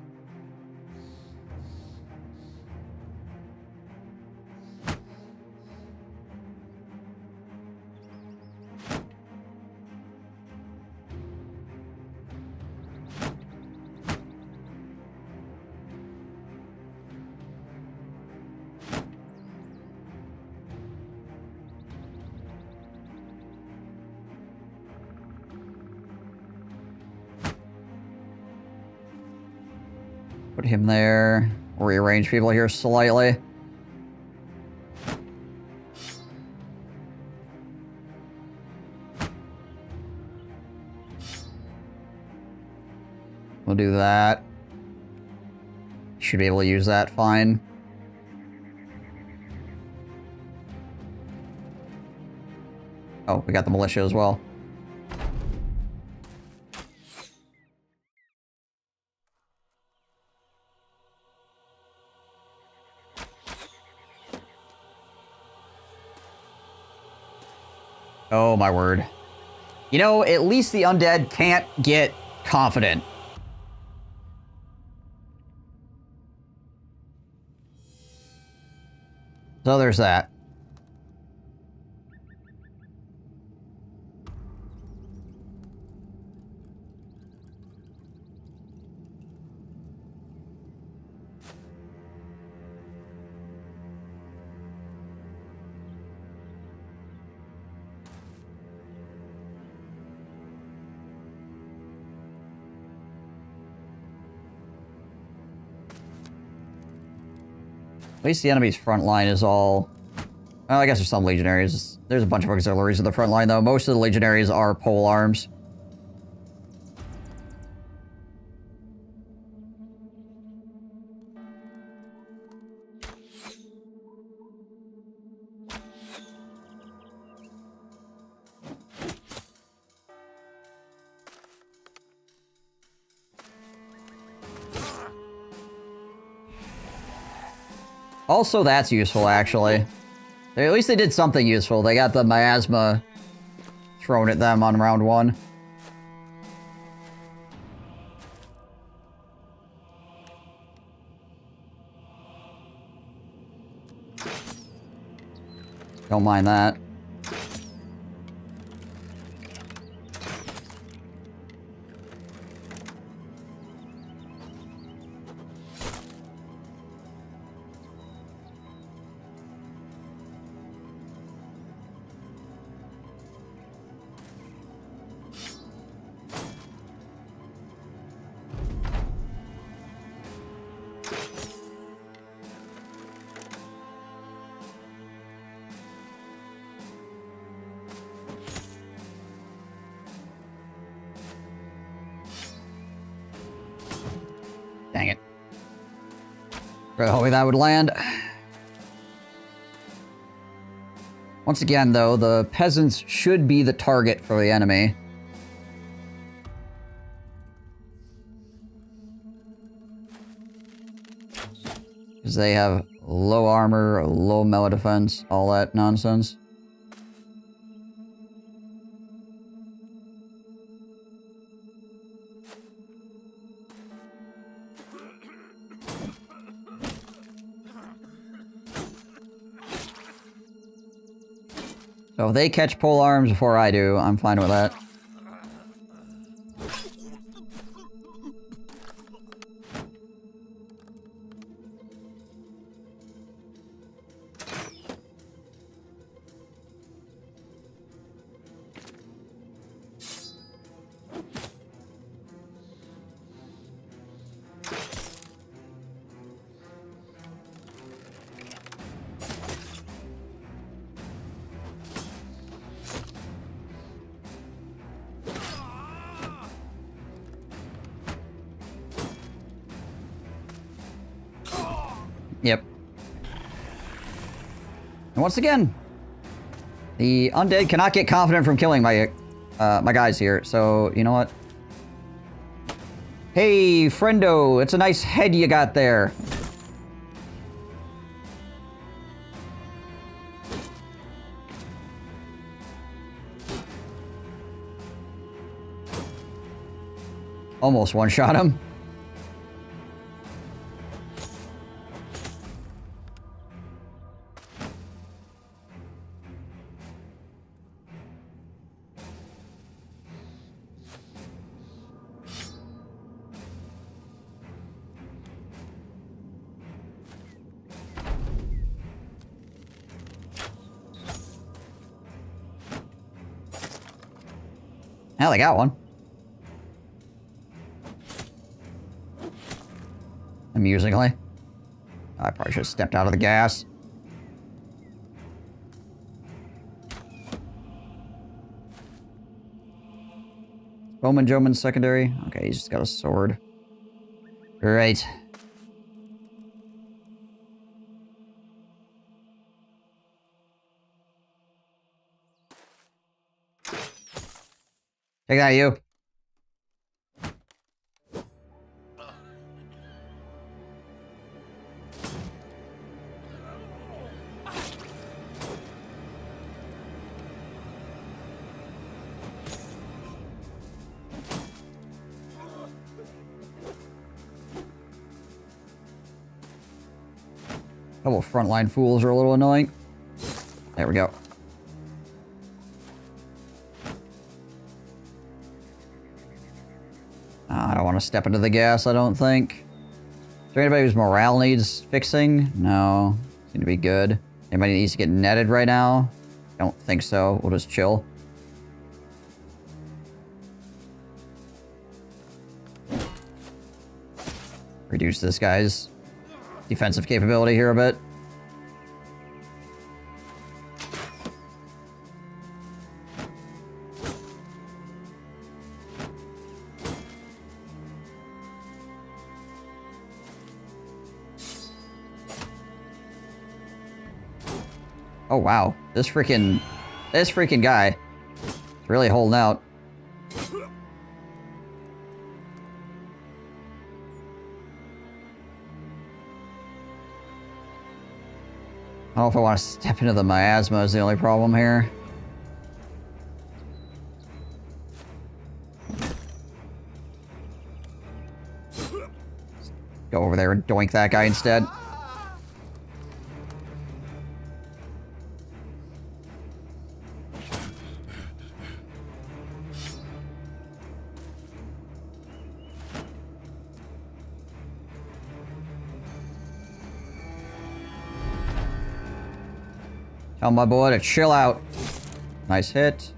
Put him there. Rearrange people here slightly. We'll do that. Should be able to use that fine. Oh, we got the militia as well. Oh my word. You know, at least the undead can't get confident. So there's that. At least the enemy's front line is all... Well, I guess there's some legionaries. There's a bunch of auxiliaries in the front line, though. Most of the legionaries are pole arms. Also, that's useful, actually. At least they did something useful. They got the miasma thrown at them on round 1. Don't mind that. Dang it. Hopefully that would land. Once again, though, the peasants should be the target for the enemy. Because they have low armor, low melee defense, all that nonsense. So if they catch pole arms before I do, I'm fine with that. Yep. And once again, the undead cannot get confident from killing my my guys here. So, you know what? Hey, friendo, it's a nice head you got there. Almost one-shot him. Hell, they got one. Amusingly. I probably should have stepped out of the gas. Bowman Joman secondary. Okay, he's just got a sword. Right. Take that, you. Couple frontline fools are a little annoying. There we go. I don't want to step into the gas, I don't think. Is there anybody whose morale needs fixing? No. Seem to be good. Anybody needs to get netted right now? Don't think so. We'll just chill. Reduce this guy's defensive capability here a bit. Oh wow, this freaking guy is really holding out. I don't know if I want to step into the miasma is the only problem here. Go over there and doink that guy instead. Tell my boy to chill out. Nice hit.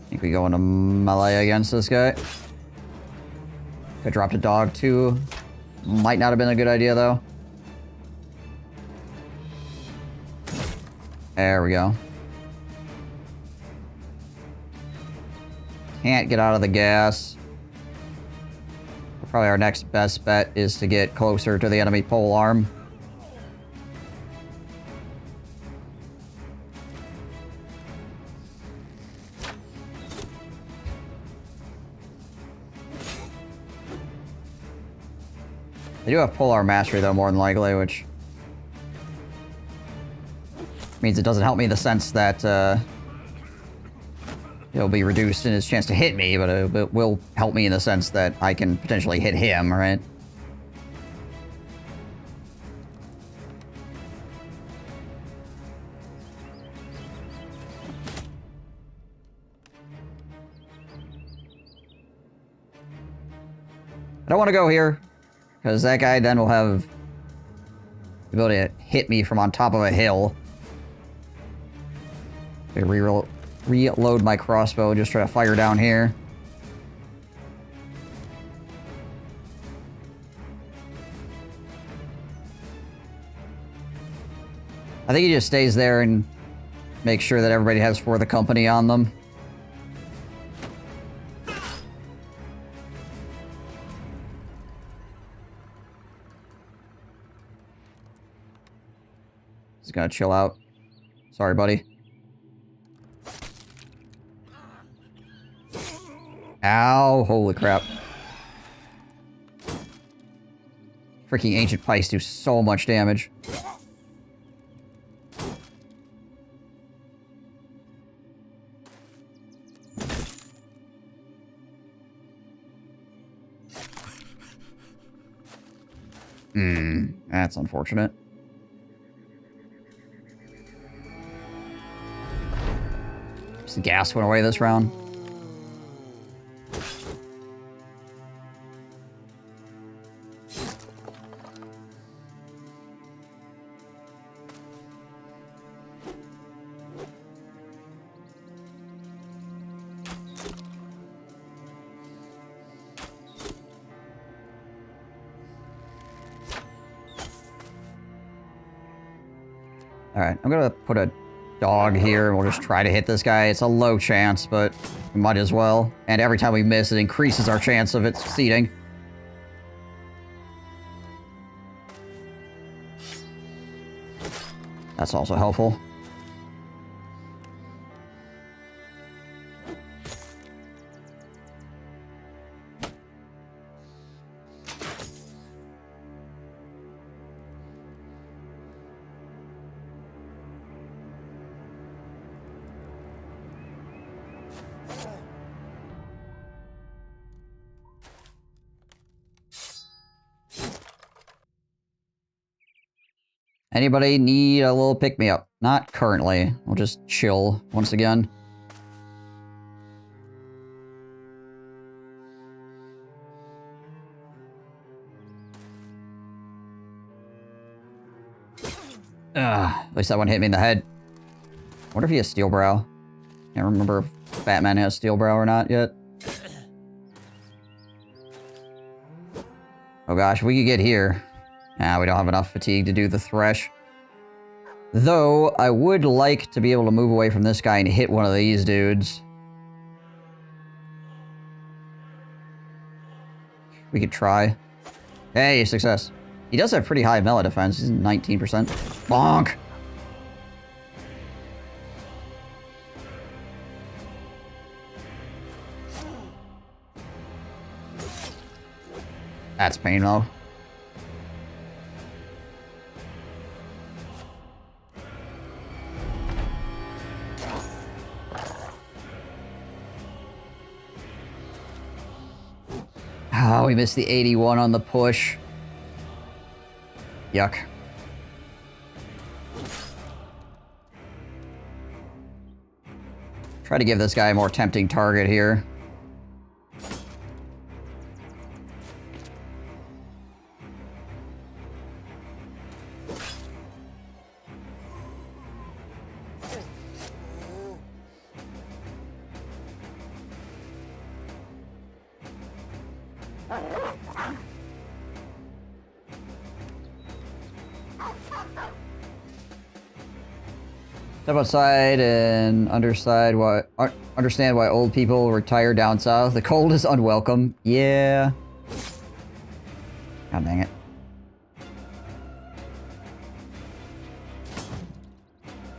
I think we go into melee against this guy. Could drop a dog too. Might not have been a good idea though. There we go. Can't get out of the gas. Probably our next best bet is to get closer to the enemy pole arm. I do have polearm mastery though, more than likely, which means it doesn't help me in the sense that it'll be reduced in his chance to hit me, but it will help me in the sense that I can potentially hit him, right? I don't want to go here, because that guy then will have the ability to hit me from on top of a hill. Okay, reload my crossbow, just try to fire down here. I think he just stays there and makes sure that everybody has For the Company on them. He's gonna chill out. Sorry, buddy. Ow, holy crap. Freaking ancient pikes do so much damage. That's unfortunate. Just the gas went away this round. Alright, I'm gonna put a dog here and we'll just try to hit this guy. It's a low chance, but we might as well. And every time we miss, it increases our chance of it succeeding. That's also helpful. Anybody need a little pick-me-up? Not currently. We'll just chill once again. At least that one hit me in the head. I wonder if he has steel brow. Can't remember if Batman has steel brow or not yet. Oh gosh, we could get here. Nah, we don't have enough fatigue to do the thresh. Though, I would like to be able to move away from this guy and hit one of these dudes. We could try. Hey, success. He does have pretty high melee defense. He's 19%. Bonk! That's pain, though. Oh, we missed the 81 on the push. Yuck. Try to give this guy a more tempting target here. Step outside and understand why old people retire down south. The cold is unwelcome. Yeah. God dang it.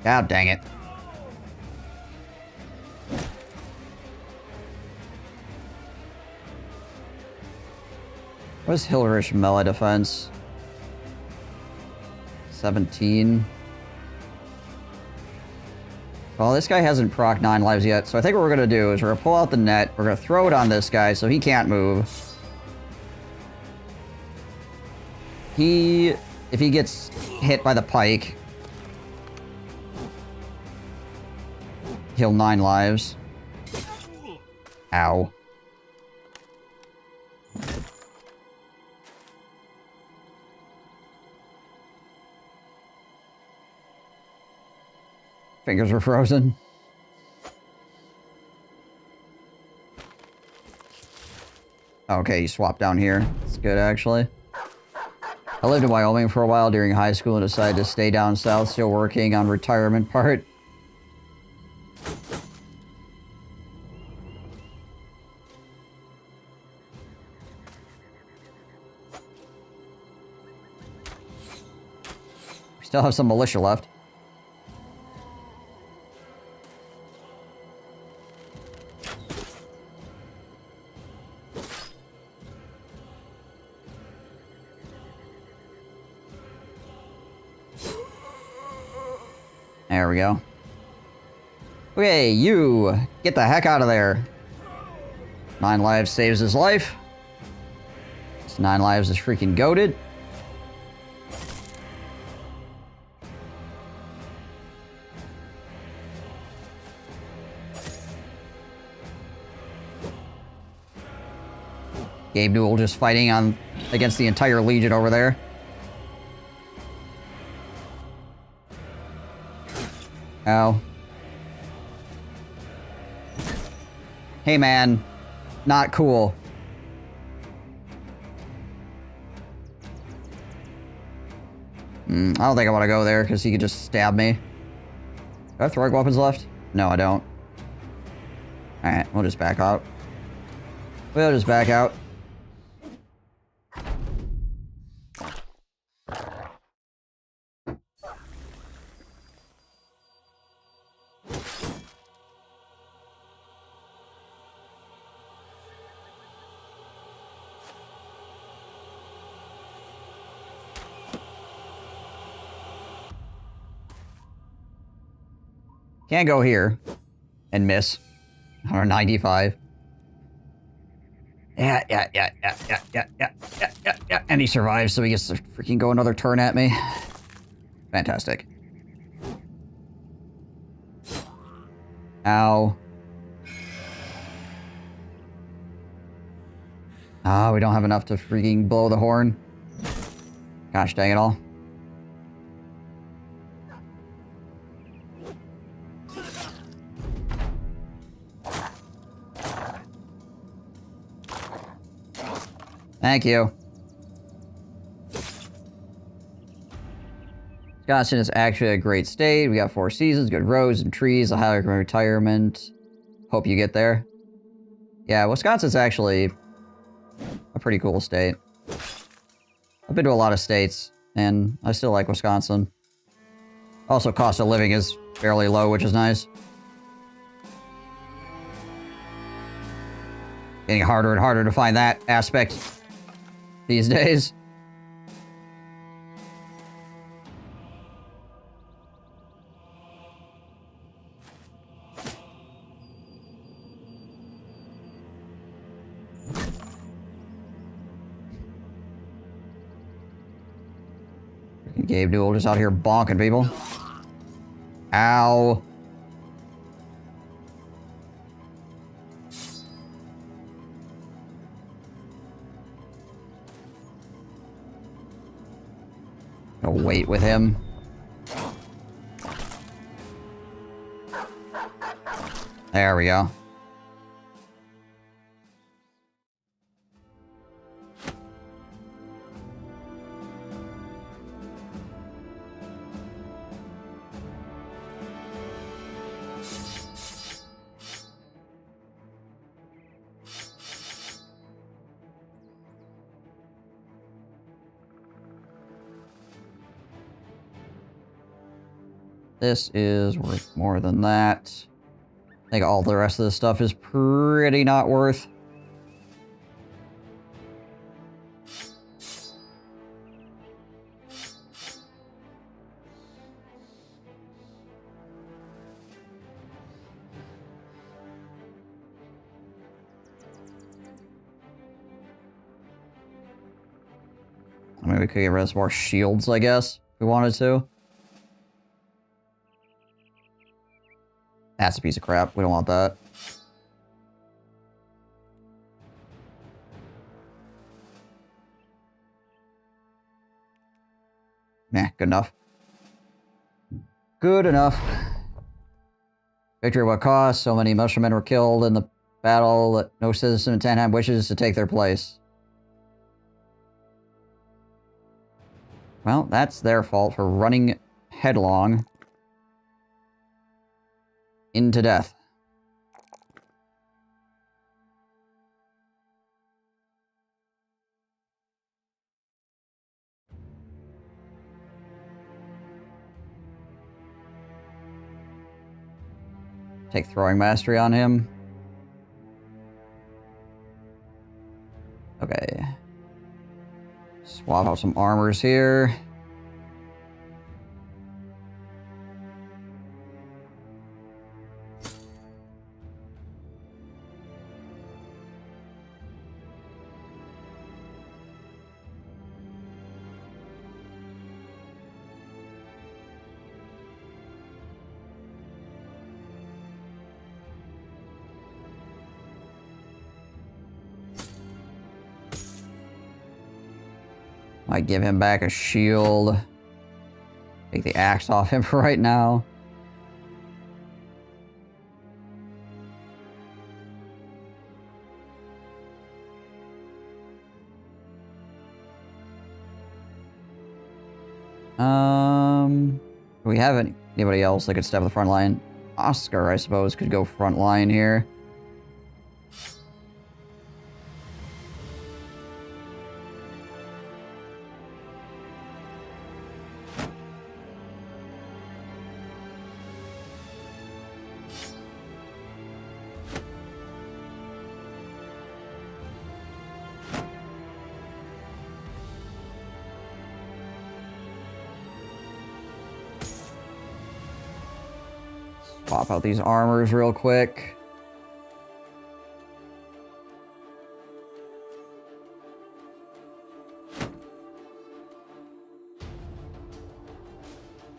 God dang it. What's Hilarish melee defense? 17. Well, this guy hasn't proc 9 lives yet, so I think what we're going to do is we're going to pull out the net, we're going to throw it on this guy so he can't move. If he gets hit by the pike, he'll 9 lives. Ow. Fingers were frozen. Okay, you swapped down here. That's good, actually. I lived in Wyoming for a while during high school and decided to stay down south, still working on retirement part. We still have some militia left. There we go. Okay, you! Get the heck out of there! 9 lives saves his life. This 9 lives is freaking goated. Gabe Newell just fighting against the entire Legion over there. Ow. Hey man, not cool. I don't think I want to go there because he could just stab me. Do I have throwing weapons left? No, I don't. Alright, we'll just back out. We'll just back out. Can't go here and miss. 195. Yeah. And he survives, so he gets to freaking go another turn at me. Fantastic. Ow. Ah, we don't have enough to freaking blow the horn. Gosh dang it all. Thank you. Wisconsin is actually a great state. We got 4 seasons, good roads and trees, a high retirement. Hope you get there. Yeah, Wisconsin's actually a pretty cool state. I've been to a lot of states, and I still like Wisconsin. Also, cost of living is fairly low, which is nice. Getting harder and harder to find that aspect these days. Gabe Newell just out here bonking people. Ow. Gonna wait with him. There we go. This is worth more than that. I think all the rest of this stuff is pretty not worth. I mean, we could get rid of some more shields, I guess, if we wanted to. That's a piece of crap. We don't want that. Nah, good enough. Good enough. Victory at what cost? So many Mushroomen were killed in the battle that no citizen in Tanheim wishes to take their place. Well, that's their fault for running headlong into death. Take throwing mastery on him. Okay. Swap out some armors here. Might give him back a shield. Take the axe off him for right now. Do we have anybody else that could step the front line? Oscar, I suppose, could go front line here. Pop out these armors real quick.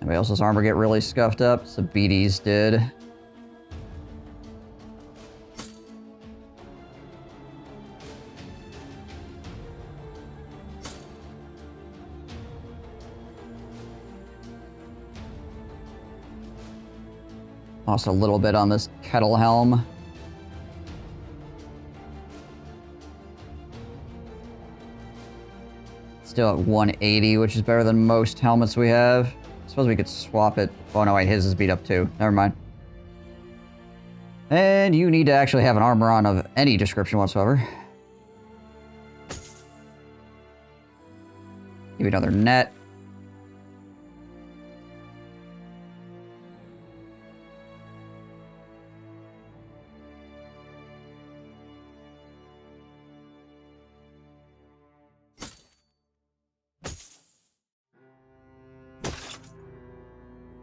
Somebody else's armor get really scuffed up? The BDs did. Lost a little bit on this kettle helm. Still at 180, which is better than most helmets we have. I suppose we could swap it. Oh no, wait, his is beat up too. Never mind. And you need to actually have an armor on of any description whatsoever. Give you another net.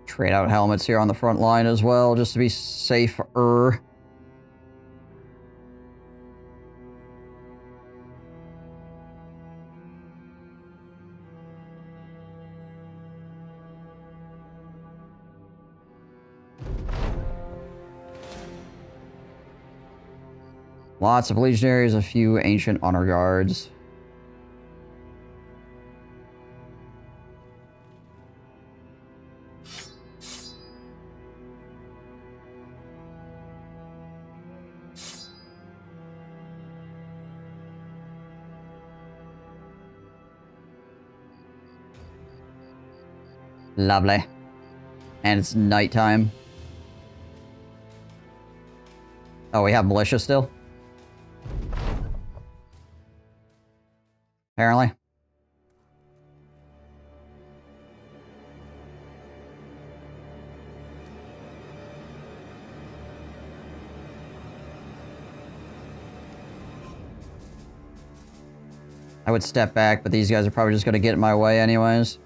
Trade out helmets here on the front line as well, just to be safer. Lots of legionaries, a few ancient honor guards. Lovely. And it's nighttime. Oh, we have militia still? Apparently. I would step back, but these guys are probably just going to get in my way anyways.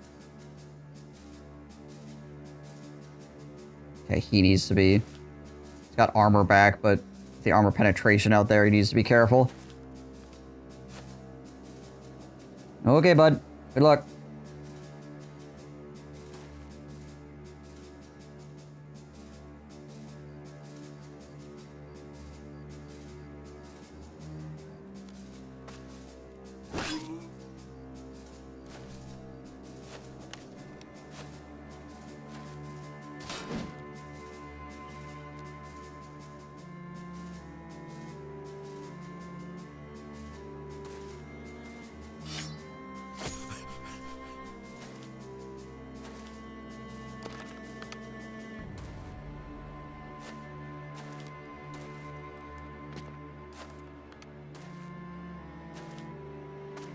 Okay, he needs to be... He's got armor back, but the armor penetration out there, he needs to be careful. Okay, bud. Good luck.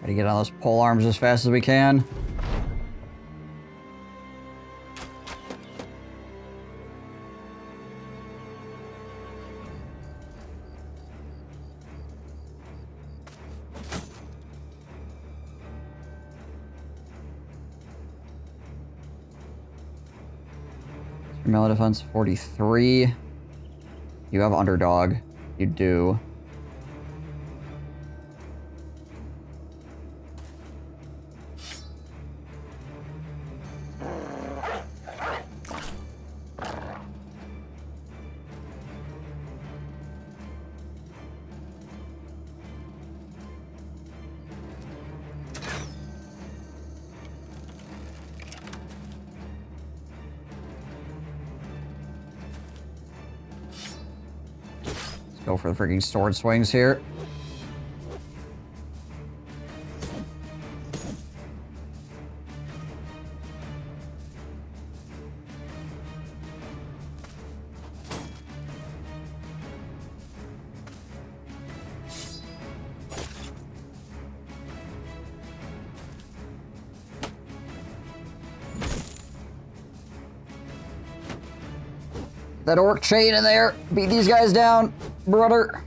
Try to get on those pole arms as fast as we can. Melee defense 43. You have underdog. You do. Go for the freaking sword swings here. That orc chain in there. Beat these guys down, brother.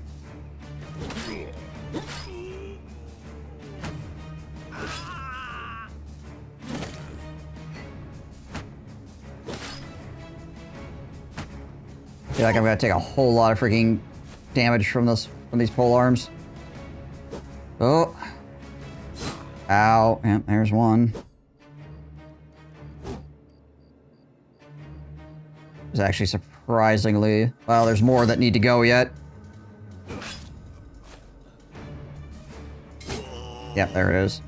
I feel like I'm gonna take a whole lot of freaking damage from these pole arms. Oh. Ow. Yep, there's one. It's actually surprisingly... Well, there's more that need to go yet. Yep, there it is.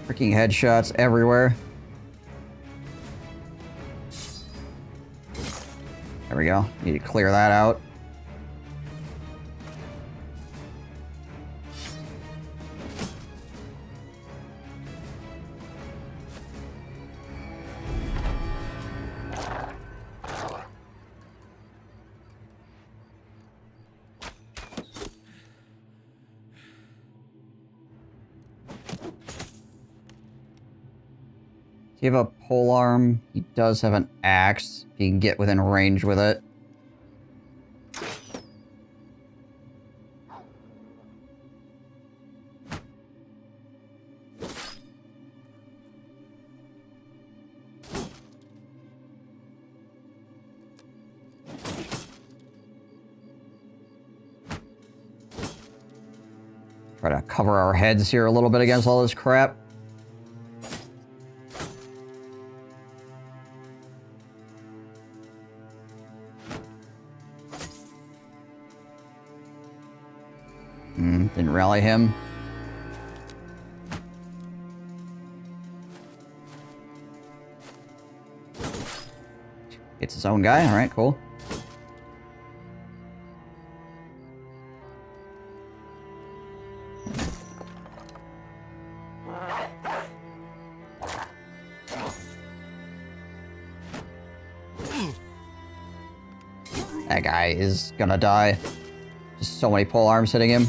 Freaking headshots everywhere. There we go. Need to clear that out. Do you have a polearm? He does have an axe. He can get within range with it. Try to cover our heads here a little bit against all this crap. Didn't rally him. It's his own guy? Alright, cool. That guy is gonna die. Just so many pole arms hitting him.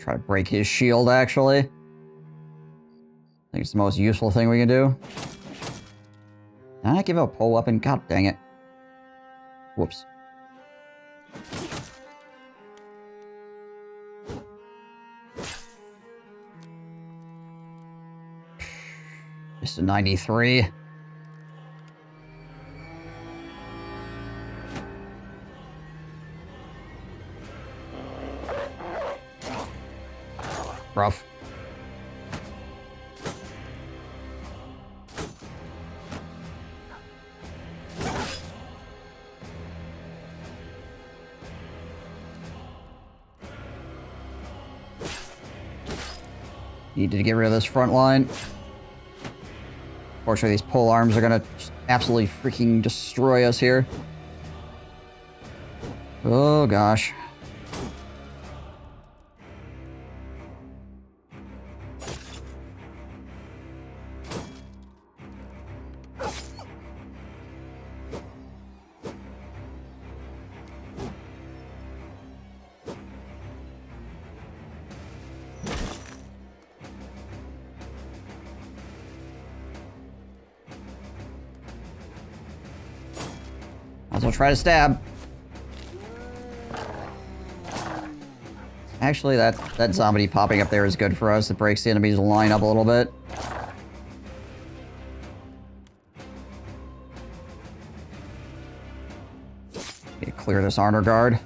Try to break his shield, actually. I think it's the most useful thing we can do. Did I not give out a pole weapon? God dang it. Whoops. Just a 93. Rough. Need to get rid of this front line. Fortunately, these pole arms are gonna just absolutely freaking destroy us here. Oh gosh. Might as well try to stab. Actually, that zombie popping up there is good for us. It breaks the enemy's line up a little bit. Need to clear this honor guard.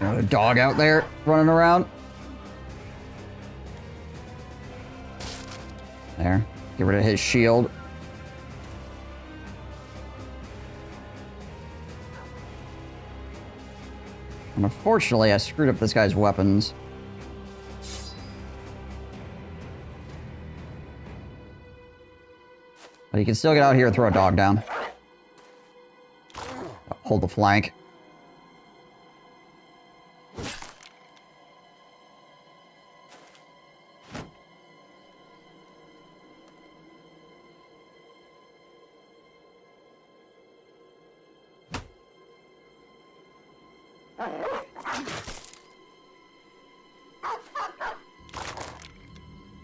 Another dog out there running around. There. Get rid of his shield. And unfortunately, I screwed up this guy's weapons. But he can still get out here and throw a dog down. hold the flank.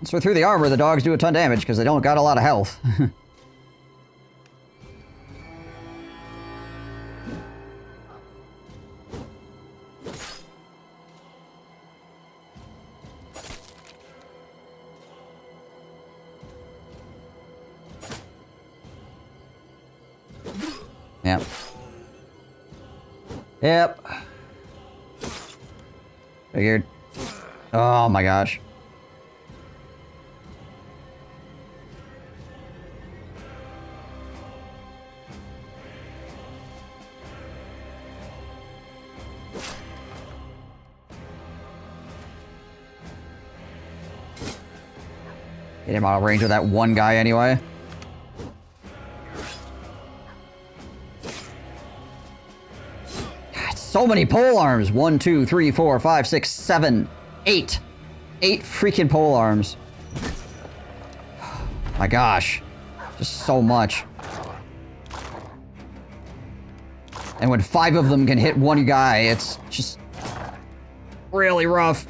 So through the armor, the dogs do a ton of damage because they don't got a lot of health. Yep. Yep. Figured. Oh my gosh. Get him out of range with that one guy anyway. God, so many pole arms. 1, 2, 3, 4, 5, 6, 7, 8. 8 freaking pole arms. My gosh. Just so much. And when 5 of them can hit one guy, it's just really rough.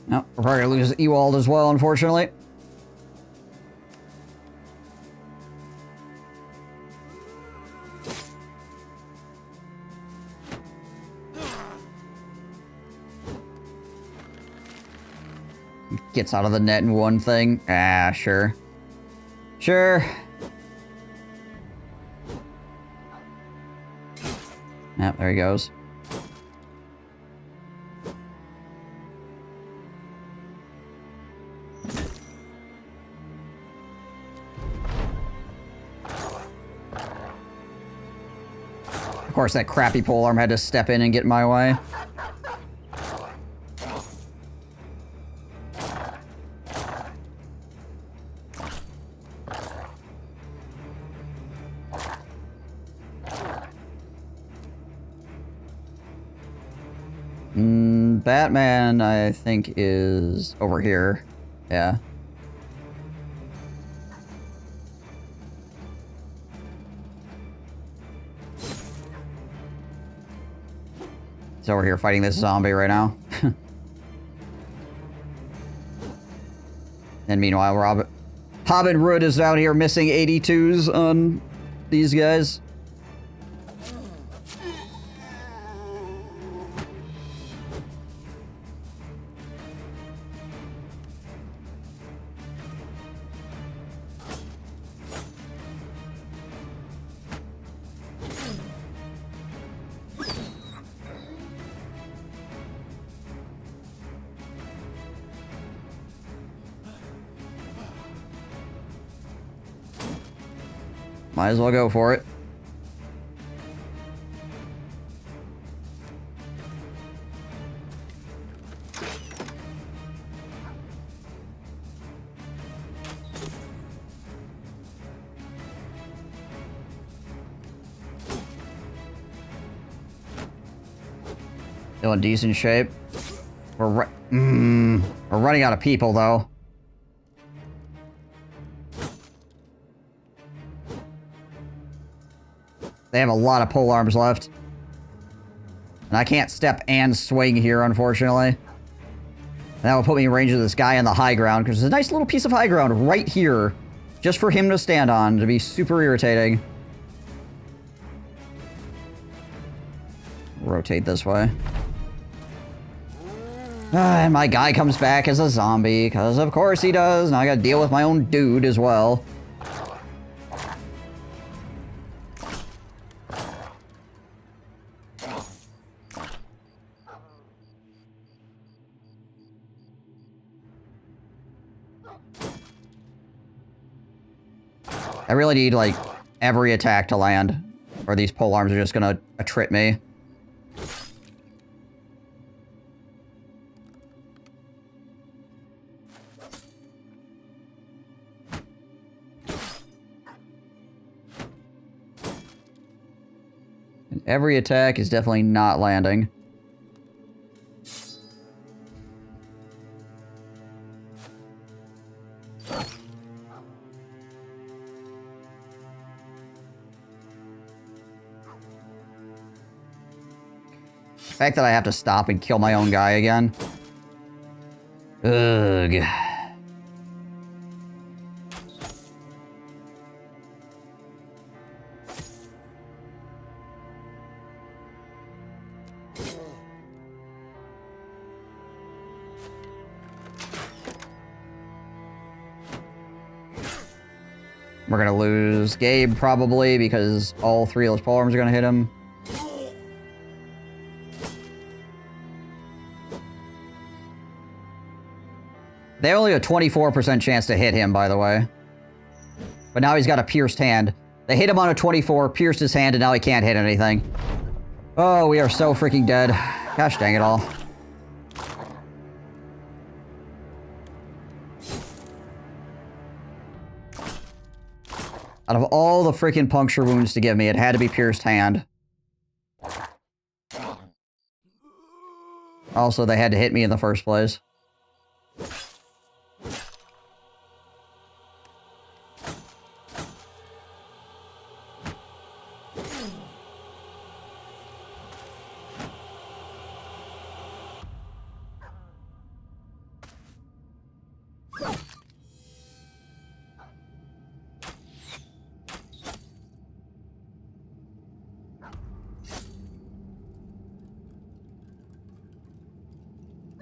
No, we're probably gonna lose Ewald as well, unfortunately. Gets out of the net in one thing. Ah, sure. Sure. Yep, there he goes. Of course, that crappy polearm had to step in and get in my way. Batman, I think, is over here. Yeah. He's over here fighting this zombie right now. And meanwhile, Robin Hood is down here missing 82s on these guys. Might as well go for it. Still in decent shape. We're running out of people, though. They have a lot of pole arms left. And I can't step and swing here, unfortunately. That will put me in range of this guy on the high ground, because there's a nice little piece of high ground right here, just for him to stand on, to be super irritating. Rotate this way. And my guy comes back as a zombie, because of course he does, and I gotta deal with my own dude as well. I really need, like, every attack to land, or these polearms are just gonna trip me. And every attack is definitely not landing. The fact that I have to stop and kill my own guy again. Ugh. We're gonna lose Gabe, probably, because all three of those polearms are gonna hit him. They only have a 24% chance to hit him, by the way. But now he's got a pierced hand. They hit him on a 24, pierced his hand, and now he can't hit anything. Oh, we are so freaking dead. Gosh dang it all. Out of all the freaking puncture wounds to give me, it had to be pierced hand. Also, they had to hit me in the first place.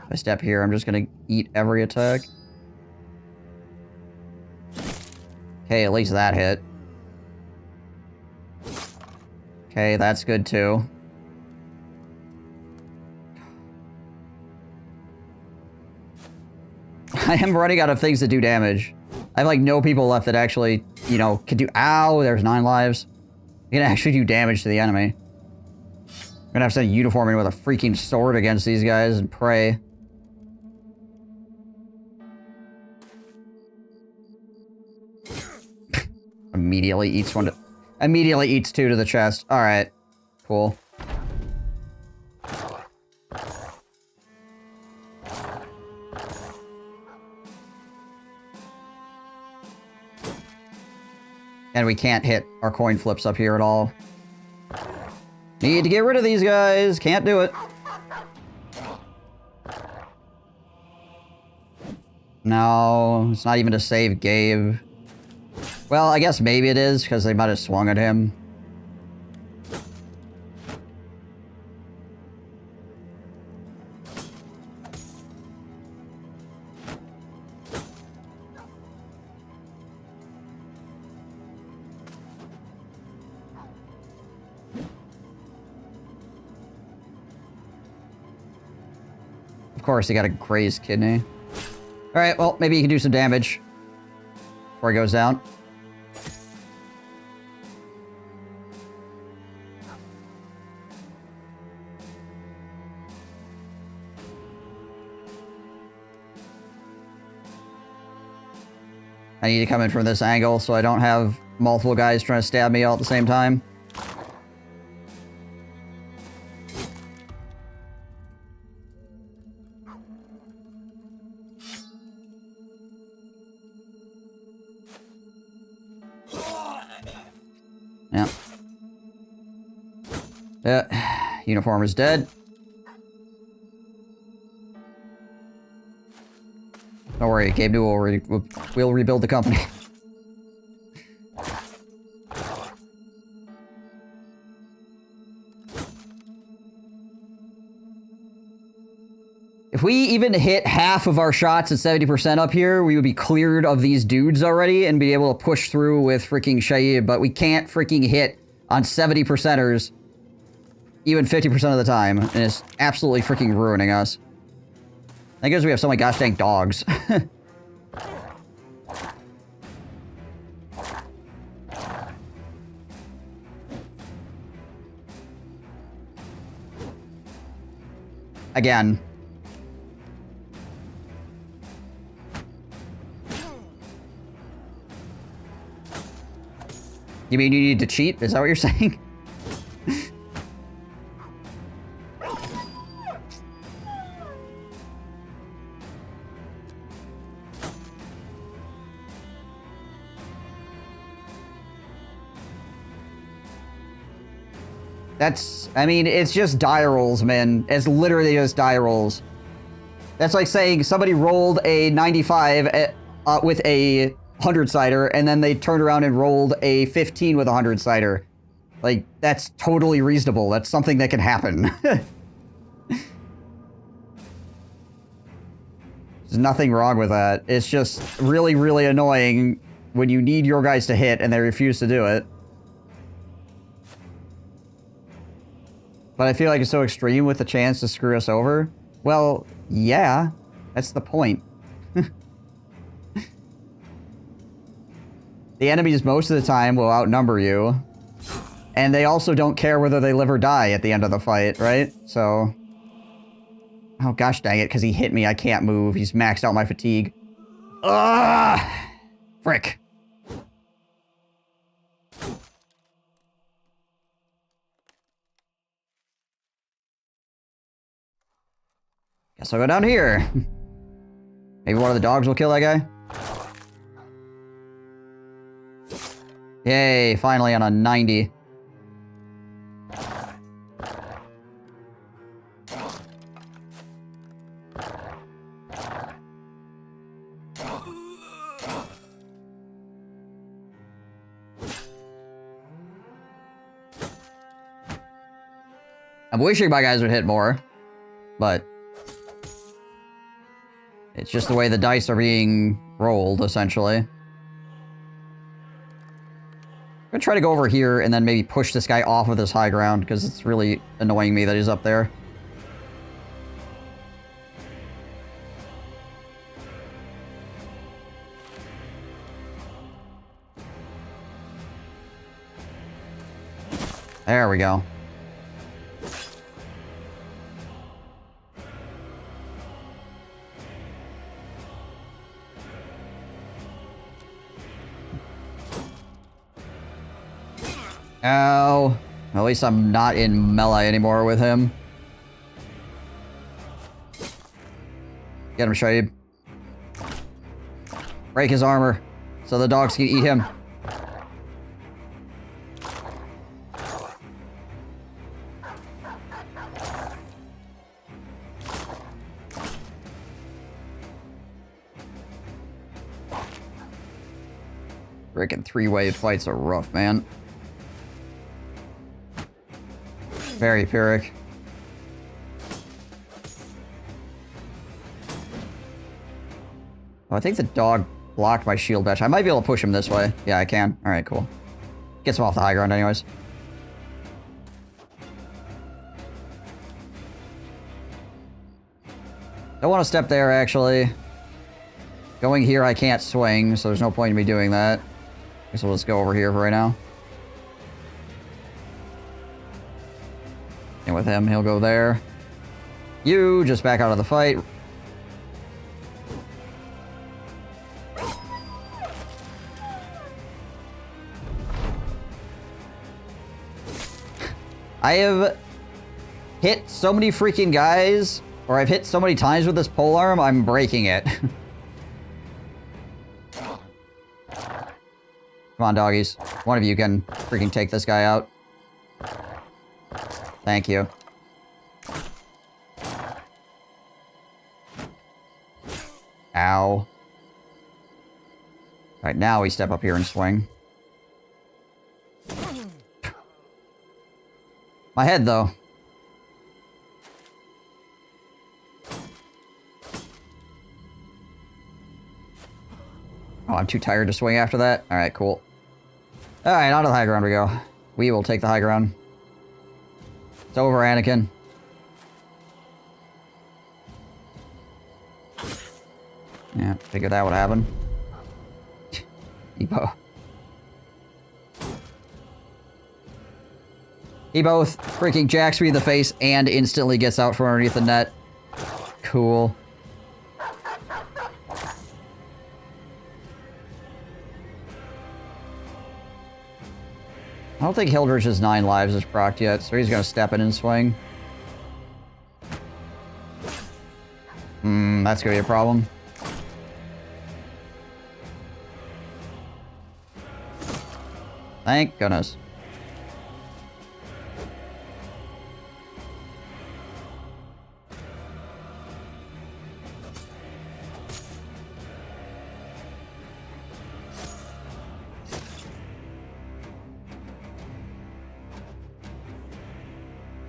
If I step here, I'm just gonna eat every attack. Okay, at least that hit. Okay, that's good too. I am running out of things to do damage. I have like no people left that actually, you know, can do— ow, there's 9 lives. You can actually do damage to the enemy. I'm gonna have to send a uniform in with a freaking sword against these guys and pray. Immediately eats one to— immediately eats 2 to the chest. Alright. Cool. And we can't hit our coin flips up here at all. Need to get rid of these guys. Can't do it. No, it's not even to save Gabe. Well, I guess maybe it is, because they might have swung at him. Of course, he got a grazed kidney. Alright, well, maybe he can do some damage before he goes down. I need to come in from this angle so I don't have multiple guys trying to stab me all at the same time. Yeah. Yeah. Uniform is dead. Don't worry, Gabe Newell will rebuild the company. If we even hit half of our shots at 70% up here, we would be cleared of these dudes already and be able to push through with freaking Shaib, but we can't freaking hit on 70%ers even 50% of the time, and it's absolutely freaking ruining us. I guess we have so many gosh dang dogs. Again. You mean you need to cheat? Is that what you're saying? I mean, it's just die rolls, man. It's literally just die rolls. That's like saying somebody rolled a 95 with a 100-sider, and then they turned around and rolled a 15 with a 100-sider. Like, that's totally reasonable. That's something that can happen. There's nothing wrong with that. It's just really, really annoying when you need your guys to hit and they refuse to do it. But I feel like it's so extreme with the chance to screw us over. Well, yeah, that's the point. The enemies most of the time will outnumber you. And they also don't care whether they live or die at the end of the fight, right? So... Oh gosh dang it, because he hit me, I can't move. He's maxed out my fatigue. Ugh! Frick. Guess I'll go down here. Maybe one of the dogs will kill that guy. Yay, finally on a 90. I'm wishing my guys would hit more, but it's just the way the dice are being rolled, essentially. I'm gonna try to go over here and then maybe push this guy off of this high ground, because it's really annoying me that he's up there. There we go. Ow. At least I'm not in melee anymore with him. Get him, Shaib. Break his armor so the dogs can eat him. Freaking three-wave fights are rough, man. Very Pyrrhic. Oh, I think the dog blocked my shield bash. I might be able to push him this way. Yeah, I can. Alright, cool. Gets him off the high ground anyways. Don't want to step there, actually. Going here, I can't swing, so there's no point in me doing that. Guess we'll just go over here for right now. And with him, he'll go there. You just back out of the fight. I have hit so many freaking guys, or I've hit so many times with this polearm, I'm breaking it. Come on, doggies. One of you can freaking take this guy out. Thank you. Ow. Alright, now we step up here and swing. My head, though. Oh, I'm too tired to swing after that? Alright, cool. Alright, on to the high ground we go. We will take the high ground. It's over, Anakin. Yeah, figured that would happen. Ebo. He both freaking jacks me in the face and instantly gets out from underneath the net. Cool. I don't think Hildridge's 9 lives is procced yet, so he's gonna step in and swing. That's gonna be a problem. Thank goodness.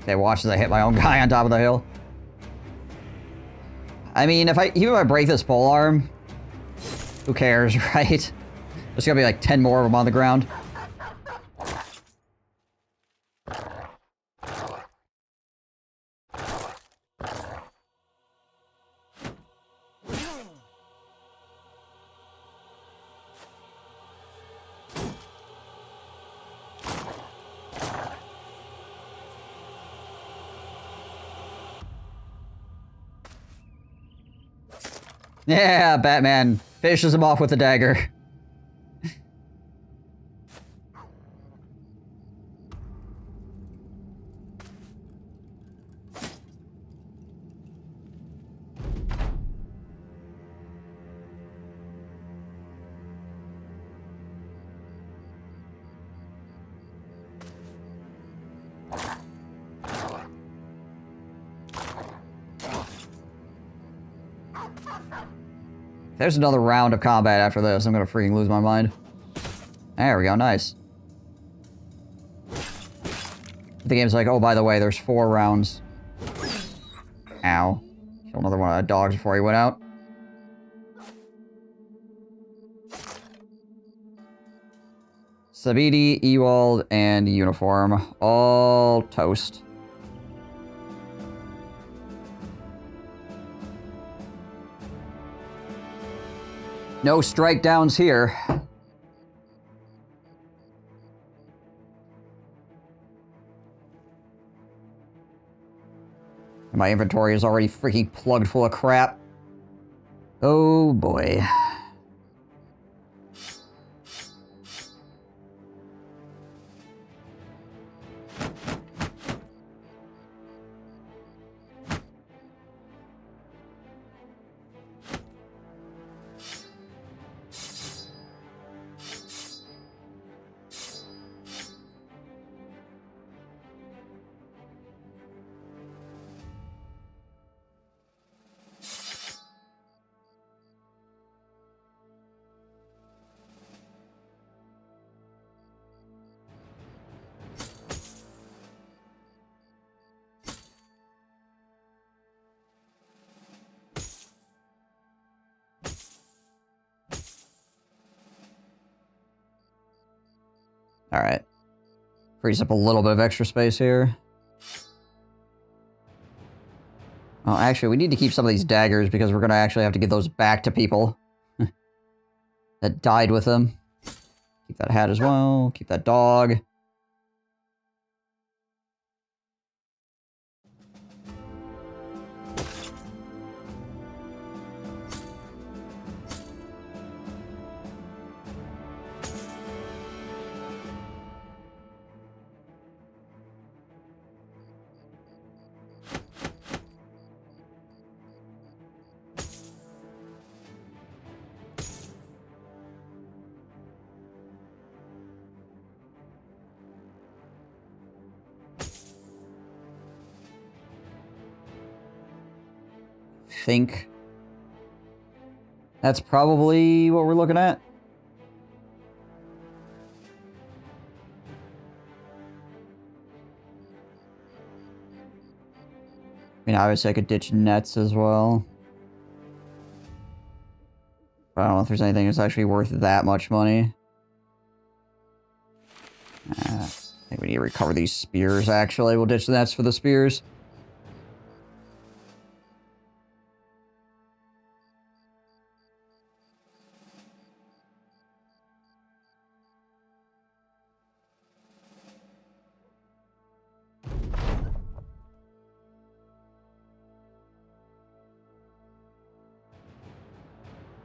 Okay, watch as I hit my own guy on top of the hill. I mean, even if I break this pole arm, who cares, right? There's gonna be like 10 more of them on the ground. Yeah, Batman finishes him off with a dagger. There's another round of combat after this. I'm gonna freaking lose my mind. There we go, nice. The game's like, oh, by the way, there's 4 rounds. Ow. Kill another one of the dogs before he went out. Sabidi, Ewald, and Uniform. All toast. No strike downs here. My inventory is already freaking plugged full of crap. Oh boy. Alright. Frees up a little bit of extra space here. Oh, actually, we need to keep some of these daggers because we're going to actually have to give those back to people that died with them. Keep that hat as well. Keep that dog. Think that's probably what we're looking at. mean, obviously I could ditch nets as well. But I don't know if there's anything that's actually worth that much money. I think we need to recover these spears, actually. We'll ditch the nets for the spears.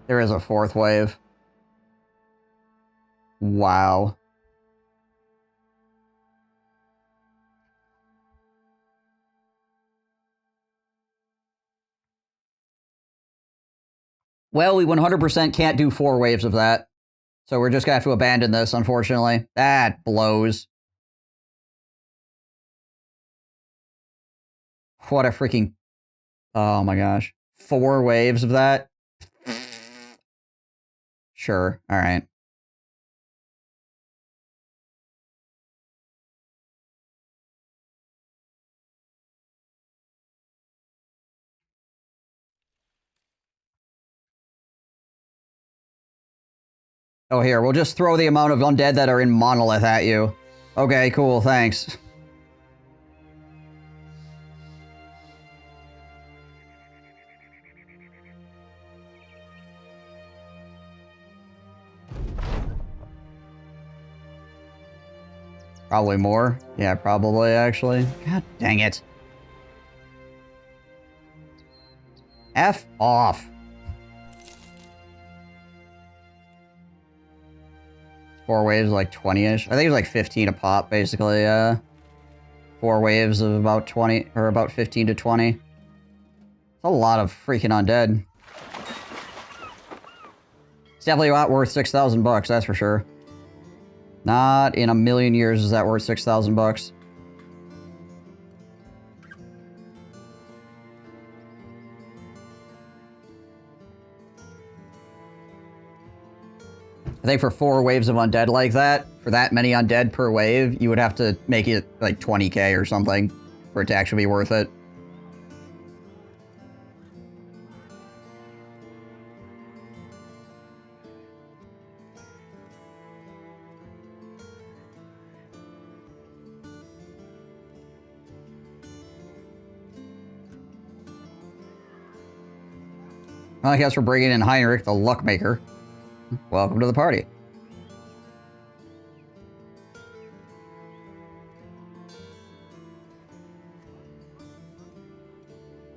There is a fourth wave. Wow. Well, we 100% can't do 4 waves of that. So we're just gonna have to abandon this, unfortunately. That blows. What a freaking... Oh my gosh. 4 waves of that? Sure, alright. Oh, here, we'll just throw the amount of undead that are in Monolith at you. Okay, cool, thanks. Probably more. Yeah, probably, actually. God dang it. F off. 4 waves, like 20-ish. I think it's like 15 a pop, basically, 4 waves of about 20, or about 15 to 20. It's a lot of freaking undead. It's definitely not worth 6,000 bucks, that's for sure. Not in a million years is that worth 6,000 bucks. I think for 4 waves of undead like that, for that many undead per wave, you would have to make it like 20k or something for it to actually be worth it. I guess we're bringing in Heinrich, the Luckmaker. Welcome to the party.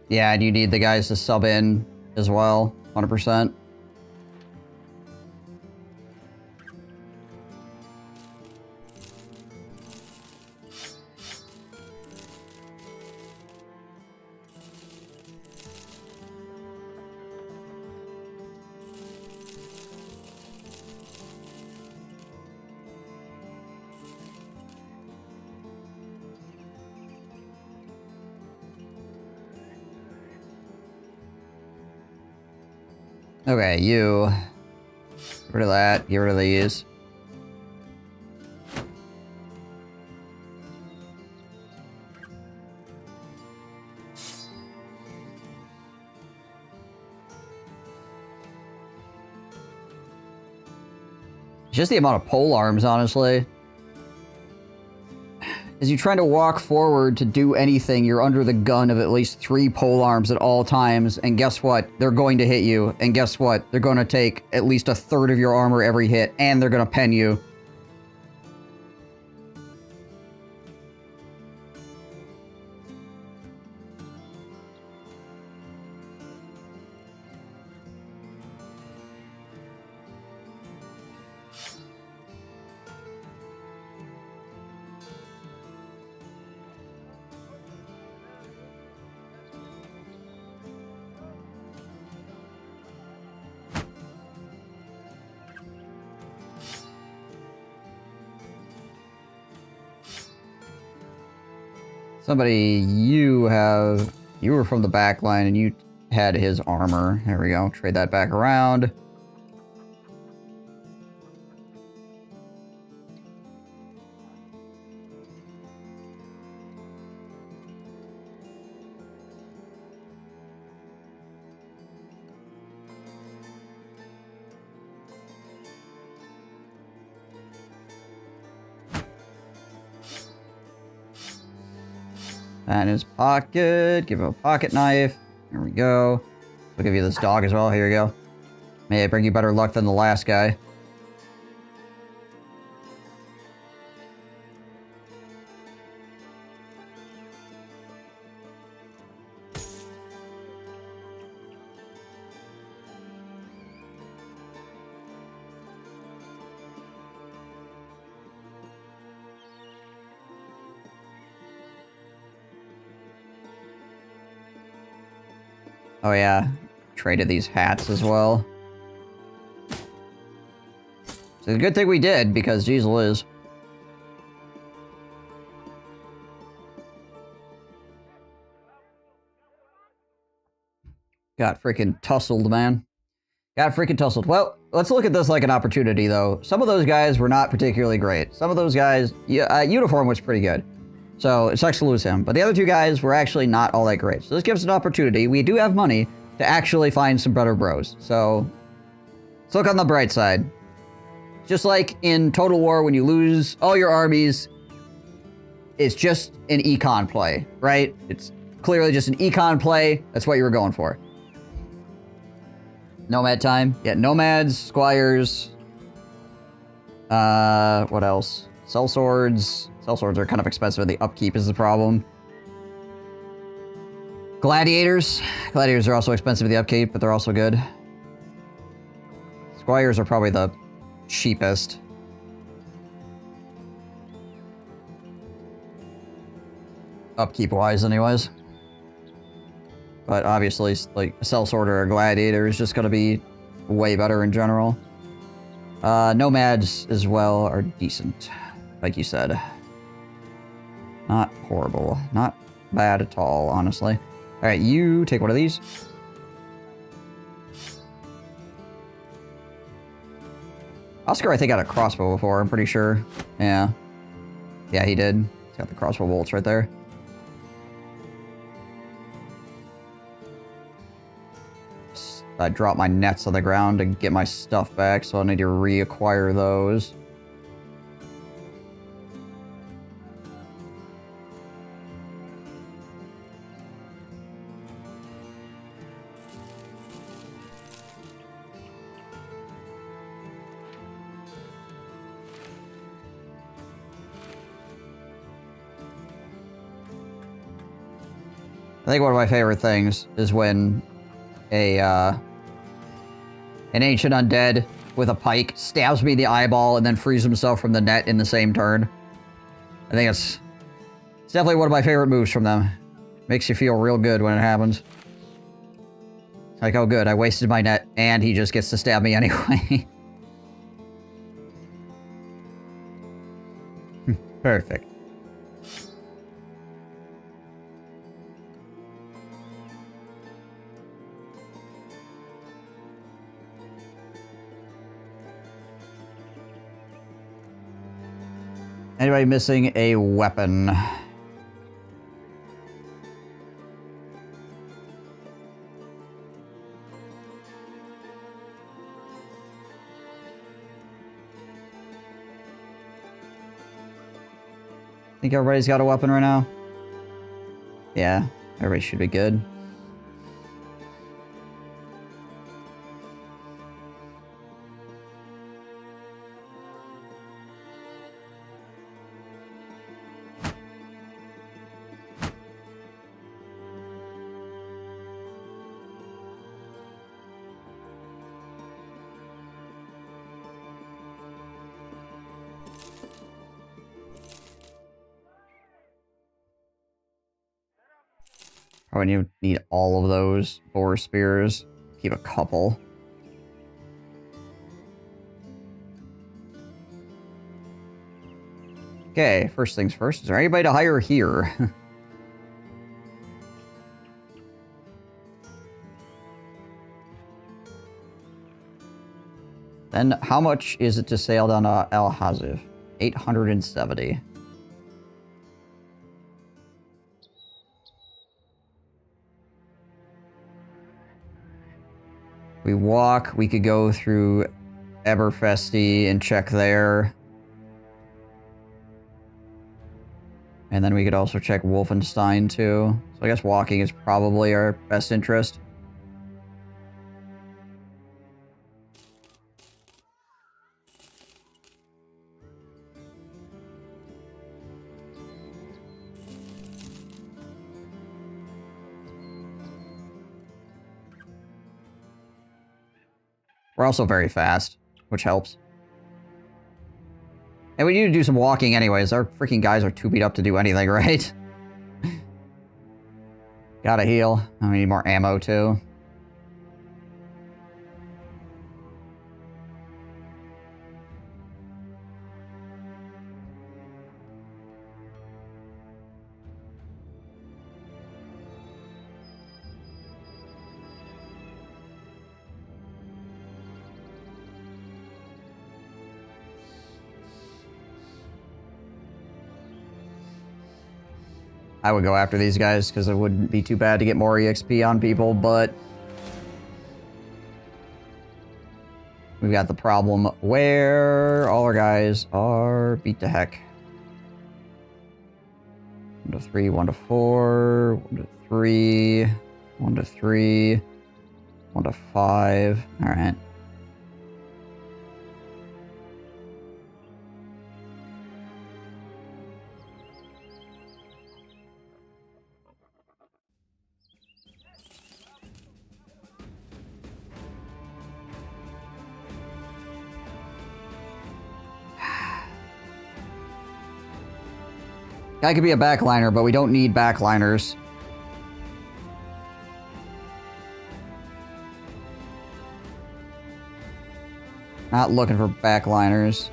Yeah, and you need the guys to sub in as well, 100%. Okay, you. Get rid of that. Get rid of these. It's just the amount of pole arms, honestly. As you're trying to walk forward to do anything, you're under the gun of at least 3 pole arms at all times, and guess what? They're going to hit you, and guess what? They're going to take at least a third of your armor every hit, and they're going to pen you. Somebody, you were from the back line and you had his armor. There we go. Trade that back around. in his pocket. Give him a pocket knife. There we go. We'll give you this dog as well. Here you go. May it bring you better luck than the last guy. Oh yeah, traded these hats as well. It's a good thing we did, because geez Liz. Got freaking tussled, man. Got freaking tussled. Well, let's look at this like an opportunity, though. Some of those guys were not particularly great. Some of those guys, uniform was pretty good. So, it sucks to lose him. But the other two guys were actually not all that great. So this gives us an opportunity. We do have money to actually find some better bros. So, let's look on the bright side. Just like in Total War, when you lose all your armies, it's just an econ play, right? It's clearly just an econ play. That's what you were going for. Nomad time. Yeah, nomads, squires. What else? Sellswords. Sellswords are kind of expensive, and the upkeep is the problem. Gladiators. Gladiators are also expensive in the upkeep, but they're also good. Squires are probably the cheapest. Upkeep-wise, anyways. But obviously, like, a sellsword or a gladiator is just going to be way better in general. Nomads as well are decent, like you said. Not horrible. Not bad at all, honestly. Alright, you take one of these. Oscar, I think, had a crossbow before, I'm pretty sure. Yeah. Yeah, he did. He's got the crossbow bolts right there. I dropped my nets on the ground to get my stuff back, so I need to reacquire those. I think one of my favorite things is when an ancient undead with a pike stabs me in the eyeball and then frees himself from the net in the same turn. I think it's definitely one of my favorite moves from them. Makes you feel real good when it happens. Like, oh good, I wasted my net and he just gets to stab me anyway. Perfect. Anybody missing a weapon? Think everybody's got a weapon right now? Yeah, everybody should be good. Probably need all of those boar spears. Keep a couple. Okay, first things first. Is there anybody to hire here? Then how much is it to sail down to El Hazif? 870. We walk, we could go through Eberfesti and check there. And then we could also check Wolfenstein too. So I guess walking is probably our best interest. We're also very fast, which helps. And we need to do some walking anyways. Our freaking guys are too beat up to do anything, right? Gotta heal. And we need more ammo, too. I would go after these guys because it wouldn't be too bad to get more EXP on people, but we've got the problem where all our guys are beat to heck. 1 to 3, 1 to 4, 1 to 3, 1 to 3, 1 to 5. All right. Guy could be a backliner, but we don't need backliners. Not looking for backliners.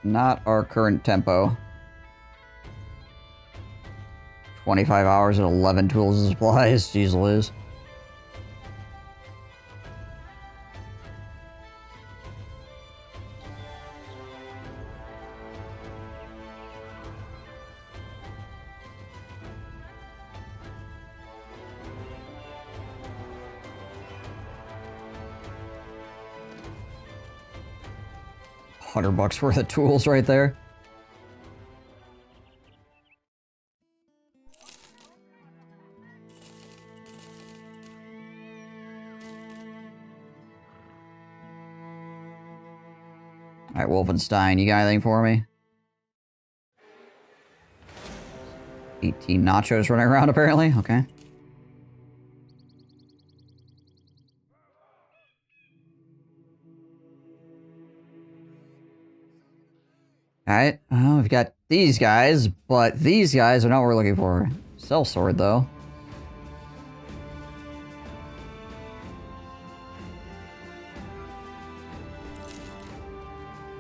Not our current tempo. 25 hours and 11 tools and supplies. Jeez Liz. $100 worth of tools right there. Alright, Wolfenstein, you got anything for me? 18 nachos running around, apparently. Okay. Alright, well, we've got these guys, but these guys are not what we're looking for. Sellsword, though.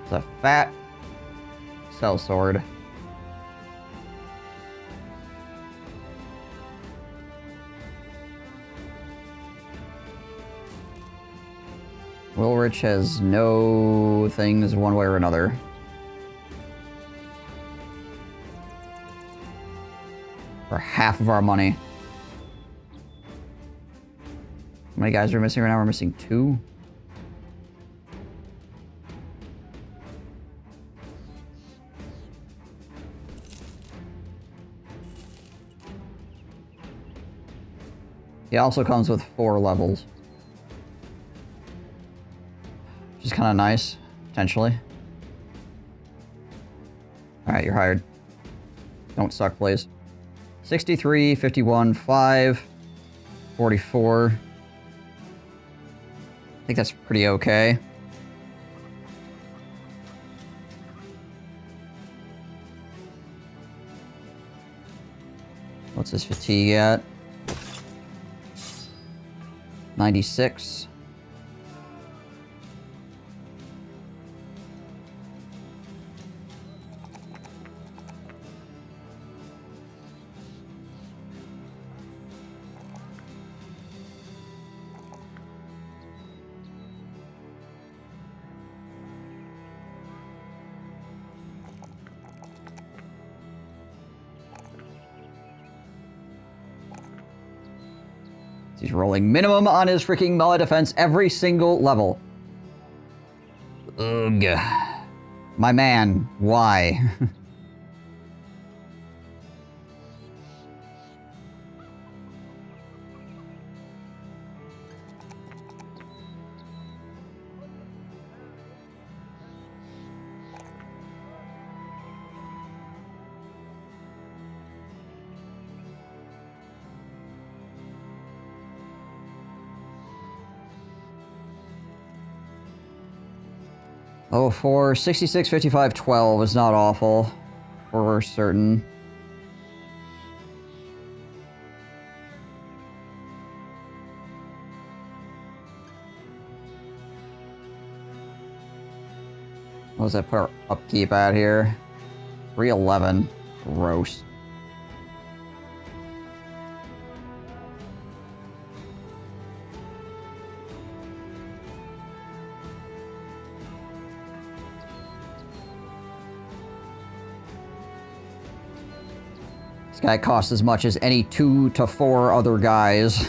It's a fat sellsword. Wilrich has no things one way or another. For half of our money. How many guys are missing right now? We're missing 2. He also comes with 4 levels. Which is kind of nice, potentially. Alright, you're hired. Don't suck, please. 63, 51, 5, 44. I think that's pretty okay. What's his fatigue at? 96. He's rolling minimum on his freaking melee defense every single level. Ugh. My man, why? Oh, for 66, 55, 12 is not awful. For certain. What does that put our upkeep at here? 311. Gross. This guy costs as much as any 2 to 4 other guys.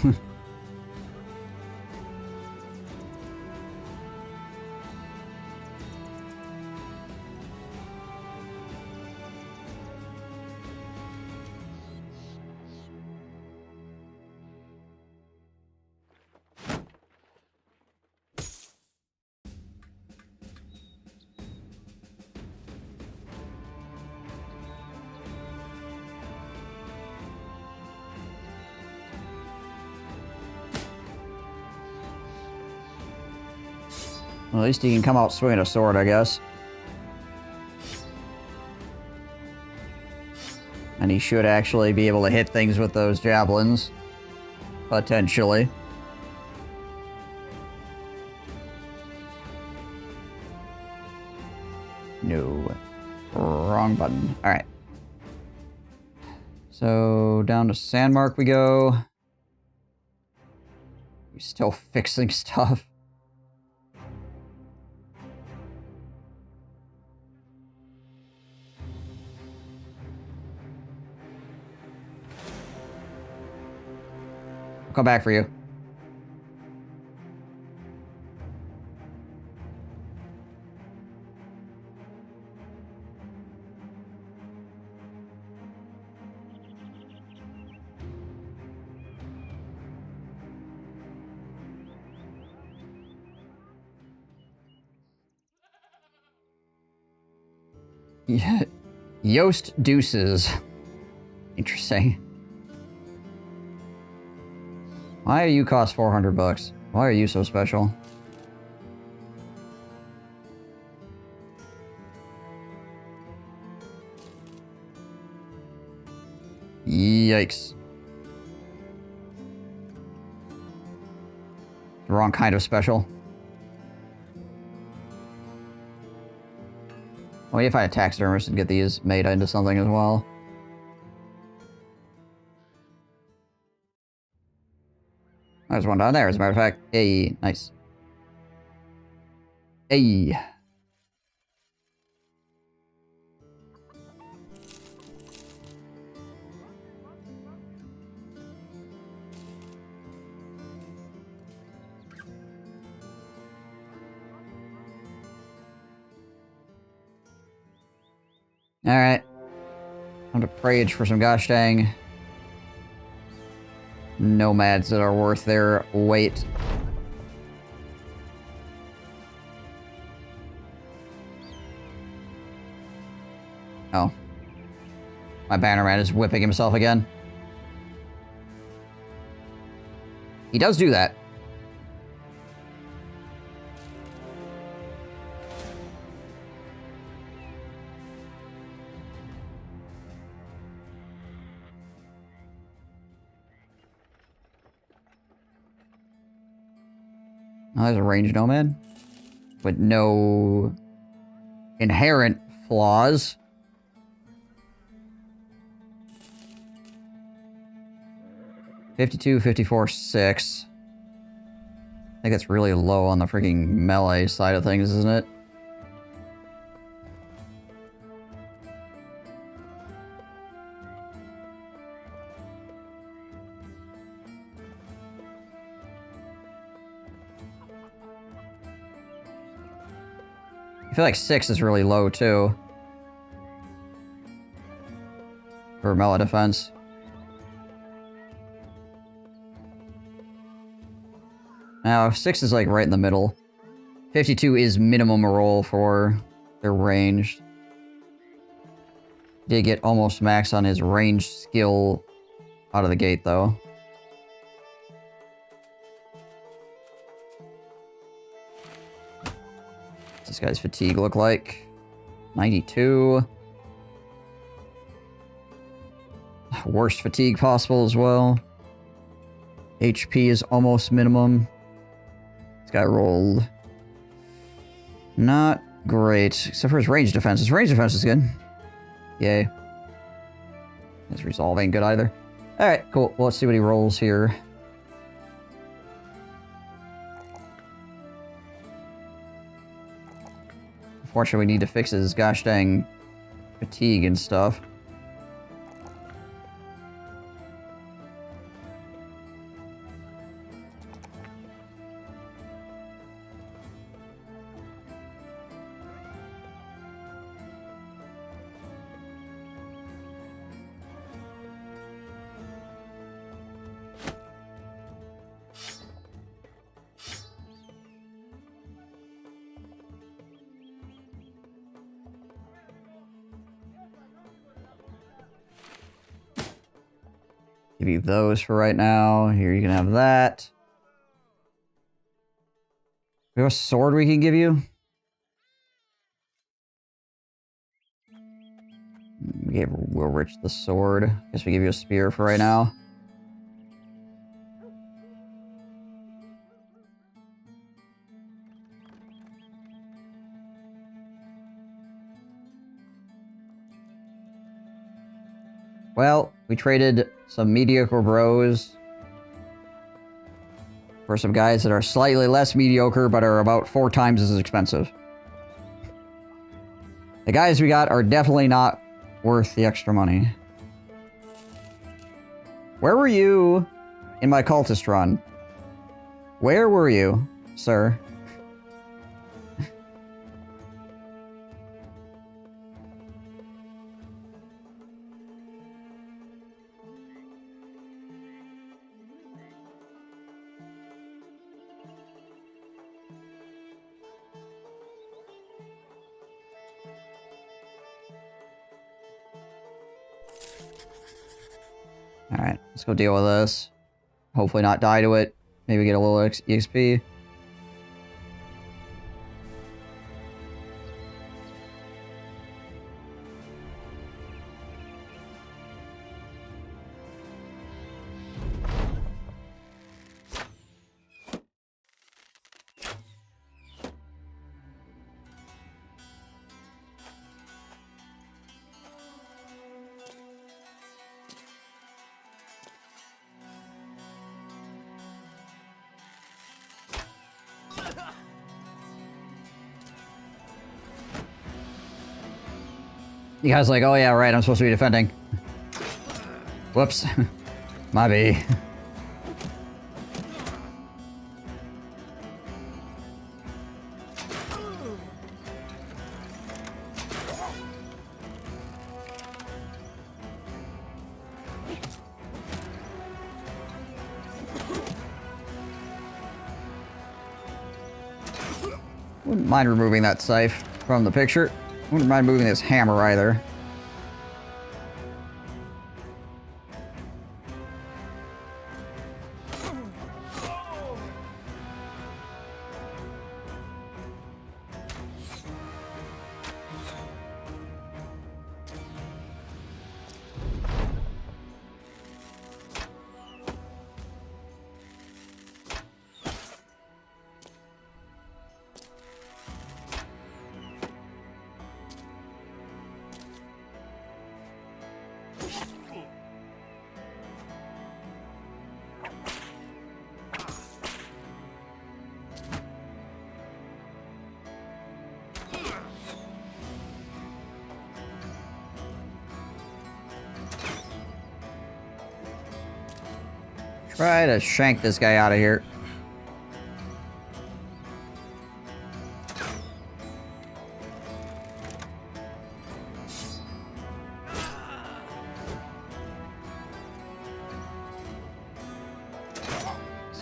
Well, at least he can come out swinging a sword, I guess. And he should actually be able to hit things with those javelins. Potentially. No. Wrong button. Alright. So, down to Sandmark we go. We're still fixing stuff. I'll come back for you. Yeah. Yost Deuces. Interesting. Why do you cost 400 bucks? Why are you so special? Yikes. The wrong kind of special. Well, if I had taxidermist and get these made into something as well. There's one down there, as a matter of fact. Hey, nice. Hey. Alright. Time to prage for some gosh dang nomads that are worth their weight. Oh. My bannerman is whipping himself again. He does do that. Oh, there's a ranged nomad with no inherent flaws. $52, $54, $6. I think that's really low on the freaking melee side of things, isn't it? I feel like 6 is really low, too. For melee defense. Now, 6 is like right in the middle. 52 is minimum roll for their ranged. Did get almost max on his ranged skill out of the gate, though. What's this guy's fatigue look like? 92. Worst fatigue possible as well. HP is almost minimum. This guy rolled not great, except for his range defense. His range defense is good. Yay. His resolve ain't good either. Alright, cool. Well, let's see what he rolls here. Unfortunately, we need to fix his gosh dang fatigue and stuff. Give you those for right now. Here, you can have that. We have a sword we can give you? We gave Will Rich the sword. Guess we give you a spear for right now. Well, we traded some mediocre bros for some guys that are slightly less mediocre, but are about 4 times as expensive. The guys we got are definitely not worth the extra money. Where were you in my cultist run? Where were you, sir? Alright, let's go deal with this. Hopefully not die to it. Maybe get a little EXP. You guys like, oh yeah, right, I'm supposed to be defending. Whoops. My bad. Wouldn't mind removing that scythe from the picture. Wouldn't mind moving this hammer either. Try to shank this guy out of here.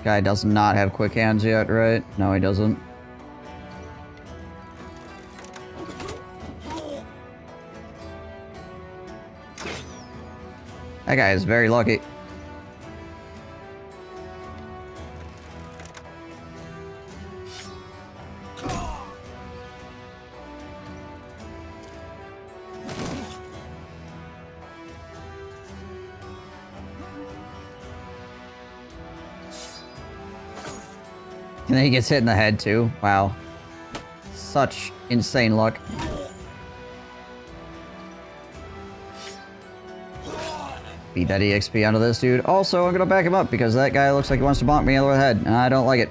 guy does not have quick hands yet, right? No, he doesn't. That guy is very lucky. And then he gets hit in the head too. Wow. Such insane luck. Beat that EXP onto this dude. Also, I'm gonna back him up because that guy looks like he wants to bonk me over the head, and I don't like it.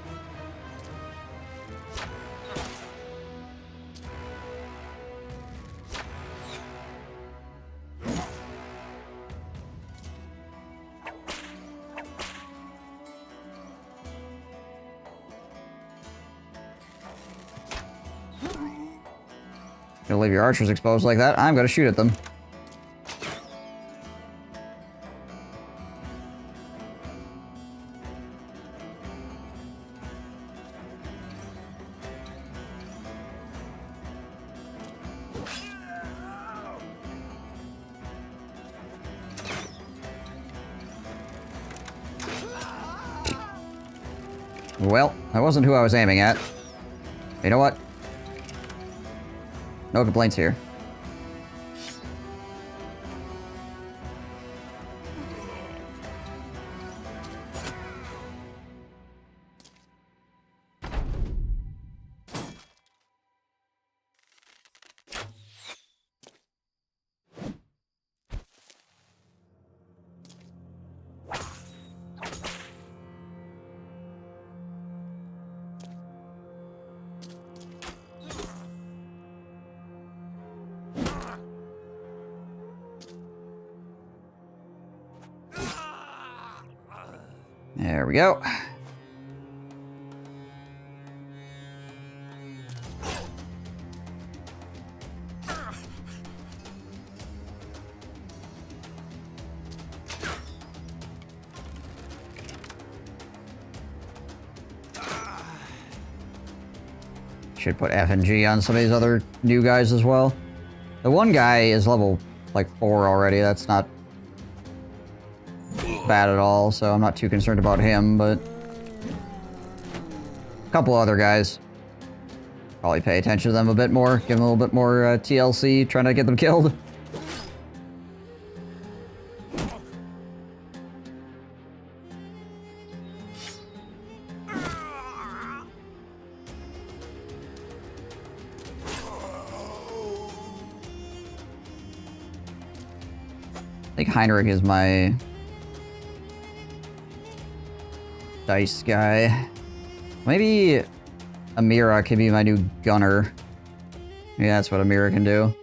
Gonna leave your archers exposed like that, I'm gonna shoot at them. Well, that wasn't who I was aiming at. You know what? No complaints here. There we go. Should put F and G on some of these other new guys as well. The one guy is level, like, 4 already. That's not bad at all, so I'm not too concerned about him, but... a couple other guys. Probably pay attention to them a bit more. Give them a little bit more TLC, trying to get them killed. I think Heinrich is my dice guy. Maybe Amira can be my new gunner. Yeah, that's what Amira can do.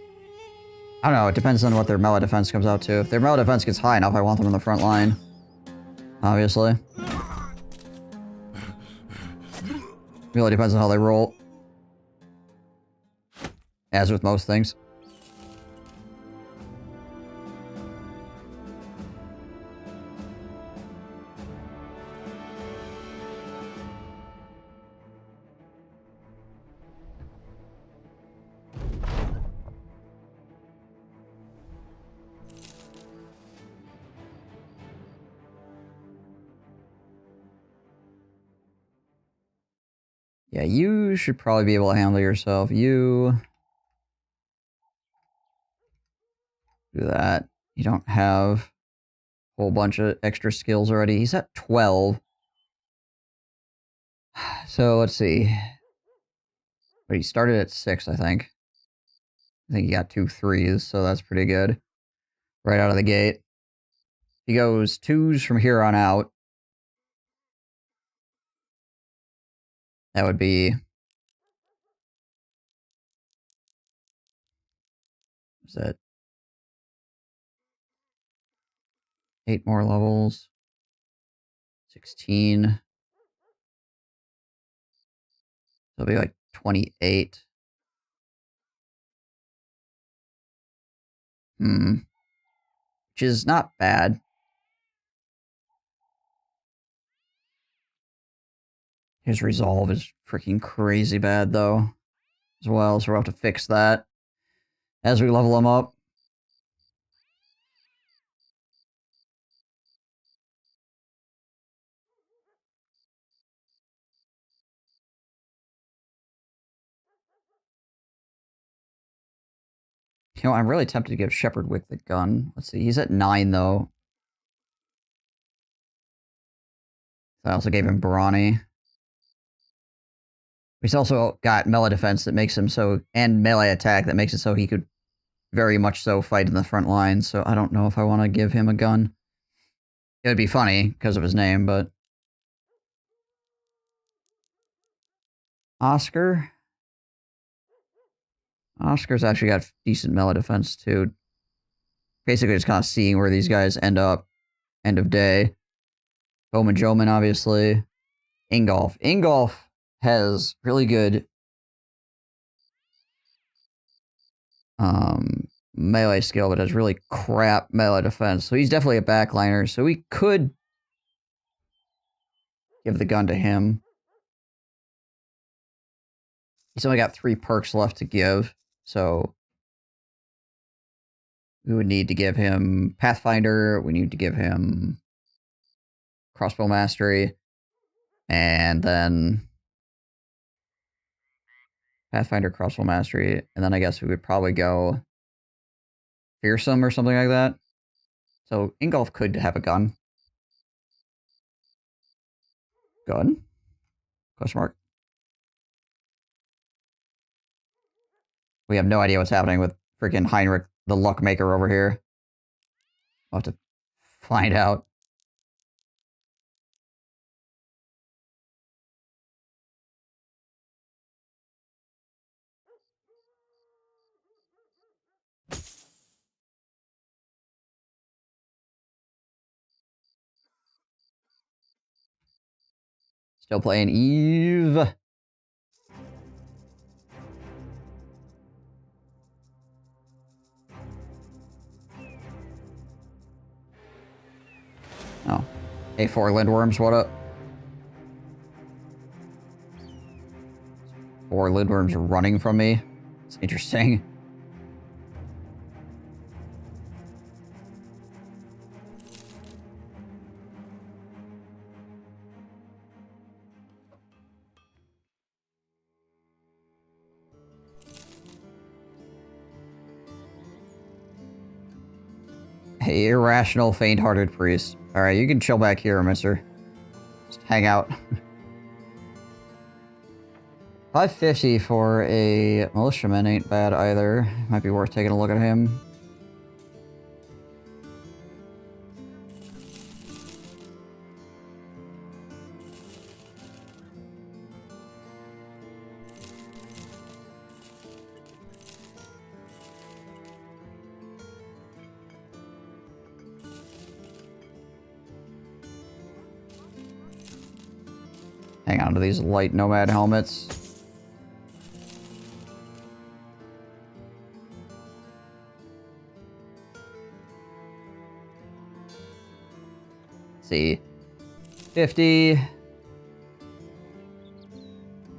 I don't know, it depends on what their melee defense comes out to. If their melee defense gets high enough, I want them in the front line. Obviously. Really depends on how they roll. As with most things. Yeah, you should probably be able to handle yourself. You... do that. You don't have a whole bunch of extra skills already. He's at 12. So, let's see. But he started at 6, I think. I think he got 2 3s, so that's pretty good. Right out of the gate. He goes 2s from here on out. That would be... what's that? 8 more levels. 16. It'll be like 28. Which is not bad. His resolve is freaking crazy bad, though, as well, so we'll have to fix that as we level him up. You know, I'm really tempted to give Shepherdwick the gun. Let's see, he's at 9, though. I also gave him Brawny. He's also got melee defense that makes him so, and melee attack that makes it so he could very much so fight in the front line, so I don't know if I want to give him a gun. It would be funny because of his name, but... Oscar? Oscar's actually got decent melee defense, too. Basically just kind of seeing where these guys end up. End of day. Bowman Joman, obviously. Ingolf. Ingolf has really good melee skill, but has really crap melee defense. So he's definitely a backliner. So we could give the gun to him. He's only got 3 perks left to give. So we would need to give him Pathfinder. We need to give him Crossbow Mastery. And then Pathfinder, Crossbow Mastery. And then I guess we would probably go Fearsome or something like that. So Ingolf could have a gun. Gun? Question mark. We have no idea what's happening with freaking Heinrich, the luck maker over here. We'll have to find out. Still playing Eve. Oh. A4 Lindworms, what up? 4 Lindworms running from me. It's interesting. Hey, irrational, faint-hearted priest. Alright, you can chill back here, mister. Just hang out. 550 for a militiaman ain't bad either. Might be worth taking a look at him. Hang on to these light nomad helmets. Let's see. 50.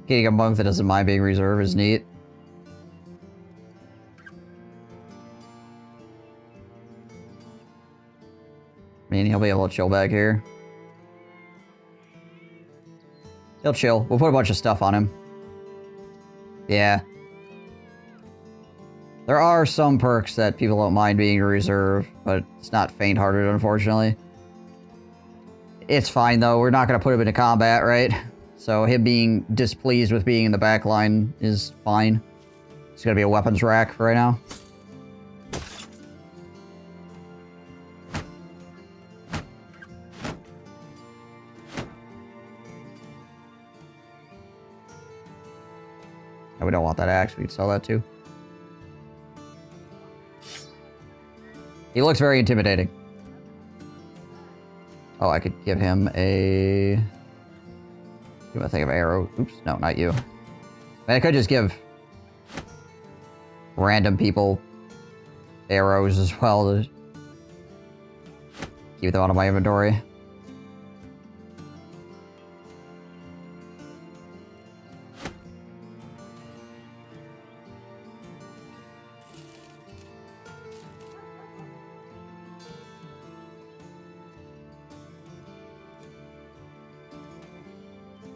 Getting a monk that doesn't mind being reserve is neat. I mean, he'll be able to chill back here. He'll chill. We'll put a bunch of stuff on him. Yeah. There are some perks that people don't mind being reserve, but it's not faint-hearted, unfortunately. It's fine, though. We're not going to put him into combat, right? So him being displeased with being in the back line is fine. It's going to be a weapons rack right now. We don't want that axe. We could sell that too. He looks very intimidating. Oh, I could give him a... Give him a thing of arrow. Oops, no, not you. I could just give random people arrows as well to keep them out of my inventory.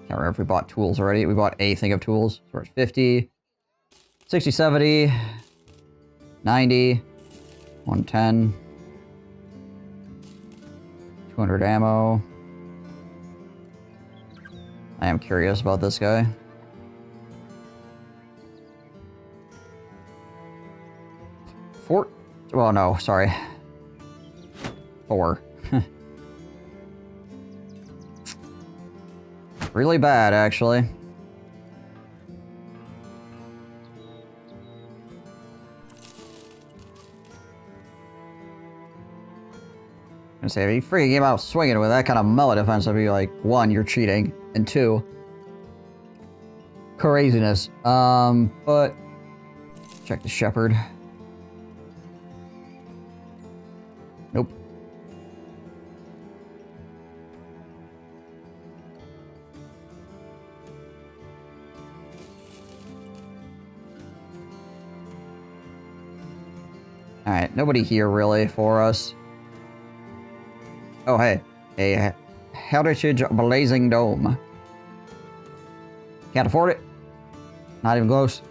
Can't remember if we bought tools already. We bought a thing of tools. So we're at 50, 60, 70, 90, 110, 200 ammo. I am curious about this guy. Well, no, sorry. 4. Really bad, actually. I say, if you freaking came out swinging with that kind of melee defense, I'd be like, 1, you're cheating, and 2, craziness. But check the shepherd. Nope. Alright, nobody here really for us. Oh, hey. A Heritage Blazing Dome. Can't afford it. Not even close.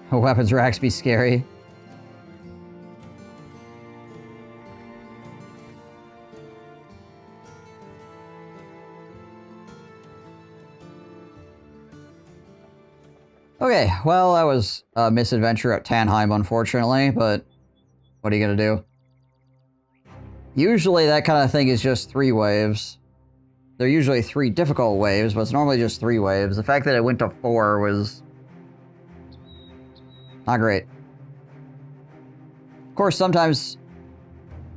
Weapons racks be scary. Okay, well, that was a misadventure at Tannheim, unfortunately, but what are you gonna do? Usually that kind of thing is just 3 waves. They're usually 3 difficult waves, but it's normally just 3 waves. The fact that it went to 4 was not great. Of course, sometimes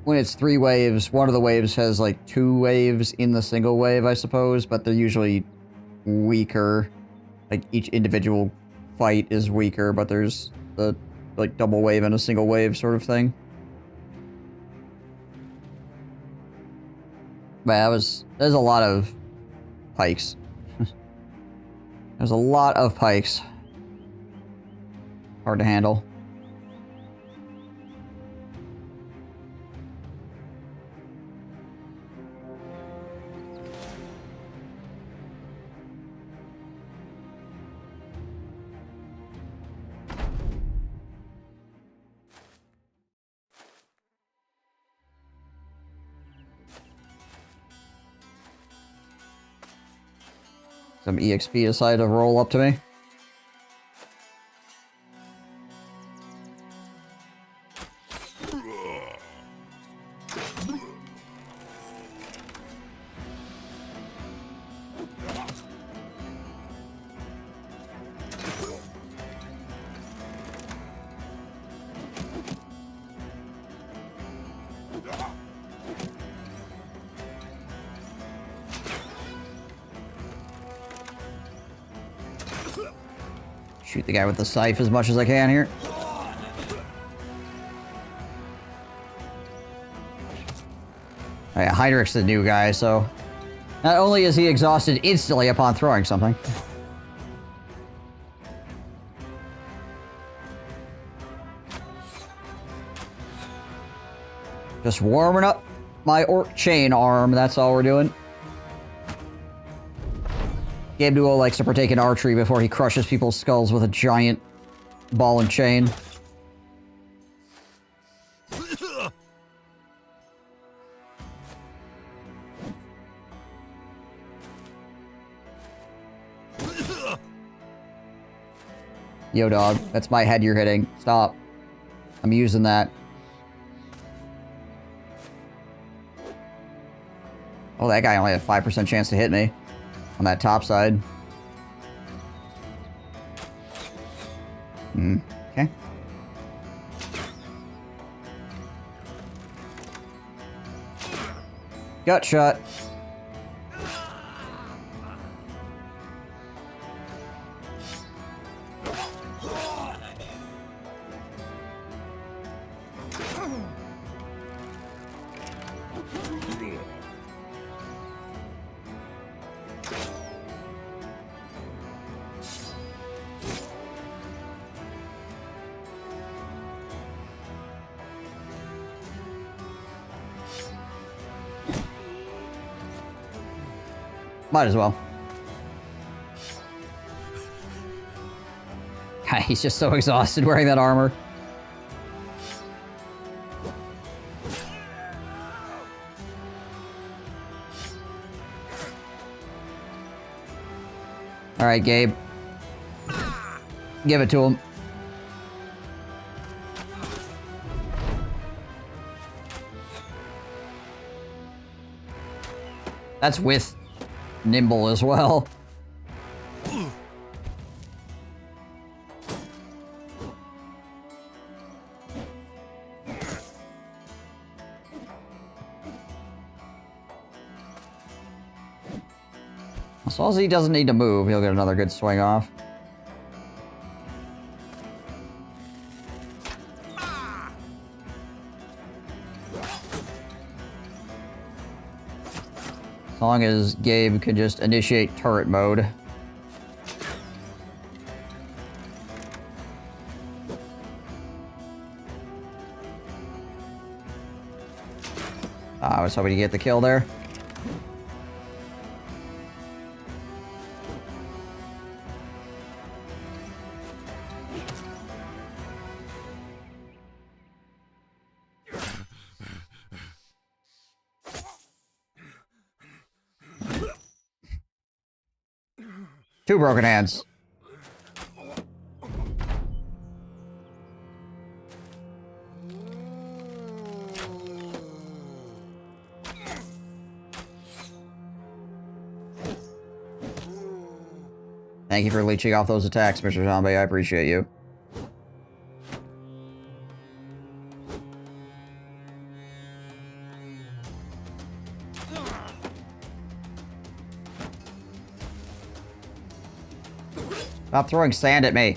when it's 3 waves, one of the waves has like 2 waves in the single wave, I suppose, but they're usually weaker. Like each individual fight is weaker, but there's the like double wave and a single wave sort of thing. But there's a lot of pikes. There's a lot of pikes. Hard to handle. Some EXP decided to roll up to me. Shoot the guy with the scythe as much as I can here. Oh yeah, Heinrich's the new guy, so not only is he exhausted instantly upon throwing something. Just warming up my orc chain arm, that's all we're doing. Gabe Duo likes to partake in archery before he crushes people's skulls with a giant ball and chain. Yo, dog, that's my head you're hitting. Stop. I'm using that. Oh, that guy only had a 5% chance to hit me on that top side. Okay. Gut shot. Might as well. God, he's just so exhausted wearing that armor. Alright, Gabe. Give it to him. That's with Nimble as well. As long as he doesn't need to move, he'll get another good swing off. As long as Gabe can just initiate turret mode. I was hoping to get the kill there. Two broken hands. Thank you for leeching off those attacks, Mr. Zombie. I appreciate you. Stop throwing sand at me.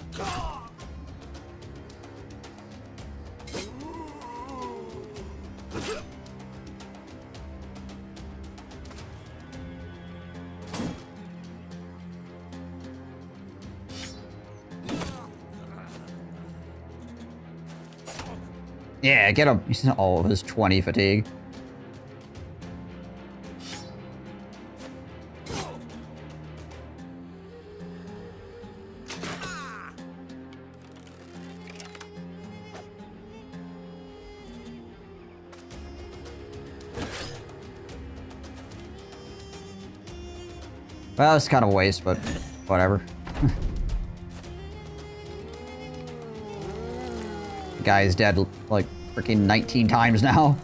Yeah, get him. He's not all of his 20 fatigue. Well, it's kind of a waste, but whatever. The guy is dead like freaking 19 times now.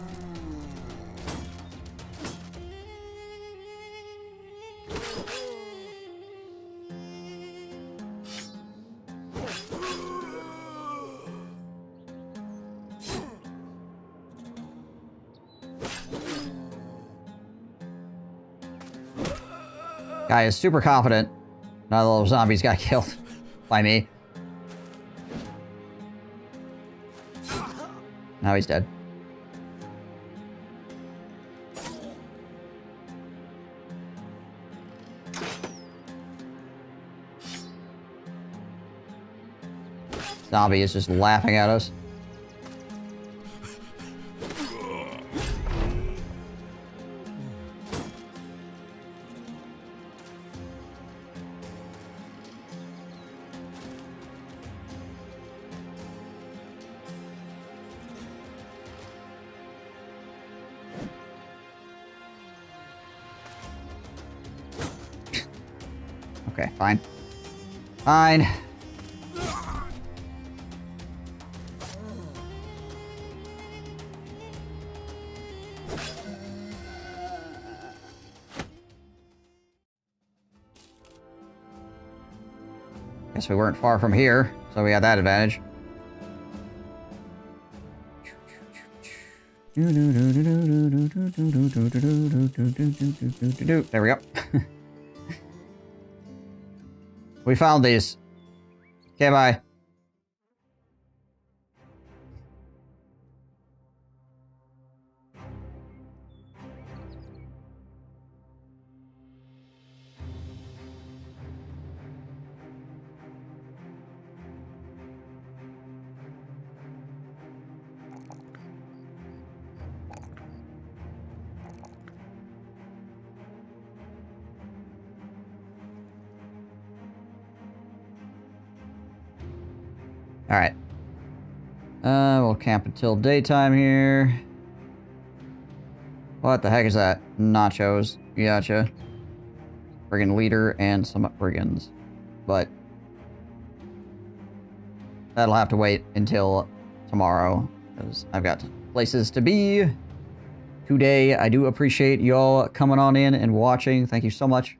Guy is super confident. Now the little zombies got killed by me. Now he's dead. Zombie is just laughing at us. Okay, fine. Fine. Guess we weren't far from here, so we had that advantage. There we go. We found these. Okay, bye. Alright. We'll camp until daytime here. What the heck is that? Nachos. Gotcha. Friggin' leader and some brigands. But that'll have to wait until tomorrow, because I've got places to be today. I do appreciate y'all coming on in and watching. Thank you so much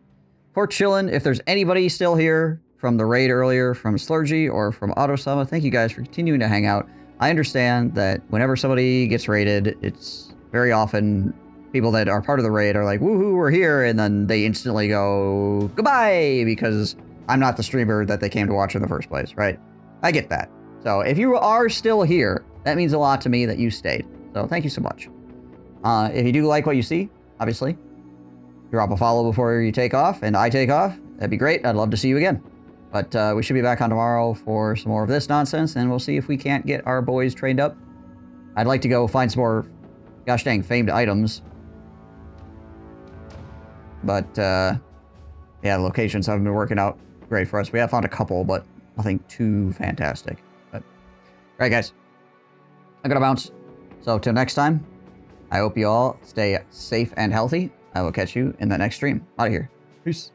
for chilling. If there's anybody still here from the raid earlier, from Slurgy or from Autosama, thank you guys for continuing to hang out. I understand that whenever somebody gets raided, it's very often people that are part of the raid are like, woohoo, we're here, and then they instantly go goodbye because I'm not the streamer that they came to watch in the first place, right? I get that. So if you are still here, that means a lot to me that you stayed. So thank you so much. If you do like what you see, obviously, drop a follow before you take off, and I take off. That'd be great. I'd love to see you again. But we should be back on tomorrow for some more of this nonsense, and we'll see if we can't get our boys trained up. I'd like to go find some more, gosh dang, famed items. But, yeah, the locations haven't been working out great for us. We have found a couple, but nothing too fantastic. But, alright guys, I gotta bounce. So, till next time, I hope you all stay safe and healthy. I will catch you in the next stream. Out of here. Peace.